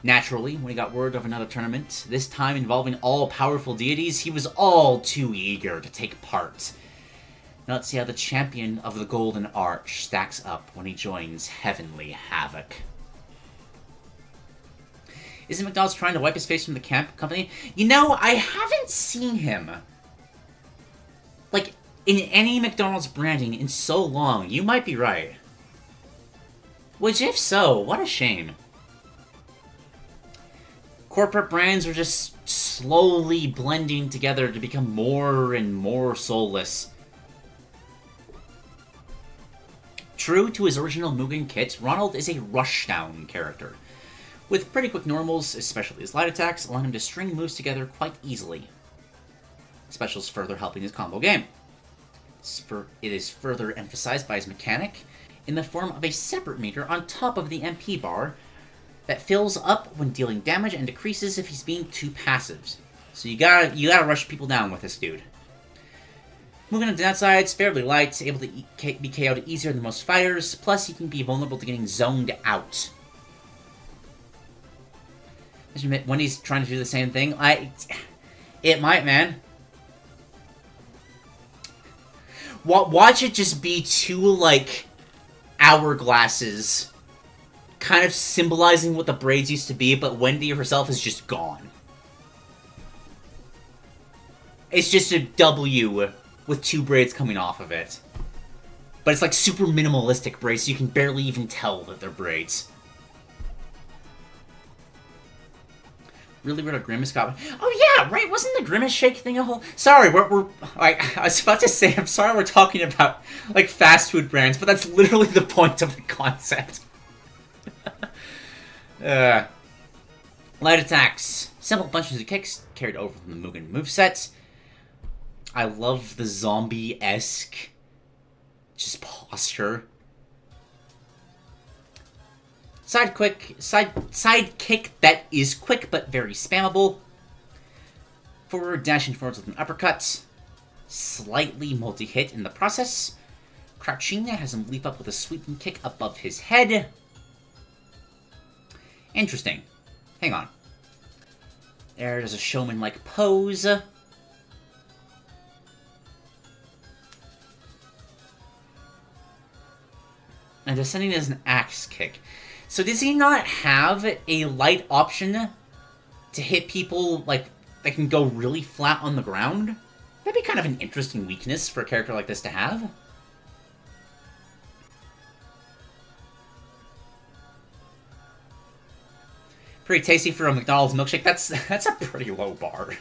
Naturally, when he got word of another tournament, this time involving all-powerful deities, he was all too eager to take part. Now let's see how the champion of the Golden Arch stacks up when he joins Heavenly Havoc. Isn't McDonald's trying to wipe his face from the camp company? You know, I haven't seen him, like, in any McDonald's branding in so long. You might be right. Which, if so, what a shame. Corporate brands are just slowly blending together to become more and more soulless. True to his original Mugen kit, Ronald is a rushdown character, with pretty quick normals, especially his light attacks, allowing him to string moves together quite easily. Specials further helping his combo game. It is further emphasized by his mechanic in the form of a separate meter on top of the MP bar that fills up when dealing damage and decreases if he's being too passive. So you gotta rush people down with this dude. Moving on to downside, it's fairly light, able to be KO'd easier than most fighters, plus he can be vulnerable to getting zoned out. When he's trying to do the same thing, it might, man. Watch it just be two, like, hourglasses, kind of symbolizing what the braids used to be, but Wendy herself is just gone. It's just a W with two braids coming off of it. But it's like super minimalistic braids, so you can barely even tell that they're braids. Really weird a Grimace got... Oh yeah, right, wasn't the Grimace Shake thing a whole... Sorry, I was about to say, I'm sorry we're talking about, like, fast food brands, but that's literally the point of the concept. Light attacks. Simple punches and kicks carried over from the Mugen moveset. I love the zombie-esque just posture. Side kick that is quick but very spammable. Forward dashing forwards with an uppercut. Slightly multi-hit in the process. Crouching has him leap up with a sweeping kick above his head. Interesting. Hang on. There's a showman-like pose. And descending is an axe kick. So does he not have a light option to hit people, like, that can go really flat on the ground? That'd be kind of an interesting weakness for a character like this to have. Pretty tasty for a McDonald's milkshake. That's a pretty low bar.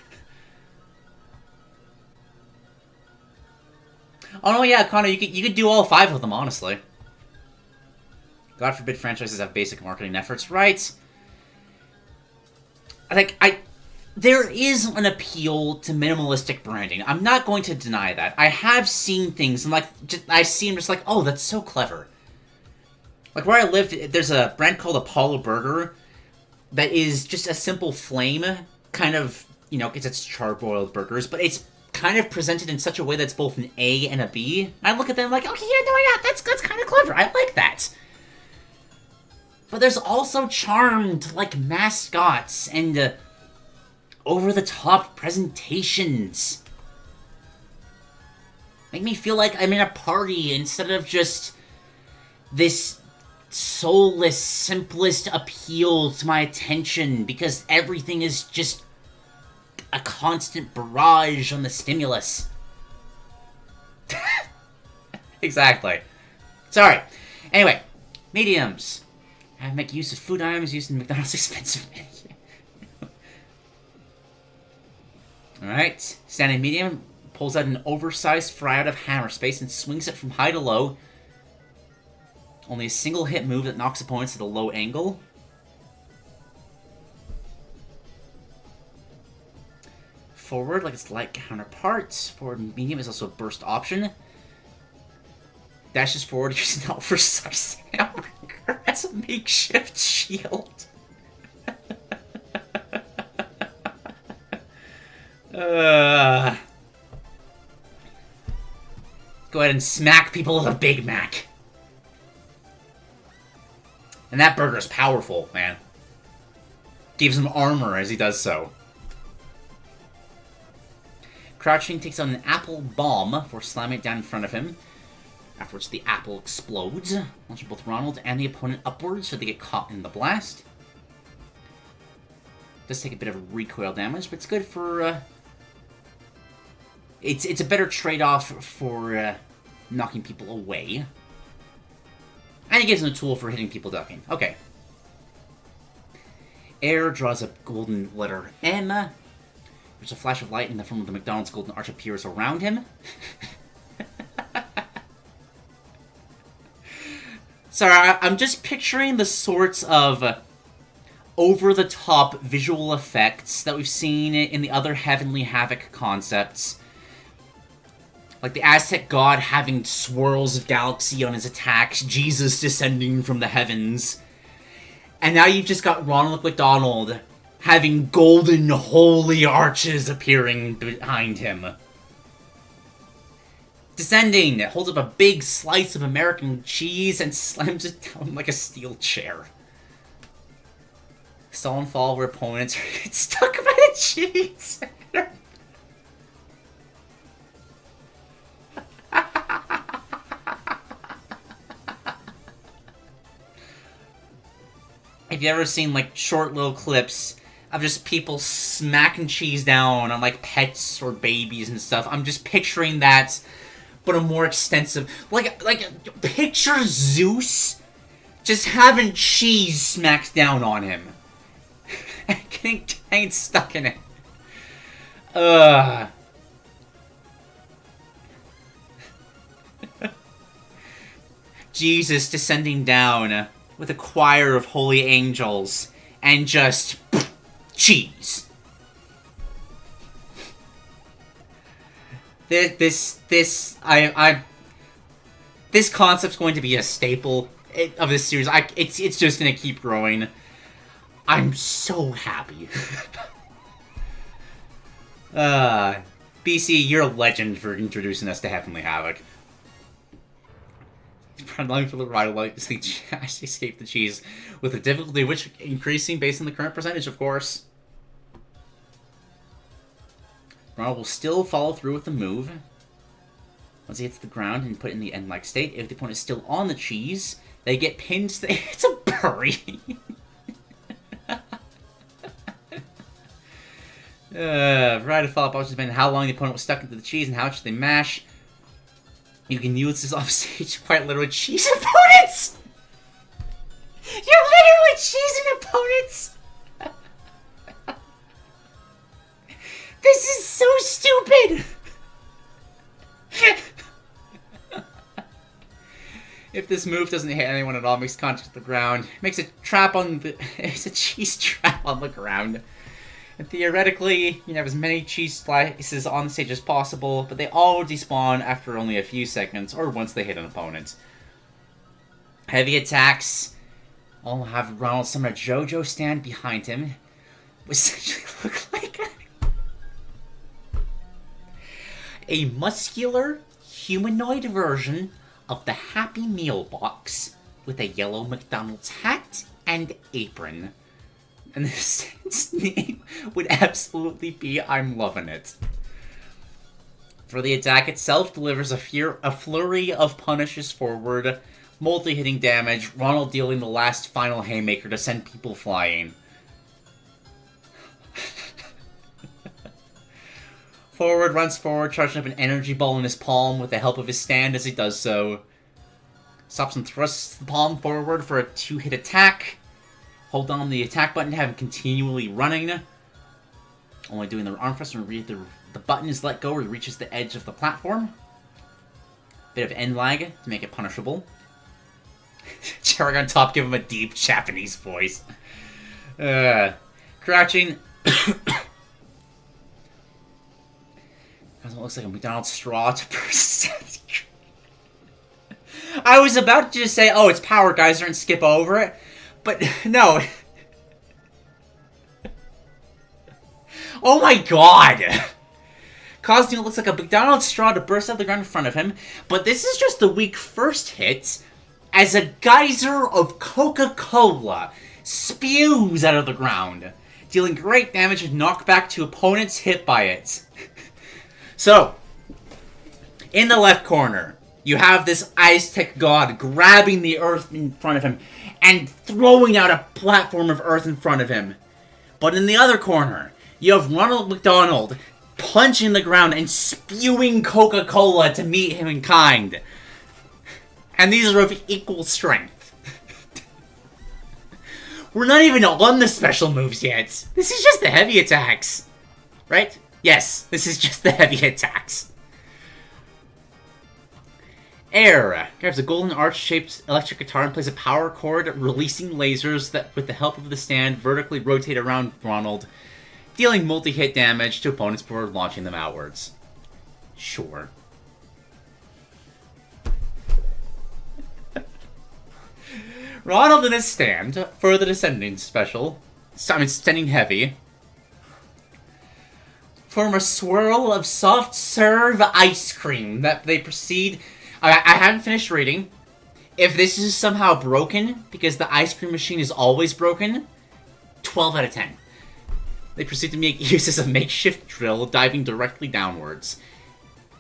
Oh no, yeah, Connor, you could do all 5 of them, honestly. God forbid franchises have basic marketing efforts, right? There is an appeal to minimalistic branding. I'm not going to deny that. I have seen things, and I see them just like, oh, that's so clever. Like, where I live, there's a brand called Apollo Burger that is just a simple flame, kind of, you know, it's charbroiled burgers, but it's kind of presented in such a way that's both an A and a B. And I look at them like, okay, yeah, no, yeah, that's kind of clever. I like that. But there's also charm to, like, mascots and over-the-top presentations. Make me feel like I'm in a party instead of just this soulless, simplest appeal to my attention because everything is just a constant barrage on the stimulus. Exactly. Sorry. Anyway, mediums. I make use of food items used in McDonald's expensive menu. Alright, standing medium pulls out an oversized fry out of hammer space and swings it from high to low. Only a single hit move that knocks opponents at a low angle. Forward, like its light counterpart. Forward medium is also a burst option. Dashes forward using an oversized hammer as a makeshift shield. go ahead and smack people with a Big Mac. And that burger's powerful, man. Gives him armor as he does so. Crouching takes out an apple bomb for slamming it down in front of him. Afterwards, the apple explodes, launching both Ronald and the opponent upwards so they get caught in the blast. Does take a bit of recoil damage, but it's good for... It's a better trade-off for knocking people away. And it gives him a tool for hitting people ducking. Okay. Air draws a golden letter M. There's a flash of light in the form of the McDonald's golden arch appears around him. Sorry, I'm just picturing the sorts of over-the-top visual effects that we've seen in the other Heavenly Havoc concepts. Like the Aztec god having swirls of galaxy on his attacks, Jesus descending from the heavens. And now you've just got Ronald McDonald having golden holy arches appearing behind him. Descending, holds up a big slice of American cheese and slams it down like a steel chair. Stall and fall where opponents get stuck by the cheese. If you've ever seen, like, short little clips of just people smacking cheese down on, like, pets or babies and stuff, I'm just picturing that, but a more extensive... Like, picture Zeus just having cheese smacked down on him. And getting stuck in it. Jesus descending down with a choir of holy angels, and just cheese. This concept's going to be a staple of this series. It's just gonna keep growing. I'm so happy. BC, you're a legend for introducing us to Heavenly Havoc. Allowing for the rider light to escape the cheese, with the difficulty of which increasing based on the current percentage, of course. Ronald will still follow through with the move. Once he hits the ground and put in the end-like state, if the opponent is still on the cheese, they get pinned to the... It's a bury! Variety of follow-up options depending on how long the opponent was stuck into the cheese and how much they mash. You can use this offstage quite literally cheese opponents! You're literally cheesing opponents! This is so stupid! If this move doesn't hit anyone at all, makes contact with the ground, makes a trap on the... It's a cheese trap on the ground. And theoretically, you can have as many cheese slices on the stage as possible, but they all despawn after only a few seconds, or once they hit an opponent. Heavy attacks. I'll have Ronald summon a JoJo stand behind him, which essentially look like a muscular, humanoid version of the Happy Meal box with a yellow McDonald's hat and apron. And this name would absolutely be I'm Loving It. For the attack itself, delivers a flurry of punishes forward, multi-hitting damage, Ronald dealing the last final haymaker to send people flying. Forward, runs forward, charging up an energy ball in his palm with the help of his stand as he does so. Stops and thrusts the palm forward for a 2-hit attack. Hold down the attack button to have him continually running. Only doing the arm thrust when the button is let go or he reaches the edge of the platform. Bit of end lag to make it punishable. Cherry on top, give him a deep Japanese voice. Crouching. That's what looks like a McDonald's straw to burst. I was about to just say, oh, it's Power Geyser and skip over it. But, no. Oh my god! causing what looks like a McDonald straw to burst out of the ground in front of him, but this is just the weak first hit, as a geyser of Coca-Cola spews out of the ground, dealing great damage and knockback to opponents hit by it. So, in the left corner, you have this Aztec god grabbing the earth in front of him and throwing out a platform of earth in front of him. But in the other corner, you have Ronald McDonald punching the ground and spewing Coca-Cola to meet him in kind. And these are of equal strength. We're not even on the special moves yet. This is just the heavy attacks. Right? Yes, this is just the heavy attacks. Air grabs a golden arch-shaped electric guitar and plays a power chord, releasing lasers that, with the help of the stand, vertically rotate around Ronald, dealing multi-hit damage to opponents before launching them outwards. Sure. Ronald in his stand for the descending special, descending heavy, form a swirl of soft serve ice cream that they proceed... I haven't finished reading. If this is somehow broken, because the ice cream machine is always broken, 12 out of 10. They proceed to make use as a makeshift drill, diving directly downwards.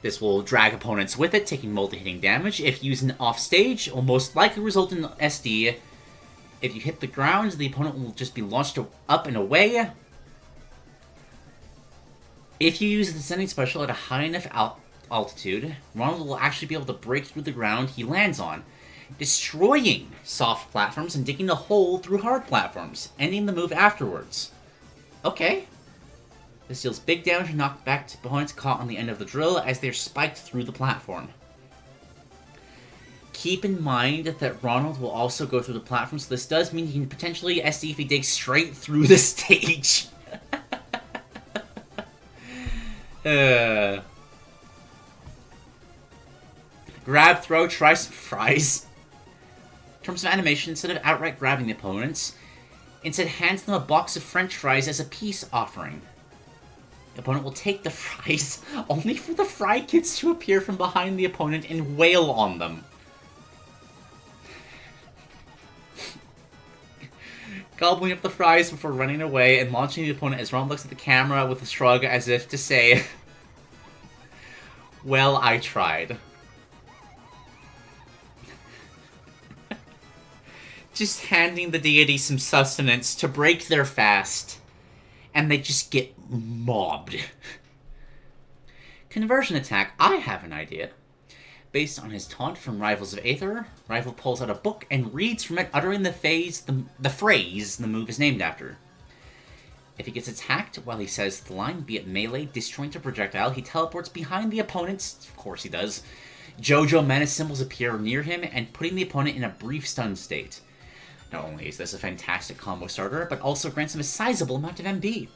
This will drag opponents with it, taking multi-hitting damage. If used off stage, it will most likely result in SD. If you hit the ground, the opponent will just be launched up and away. If you use the descending special at a high enough altitude, Ronald will actually be able to break through the ground he lands on, destroying soft platforms and digging a hole through hard platforms, ending the move afterwards. Okay. This deals big damage and knock back to opponents caught on the end of the drill as they're spiked through the platform. Keep in mind that Ronald will also go through the platform, so this does mean he can potentially SD if he digs straight through the stage. Grab, throw, try some fries. In terms of animation, instead of outright grabbing the opponents, instead hands them a box of french fries as a peace offering. The opponent will take the fries, only for the fry kids to appear from behind the opponent and wail on them. Gobbling up the fries before running away and launching the opponent as Ronald looks at the camera with a shrug as if to say, well, I tried. Just handing the deity some sustenance to break their fast, and they just get mobbed. Conversion attack, I have an idea. Based on his taunt from Rivals of Aether, Rival pulls out a book and reads from it, uttering the phrase the move is named after. If he gets attacked while he says the line, be it melee, disjoint, or projectile, he teleports behind the opponents, of course he does. JoJo Menace symbols appear near him, and putting the opponent in a brief stun state. Not only is this a fantastic combo starter, but also grants him a sizable amount of MP.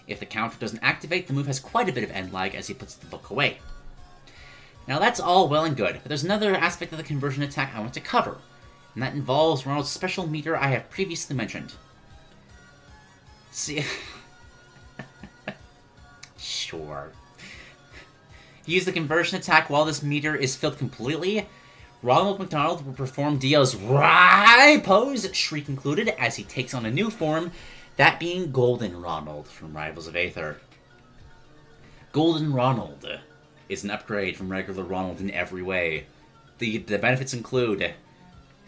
If the counter doesn't activate, the move has quite a bit of end lag as he puts the book away. Now that's all well and good, but there's another aspect of the conversion attack I want to cover, and that involves Ronald's special meter I have previously mentioned. See... Sure. Use the conversion attack while this meter is filled completely. Ronald McDonald will perform Dio's Rai pose, shriek included, as he takes on a new form, that being Golden Ronald from Rivals of Aether. Golden Ronald is an upgrade from regular Ronald in every way. The benefits include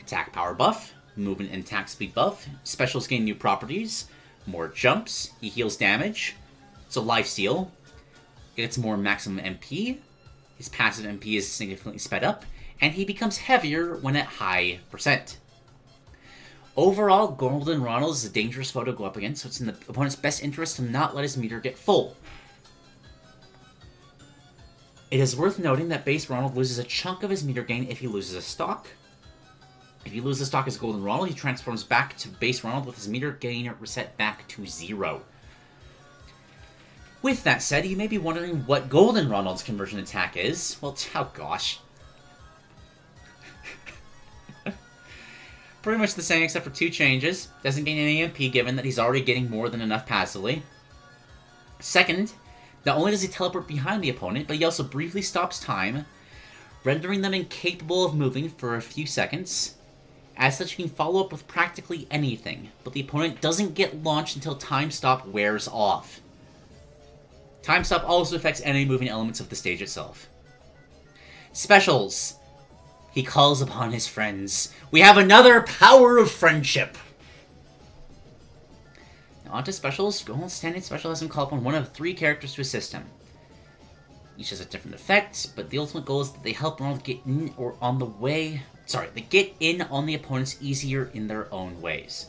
attack power buff, movement and attack speed buff, specials gain new properties, more jumps, he heals damage, so life steal, gets more maximum MP, his passive MP is significantly sped up, and he becomes heavier when at high percent. Overall, Golden Ronald is a dangerous foe to go up against, so it's in the opponent's best interest to not let his meter get full. It is worth noting that base Ronald loses a chunk of his meter gain if he loses a stock. If he loses a stock as Golden Ronald, he transforms back to base Ronald with his meter gain reset back to 0. With that said, you may be wondering what Golden Ronald's conversion attack is. Well, oh gosh. Pretty much the same except for 2 changes. Doesn't gain any MP given that he's already getting more than enough passively. Second, Not only does he teleport behind the opponent, but he also briefly stops time, rendering them incapable of moving for a few seconds. As such, he can follow up with practically anything, but the opponent doesn't get launched until Time Stop wears off. Time Stop also affects any moving elements of the stage itself. Specials. He calls upon his friends. We have another power of friendship. Now on to specials. Ronald's standing special has him call upon one of 3 characters to assist him. Each has a different effect, but the ultimate goal is that they help Ronald get in or on the way... Sorry, they get in on the opponents easier in their own ways.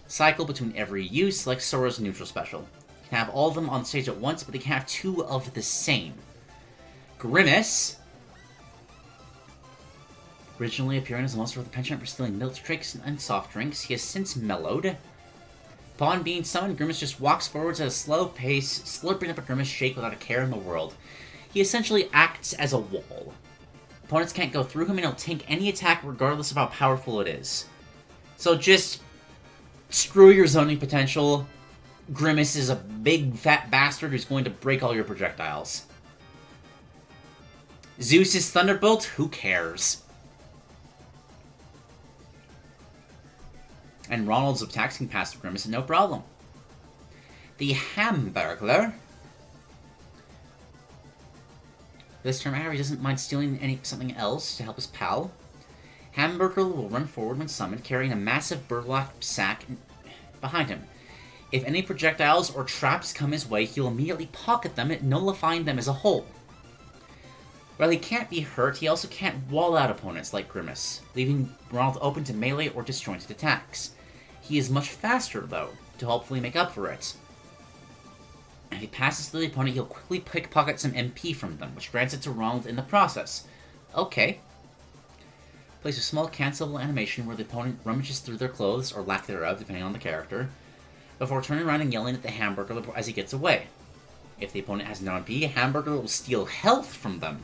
Cycle between every use, like Sora's neutral special. You can have all of them on stage at once, but they can have 2 of the same. Grimace. Originally appearing as a monster with a penchant for stealing milkshakes and soft drinks, he has since mellowed. Upon being summoned, Grimace just walks forwards at a slow pace, slurping up a Grimace shake without a care in the world. He essentially acts as a wall. Opponents can't go through him, and he'll tank any attack regardless of how powerful it is. So just screw your zoning potential. Grimace is a big fat bastard who's going to break all your projectiles. Zeus' Thunderbolt? Who cares? And Ronald's attacks can pass through Grimace no problem. The Hamburglar. This turn, however, he doesn't mind stealing something else to help his pal. Hamburglar will run forward when summoned, carrying a massive burlap sack behind him. If any projectiles or traps come his way, he'll immediately pocket them, nullifying them as a whole. While he can't be hurt, he also can't wall out opponents like Grimace, leaving Ronald open to melee or disjointed attacks. He is much faster, though, to hopefully make up for it. If he passes through the opponent, he'll quickly pickpocket some MP from them, which grants it to Ronald in the process. Okay. Place a small cancelable animation where the opponent rummages through their clothes, or lack thereof, depending on the character, before turning around and yelling at the Hamburger as he gets away. If the opponent has no MP, Hamburger will steal health from them.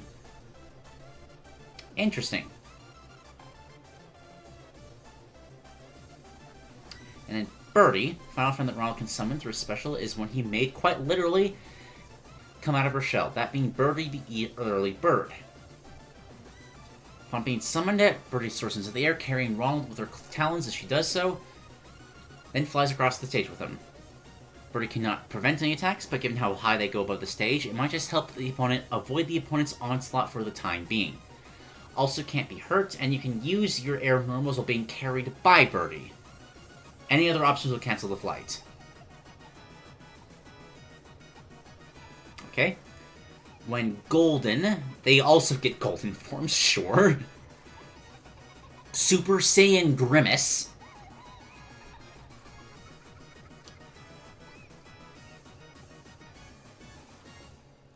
Interesting. And then Birdie, final friend that Ronald can summon through a special, is when he may quite literally come out of her shell, that being Birdie the early bird. Upon being summoned, Birdie soars into the air, carrying Ronald with her talons as she does so, then flies across the stage with him. Birdie cannot prevent any attacks, but given how high they go above the stage, it might just help the opponent avoid the opponent's onslaught for the time being. Also can't be hurt, and you can use your air normals while being carried by Birdie. Any other options will cancel the flight. Okay. When golden, they also get golden forms, sure. Super Saiyan Grimace.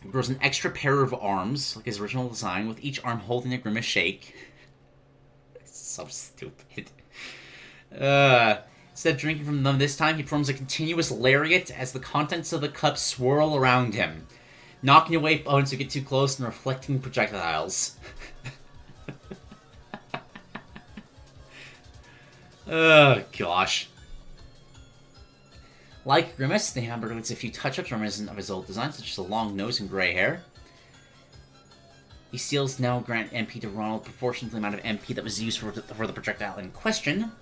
It grows an extra pair of arms, like his original design, with each arm holding a Grimace shake. So stupid. Instead of drinking from them this time, he performs a continuous lariat as the contents of the cup swirl around him, knocking away opponents who get too close and reflecting projectiles. Oh, gosh. Like Grimace, the Hamburger gets a few touch-ups reminiscent of his old design, such as a long nose and gray hair. These steals now grant MP to Ronald proportional to the amount of MP that was used for the projectile in question.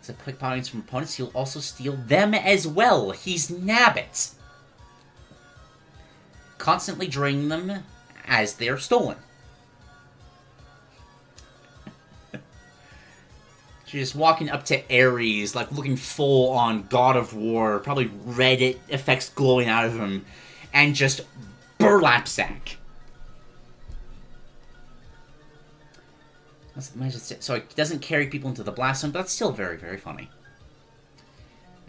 So pickpockets from opponents, he'll also steal them as well. He's Nabbit. Constantly draining them as they are stolen. She's just walking up to Ares, like looking full on God of War, probably red effects glowing out of him, and just burlap sack. So it doesn't carry people into the blast zone, but that's still very, very funny.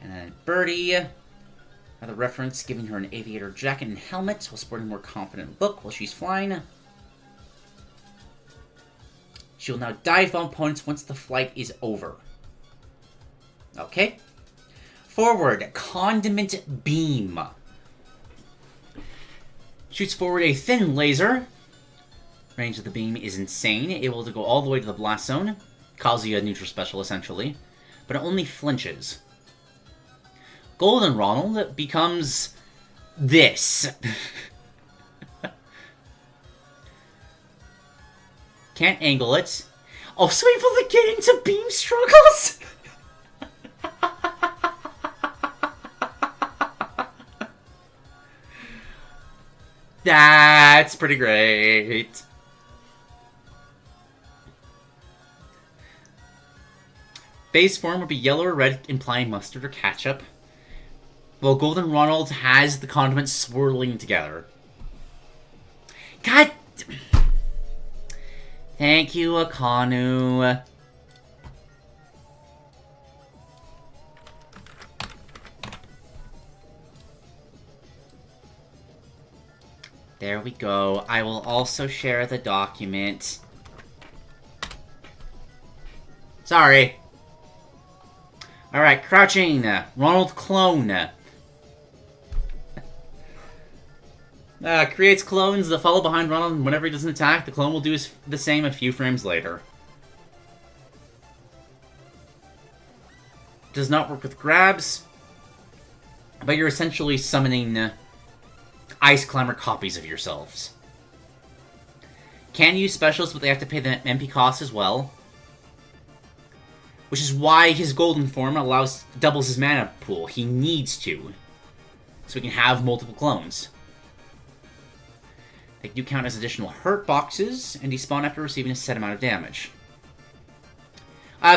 And then Birdie, another reference, giving her an aviator jacket and helmet while sporting a more confident look while she's flying. She will now dive on opponents once the flight is over. Okay. Forward, Condiment Beam. Shoots forward a thin laser. Range of the beam is insane, able to go all the way to the blast zone. Calls you a neutral special, essentially. But it only flinches. Golden Ronald becomes this. Can't angle it. Also able to get into beam struggles? That's pretty great. Base form would be yellow or red, implying mustard or ketchup, while Golden Ronald has the condiments swirling together. God! Thank you, Akanu. There we go. I will also share the document. Sorry. Alright, crouching. Ronald clone. Creates clones that follow behind Ronald, and whenever he doesn't attack, the clone will do the same a few frames later. Does not work with grabs, but you're essentially summoning Ice Climber copies of yourselves. Can use specials, but they have to pay the MP cost as well. Which is why his golden form doubles his mana pool. He needs to. So he can have multiple clones. They do count as additional hurt boxes, and despawn after receiving a set amount of damage.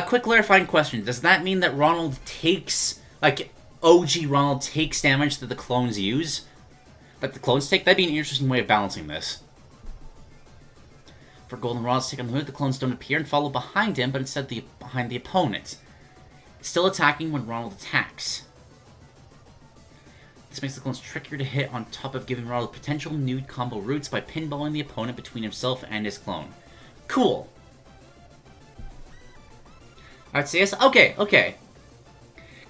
Quick clarifying question. Does that mean that Ronald takes, like, OG Ronald takes damage that the clones use? But the clones take? That'd be an interesting way of balancing this. For Golden Ronald's take on the move, the clones don't appear and follow behind him, but instead behind the opponent. Still attacking when Ronald attacks. This makes the clones trickier to hit, on top of giving Ronald potential nude combo routes by pinballing the opponent between himself and his clone. Cool. I'd say yes. Okay.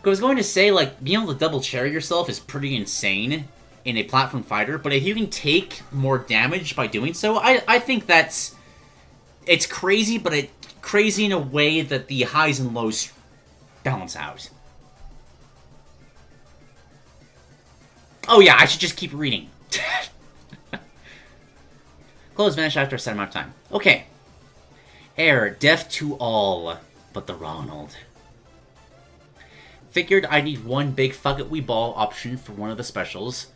I was going to say, like, being able to double chair yourself is pretty insane in a platform fighter, but if you can take more damage by doing so, I think that's... It's crazy, but it's crazy in a way that the highs and lows balance out. Oh yeah, I should just keep reading. Clothes vanish after a set amount of time. Okay. Heir, deaf to all, but the Ronald. Figured I need one big fuck it we ball option for one of the specials.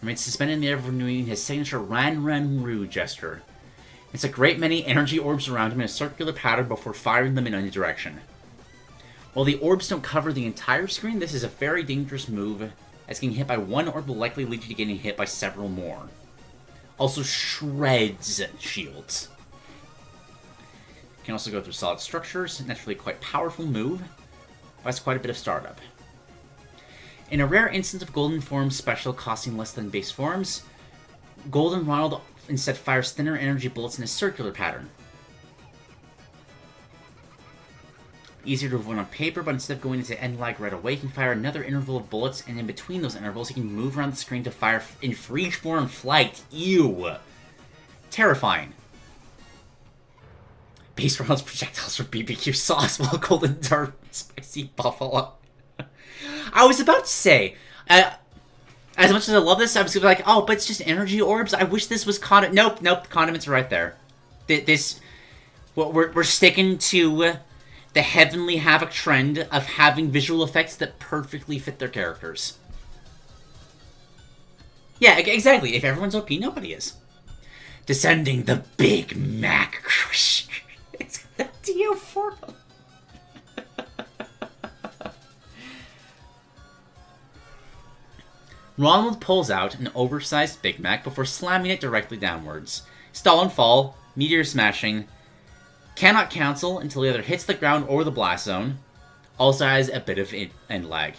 Remains suspended in the air, renewing his signature Ran-Ran-Ru gesture. It's a great many energy orbs around him in a circular pattern before firing them in any direction. While the orbs don't cover the entire screen, this is a very dangerous move, as getting hit by one orb will likely lead you to getting hit by several more. Also shreds shields. You can also go through solid structures, naturally quite powerful move, but has quite a bit of startup. In a rare instance of Golden Form special costing less than base forms, Golden Ronald instead fires thinner energy bullets in a circular pattern. Easier to avoid on paper, but instead of going into end lag right away, you can fire another interval of bullets, and in between those intervals, you can move around the screen to fire in freeform flight. Ew! Terrifying. Base Ronald's projectiles for BBQ sauce, while Golden Dart spicy buffalo. I was about to say, as much as I love this, I was gonna be like, oh, but it's just energy orbs? I wish this was Nope, the condiments are right there. We're sticking to the Heavenly Havoc trend of having visual effects that perfectly fit their characters. Yeah, exactly. If everyone's OP, nobody is. Descending the Big Mac Crush. It's the DO4. Ronald pulls out an oversized Big Mac before slamming it directly downwards. Stall and fall, meteor smashing. Cannot cancel until it either hits the ground or the blast zone. Also has a bit of end lag.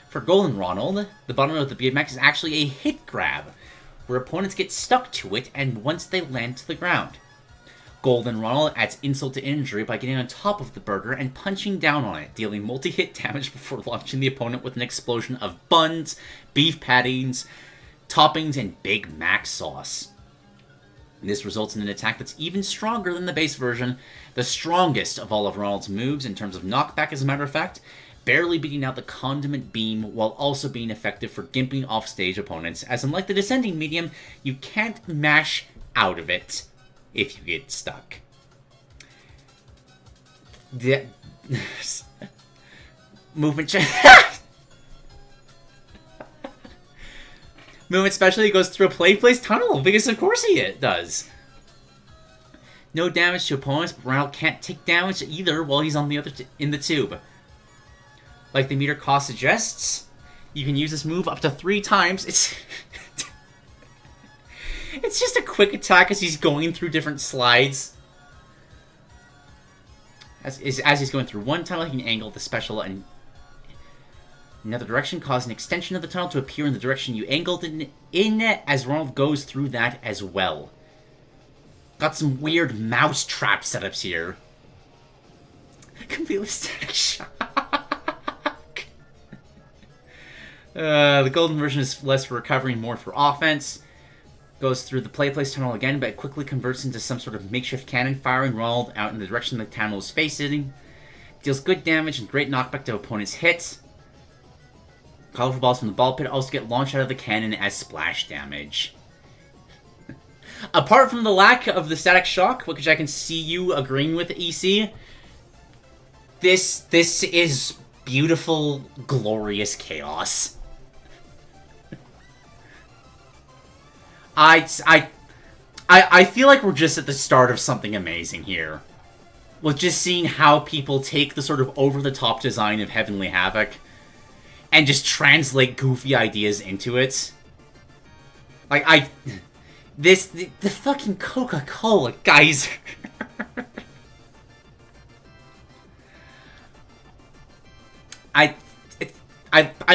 For Golden Ronald, the bottom of the Big Mac is actually a hit grab, where opponents get stuck to it and once they land to the ground. Golden Ronald adds insult to injury by getting on top of the burger and punching down on it, dealing multi-hit damage before launching the opponent with an explosion of buns, beef patties, toppings, and Big Mac sauce. This results in an attack that's even stronger than the base version, the strongest of all of Ronald's moves in terms of knockback as a matter of fact, barely beating out the condiment beam while also being effective for gimping offstage opponents, as unlike the descending medium, you can't mash out of it if you get stuck. Movement Movement specialty goes through a play-place tunnel, because of course he does. No damage to opponents, but Ronald can't take damage either while he's on the other in the tube. Like the meter cost suggests, you can use this move up to 3 times. It's it's just a quick attack as he's going through different slides. As he's going through one tunnel, he can angle the special and another direction, cause an extension of the tunnel to appear in the direction you angled in as Ronald goes through that as well. Got some weird mouse trap setups here. Completely static shock. The golden version is less for recovery and more for offense. Goes through the place tunnel again, but it quickly converts into some sort of makeshift cannon, firing Ronald out in the direction the tunnel is facing. Deals good damage and great knockback to opponents' hits. Colorful balls from the ball pit also get launched out of the cannon as splash damage. Apart from the lack of the static shock, which I can see you agreeing with, EC, this is beautiful, glorious chaos. I feel like we're just at the start of something amazing here. With just seeing how people take the sort of over-the-top design of Heavenly Havoc and just translate goofy ideas into it. Like, the fucking Coca-Cola geyser. I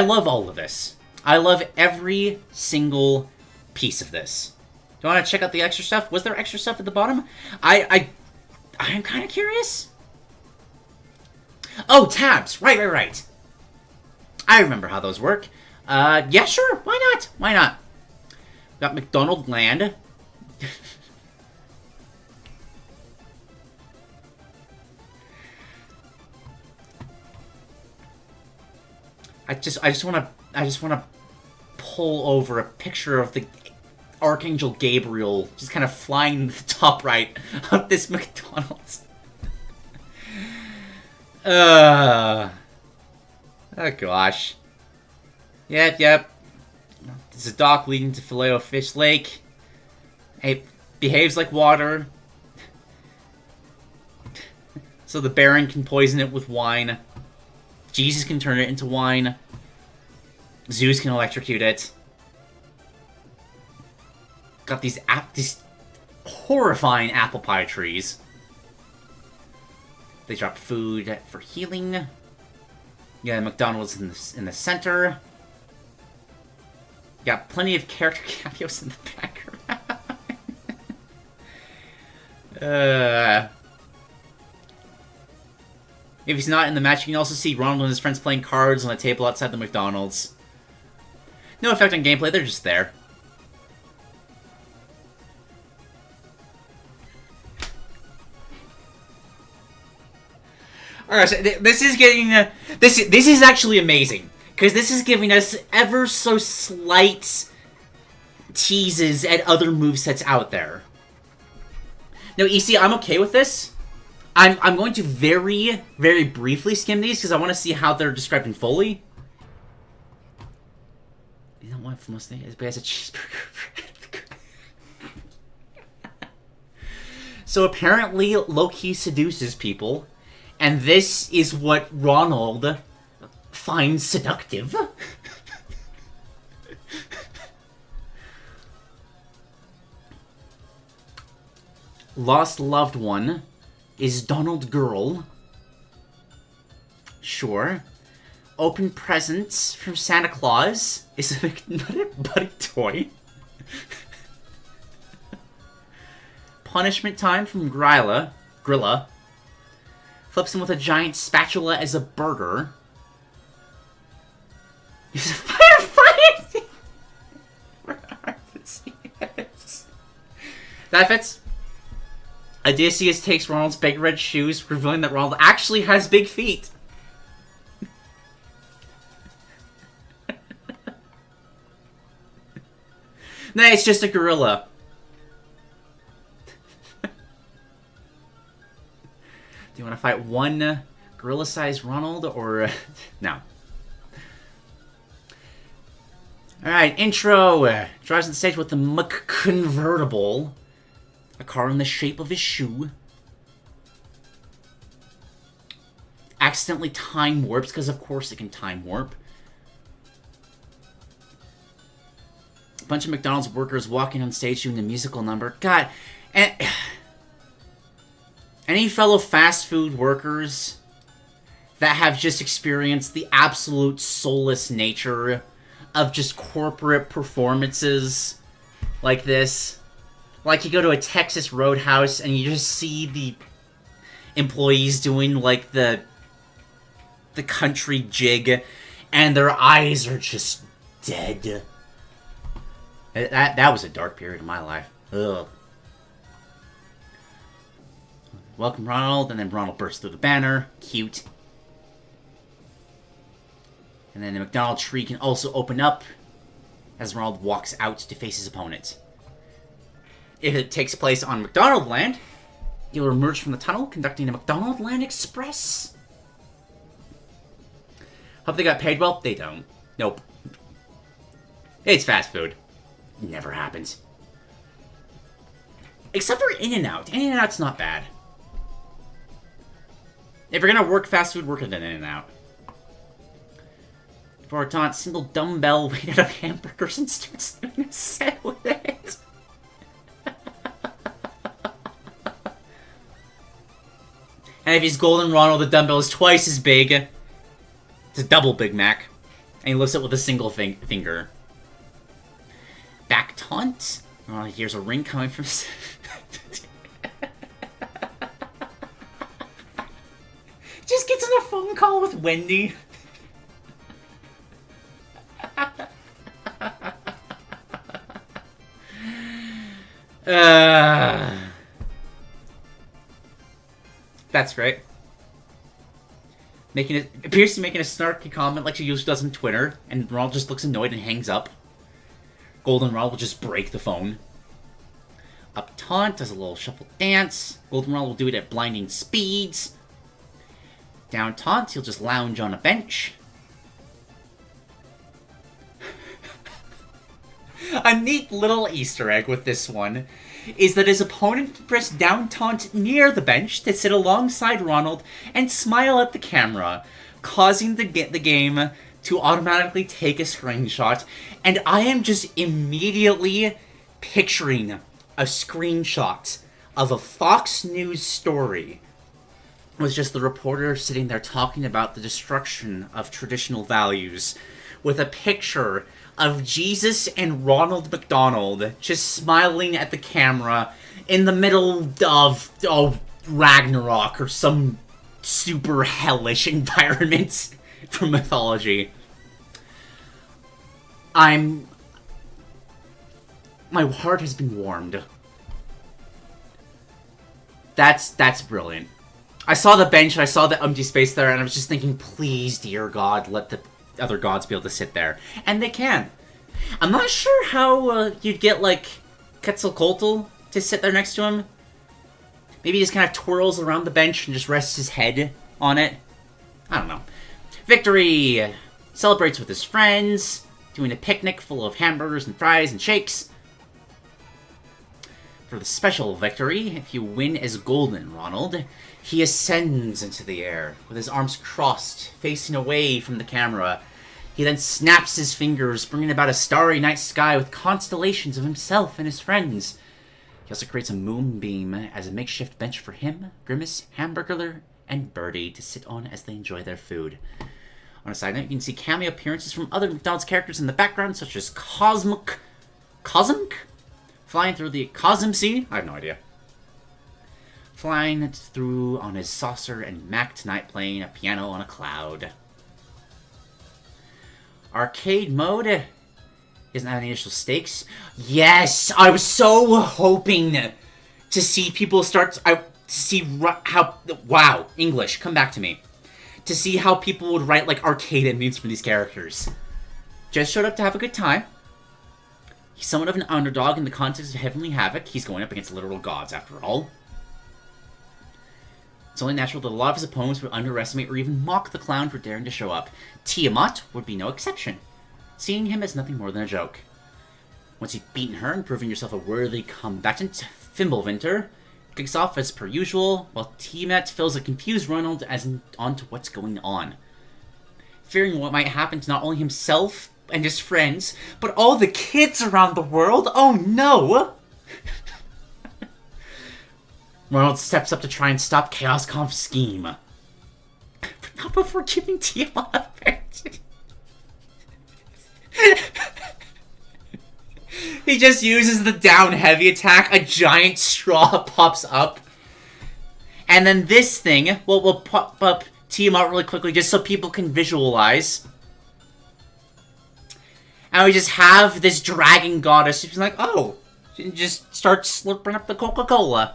love all of this. I love every single piece of this. Do you want to check out the extra stuff? Was there extra stuff at the bottom? I'm kind of curious. Oh, tabs. Right. I remember how those work. Yeah, sure. Why not? Got McDonald land. I just want to pull over a picture of the Archangel Gabriel just kind of flying to the top right of this McDonald's. Oh gosh. Yep. There's a dock leading to Filet-O-Fish Lake. It behaves like water. So the Baron can poison it with wine. Jesus can turn it into wine. Zeus can electrocute it. Got these horrifying apple pie trees. They drop food for healing. Yeah, McDonald's in the center. Got plenty of character cameos in the background. If he's not in the match, you can also see Ronald and his friends playing cards on a table outside the McDonald's. No effect on gameplay, they're just there. Alright, so this is getting... This is actually amazing. Because this is giving us ever so slight teases at other movesets out there. Now, EC, I'm okay with this. I'm going to very, very briefly skim these because I want to see how they're described in Foley. You don't want from us thing? It has a cheeseburger. So apparently, Loki seduces people, and this is what Ronald finds seductive. Lost loved one is Donald Girl. Sure. Open presents from Santa Claus is a McNugget Buddy toy. Punishment time from Grilla. Flips him with a giant spatula as a burger. He's a firefighter! That fits. Odysseus takes Ronald's big red shoes, revealing that Ronald actually has big feet. Nah, it's just a gorilla. Do you want to fight one gorilla-sized Ronald, or... no. Alright, intro. Drives on the stage with the McConvertible. A car in the shape of his shoe. Accidentally time warps, because of course it can time warp. A bunch of McDonald's workers walking on stage doing a musical number. God, and... any fellow fast food workers that have just experienced the absolute soulless nature of just corporate performances like this. Like, you go to a Texas Roadhouse and you just see the employees doing, like, the country jig, and their eyes are just dead. That was a dark period of my life. Ugh. Welcome, Ronald, and then Ronald bursts through the banner. Cute. And then the McDonald tree can also open up as Ronald walks out to face his opponent. If it takes place on McDonald Land, you'll emerge from the tunnel conducting a McDonald Land Express. Hope they got paid well? They don't. Nope. It's fast food. Never happens. Except for In-N-Out. In-N-Out's not bad. If you're gonna work fast food, work at an In-N-Out. For a taunt, single dumbbell made out of hamburgers and starts doing a set with it. And if he's Golden Ronald, the dumbbell is twice as big. It's a double Big Mac. And he lifts it with a single finger. Back taunt. Oh, here's a ring coming from... Just gets on a phone call with Wendy. That's great. Appears to be making a snarky comment like she usually does on Twitter, and Ronald just looks annoyed and hangs up. Golden Ronald will just break the phone. Up taunt, does a little shuffle dance. Golden Ronald will do it at blinding speeds. Down taunt, he'll just lounge on a bench. A neat little Easter egg with this one is that his opponent can press down taunt near the bench to sit alongside Ronald and smile at the camera, causing the game to automatically take a screenshot. And I am just immediately picturing a screenshot of a Fox News story. It was just the reporter sitting there talking about the destruction of traditional values with a picture of Jesus and Ronald McDonald just smiling at the camera in the middle of Ragnarok or some super hellish environment from mythology. My heart has been warmed. That's brilliant. I saw the bench and I saw the empty space there and I was just thinking, please, dear God, let the other gods be able to sit there. And they can. I'm not sure how you'd get, like, Quetzalcoatl to sit there next to him. Maybe he just kind of twirls around the bench and just rests his head on it. I don't know. Victory! Celebrates with his friends, doing a picnic full of hamburgers and fries and shakes. For the special victory, if you win as Golden Ronald, he ascends into the air, with his arms crossed, facing away from the camera. He then snaps his fingers, bringing about a starry night sky with constellations of himself and his friends. He also creates a moonbeam as a makeshift bench for him, Grimace, Hamburglar, and Birdie to sit on as they enjoy their food. On a side note, you can see cameo appearances from other McDonald's characters in the background, such as Cosmic? Flying through the Cosm Sea? I have no idea. Flying through on his saucer, and Mac tonight playing a piano on a cloud. Arcade mode doesn't have any initial stakes. Yes! I was so hoping to see people start... Wow, English, come back to me. To see how people would write, like, arcade endings for these characters. Just showed up to have a good time. He's somewhat of an underdog in the context of Heavenly Havoc. He's going up against literal gods, after all. It's only natural that a lot of his opponents would underestimate or even mock the clown for daring to show up. Tiamat would be no exception, seeing him as nothing more than a joke. Once you've beaten her and proven yourself a worthy combatant, Fimbulvinter kicks off as per usual, while Tiamat fills a confused Ronald onto what's going on. Fearing what might happen to not only himself and his friends, but all the kids around the world. Oh no! Ronald steps up to try and stop Chaos Conph's scheme. But not before giving Tiamat a penalty. He just uses the down heavy attack, a giant straw pops up. And then this thing will pop up Tiamat really quickly just so people can visualize. And we just have this dragon goddess who's like, oh, and just starts slurping up the Coca-Cola.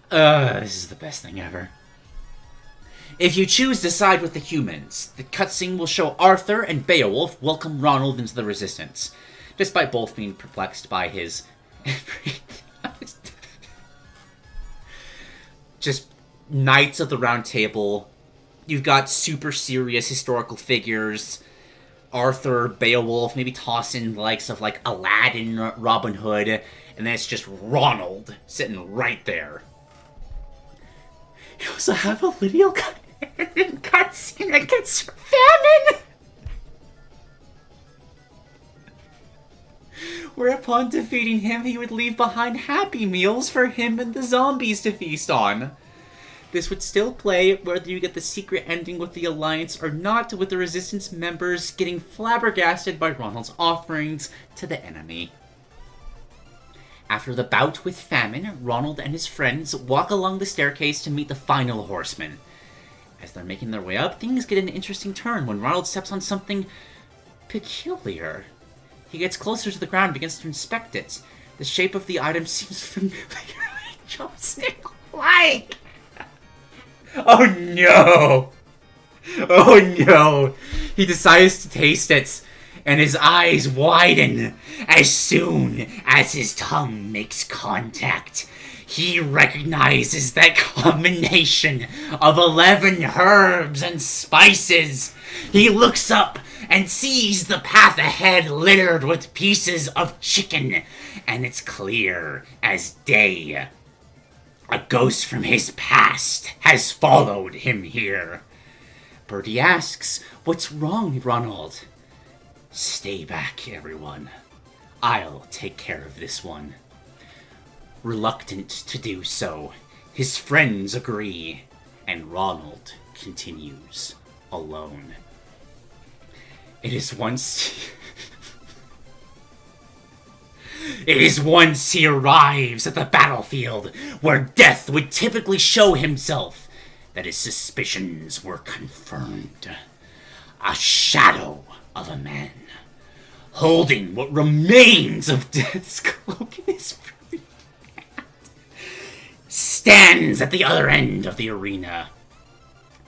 This is the best thing ever. If you choose to side with the humans, the cutscene will show Arthur and Beowulf welcome Ronald into the Resistance, despite both being perplexed by his... just Knights of the Round Table. You've got super serious historical figures. Arthur, Beowulf, maybe toss in the likes of like Aladdin, Robin Hood, and then it's just Ronald sitting right there. You also have a lineal cutscene against famine! Where upon defeating him, he would leave behind Happy Meals for him and the zombies to feast on. This would still play whether you get the secret ending with the Alliance or not, with the Resistance members getting flabbergasted by Ronald's offerings to the enemy. After the bout with famine, Ronald and his friends walk along the staircase to meet the final horseman. As they're making their way up, things get an interesting turn when Ronald steps on something peculiar. He gets closer to the ground and begins to inspect it. The shape of the item seems familiarly chopstick-like. Oh no! Oh no! He decides to taste it, and his eyes widen as soon as his tongue makes contact. He recognizes that combination of 11 herbs and spices. He looks up and sees the path ahead littered with pieces of chicken, and it's clear as day. A ghost from his past has followed him here. Birdie asks, "What's wrong, Ronald?" "Stay back, everyone. I'll take care of this one." Reluctant to do so, his friends agree, and Ronald continues alone. It is once he arrives at the battlefield where death would typically show himself that his suspicions were confirmed. A shadow of a man, holding what remains of death's cloak in his free hand, stands at the other end of the arena.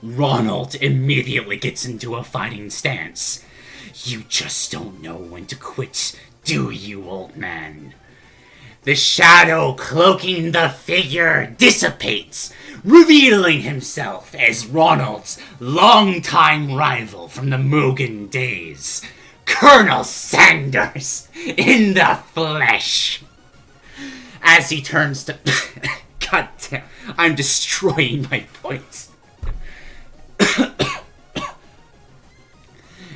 Ronald immediately gets into a fighting stance. You just don't know when to quit, do you, old man? The shadow cloaking the figure dissipates, revealing himself as Ronald's longtime rival from the Mugen days, Colonel Sanders in the flesh. As he turns to... God damn, I'm destroying my points.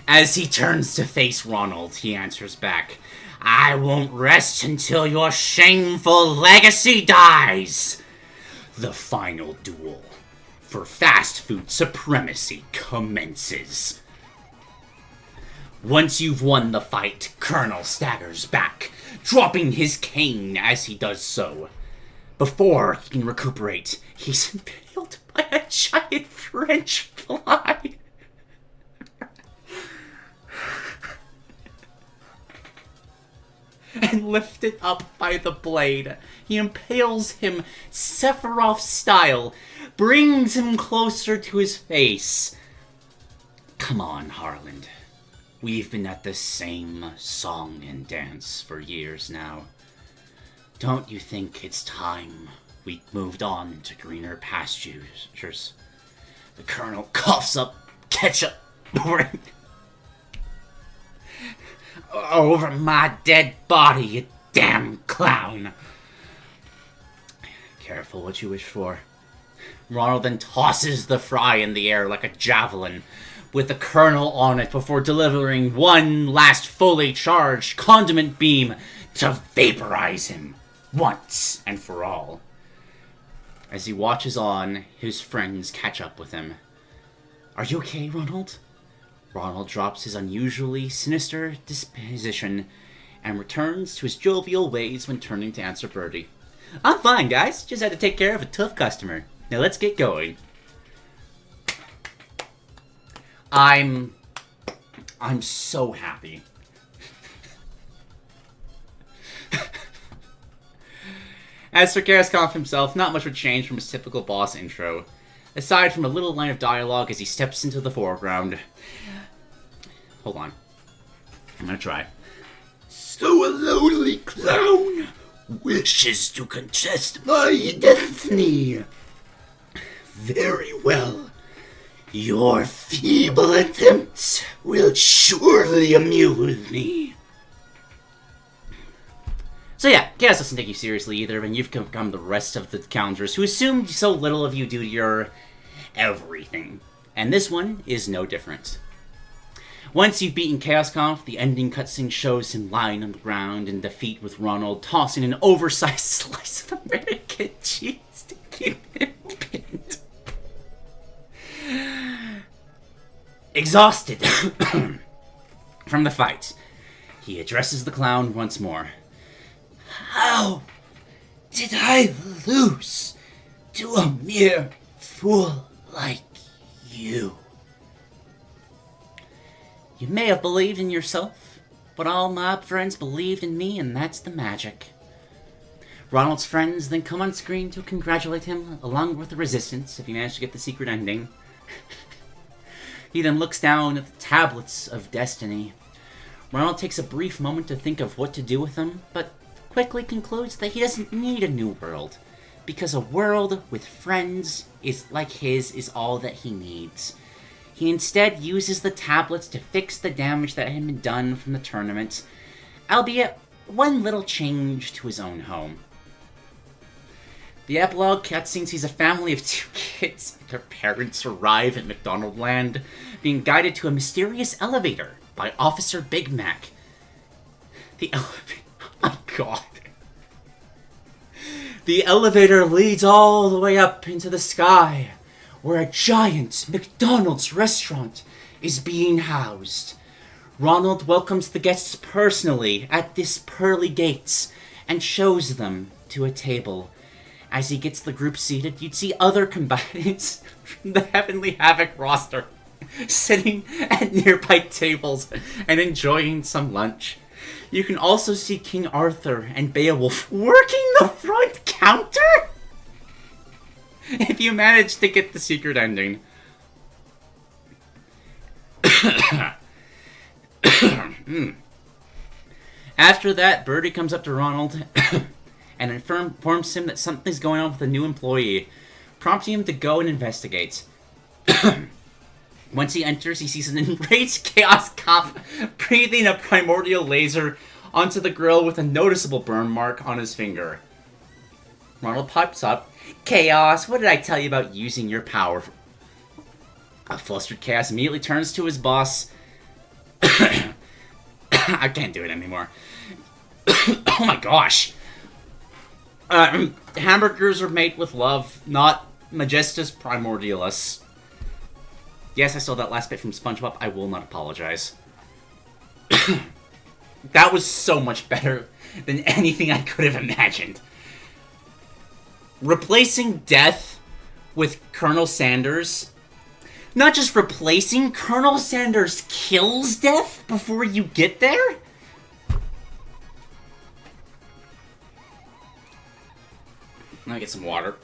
As he turns to face Ronald, he answers back, "I won't rest until your shameful legacy dies." The final duel for fast food supremacy commences. Once you've won the fight, Colonel staggers back, dropping his cane as he does so. Before he can recuperate, he's impaled by a giant French fly. And lifted up by the blade, he impales him Sephiroth style, brings him closer to his face. Come on, Harland. We've been at the same song and dance for years now. Don't you think it's time we moved on to greener pastures? The Colonel coughs up ketchup over my dead body, you damn clown. Careful what you wish for. Ronald then tosses the fry in the air like a javelin, with the Colonel on it before delivering one last fully charged condiment beam to vaporize him once and for all. As he watches on, his friends catch up with him. Are you okay, Ronald? Ronald drops his unusually sinister disposition and returns to his jovial ways when turning to answer Birdie. I'm fine, guys. Just had to take care of a tough customer. Now let's get going. I'm so happy. As for Chaos himself, not much would change from his typical boss intro, aside from a little line of dialogue as he steps into the foreground. Hold on. I'm gonna try. So a lonely clown wishes to contest my destiny. Very well. Your feeble attempt will surely amuse me. So yeah, Chaos doesn't take you seriously either, and you've become the rest of the counters who assumed so little of you due to your everything. And this one is no different. Once you've beaten Chaos Conf, the ending cutscene shows him lying on the ground in defeat with Ronald, tossing an oversized slice of American cheese to keep him pinned. Exhausted from the fight, he addresses the clown once more. How did I lose to a mere fool like you? You may have believed in yourself, but all my friends believed in me, and that's the magic. Ronald's friends then come on screen to congratulate him, along with the Resistance, if he managed to get the secret ending. He then looks down at the tablets of destiny. Ronald takes a brief moment to think of what to do with them, but quickly concludes that he doesn't need a new world, because a world with friends like his is all that he needs. He instead uses the tablets to fix the damage that had been done from the tournament, albeit one little change to his own home. The epilogue cutscene sees a family of 2 kids and their parents arrive at McDonald Land, being guided to a mysterious elevator by Officer Big Mac. The elevator... Oh my god. The elevator leads all the way up into the sky, where a giant McDonald's restaurant is being housed. Ronald welcomes the guests personally at this pearly gates and shows them to a table. As he gets the group seated, you'd see other combatants from the Heavenly Havoc roster sitting at nearby tables and enjoying some lunch. You can also see King Arthur and Beowulf working the front counter if you manage to get the secret ending. After that, Birdie comes up to Ronald and informs him that something's going on with a new employee, prompting him to go and investigate. Once he enters, he sees an enraged Chaos Cop breathing a primordial laser onto the grill with a noticeable burn mark on his finger. Ronald pipes up, Chaos, what did I tell you about using your power? A flustered Chaos immediately turns to his boss. I can't do it anymore. Oh my gosh. Hamburgers are made with love, not Majestus Primordialis. Yes, I stole that last bit from SpongeBob. I will not apologize. That was so much better than anything I could have imagined. Replacing Death with Colonel Sanders. Not just replacing, Colonel Sanders kills Death before you get there? Let me get some water.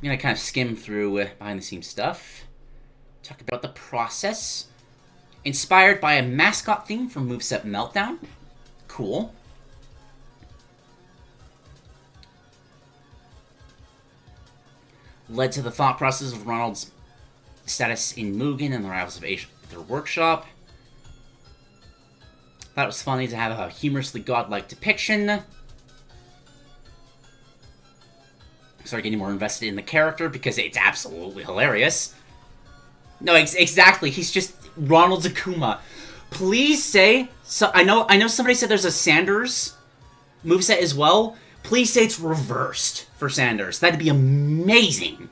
I'm gonna kind of skim through behind-the-scenes stuff. Talk about the process. Inspired by a mascot theme from Moveset Meltdown. Cool. Led to the thought process of Ronald's status in Mugen and the Rivals of Aether Workshop. Thought it was funny to have a humorously godlike depiction. Started getting more invested in the character because it's absolutely hilarious. No, exactly. He's just Ronald's Akuma. Please say... So I know somebody said there's a Sanders moveset as well. Please say it's reversed for Sanders. That'd be amazing.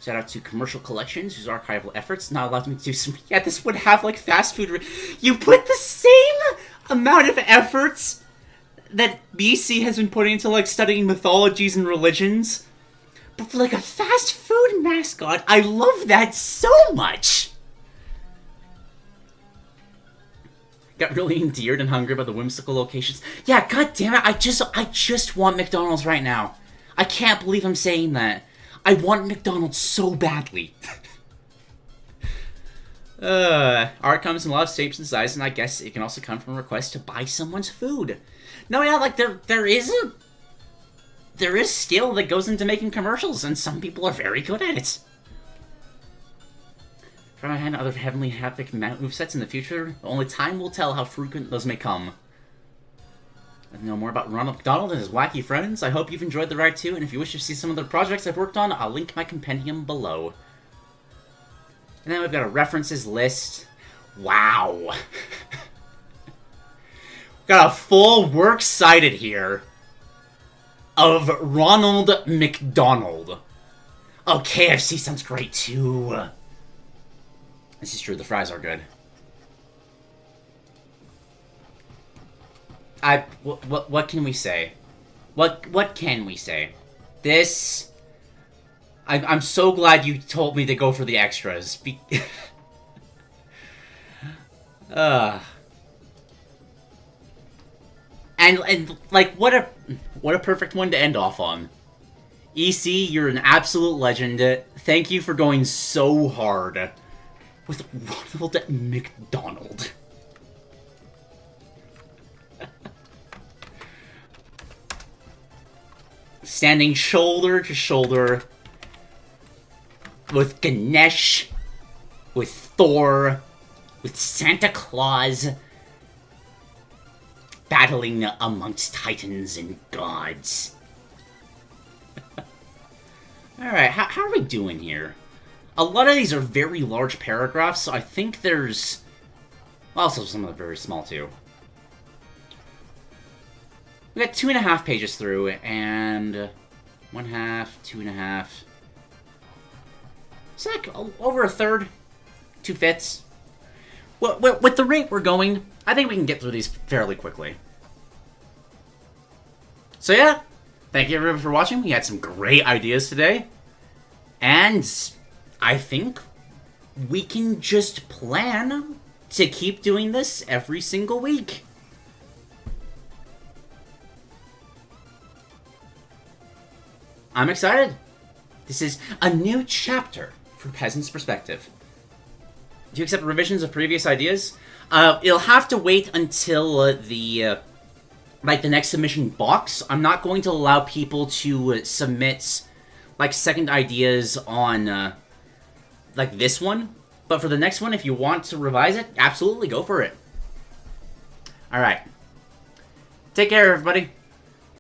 Shout out to Commercial Collections, whose archival efforts not allowed me to do some... Yeah, this would have, like, fast food... You put the same amount of efforts that BC has been putting into, like, studying mythologies and religions, but for, like, a fast food mascot, I love that so much! Got really endeared and hungry by the whimsical locations. Yeah, god damn it, I just want McDonald's right now. I can't believe I'm saying that. I want McDonald's so badly. Art comes in a lot of shapes and sizes, and I guess it can also come from a request to buy someone's food. No, yeah, like, there is skill that goes into making commercials, and some people are very good at it. Try my hand to other heavenly Havoc movesets in the future. Only time will tell how frequent those may come. I know more about Ronald McDonald and his wacky friends. I hope you've enjoyed the ride too, and if you wish to see some of the projects I've worked on, I'll link my compendium below. And then we've got a references list. Wow. Got a full works cited here of Ronald McDonald. Oh, KFC sounds great too. This is true, the fries are good. What can we say? What can we say? This... I'm so glad you told me to go for the extras. And like, what a perfect one to end off on. EC, you're an absolute legend. Thank you for going so hard with Ronald McDonald. Standing shoulder to shoulder with Ganesh, with Thor, with Santa Claus, battling amongst titans and gods. Alright, how are we doing here? A lot of these are very large paragraphs, so I think there's... Also, some of them are very small, too. We got 2.5 pages through, and... 1/2, 2.5... It's like over a third. 2/5. With the rate we're going, I think we can get through these fairly quickly. So yeah, thank you everyone for watching. We had some great ideas today. And I think we can just plan to keep doing this every single week. I'm excited. This is a new chapter for Peasant's perspective. Do you accept revisions of previous ideas? It'll have to wait until the next submission box. I'm not going to allow people to submit, like, second ideas on, like, this one. But for the next one, if you want to revise it, absolutely go for it. Alright. Take care, everybody.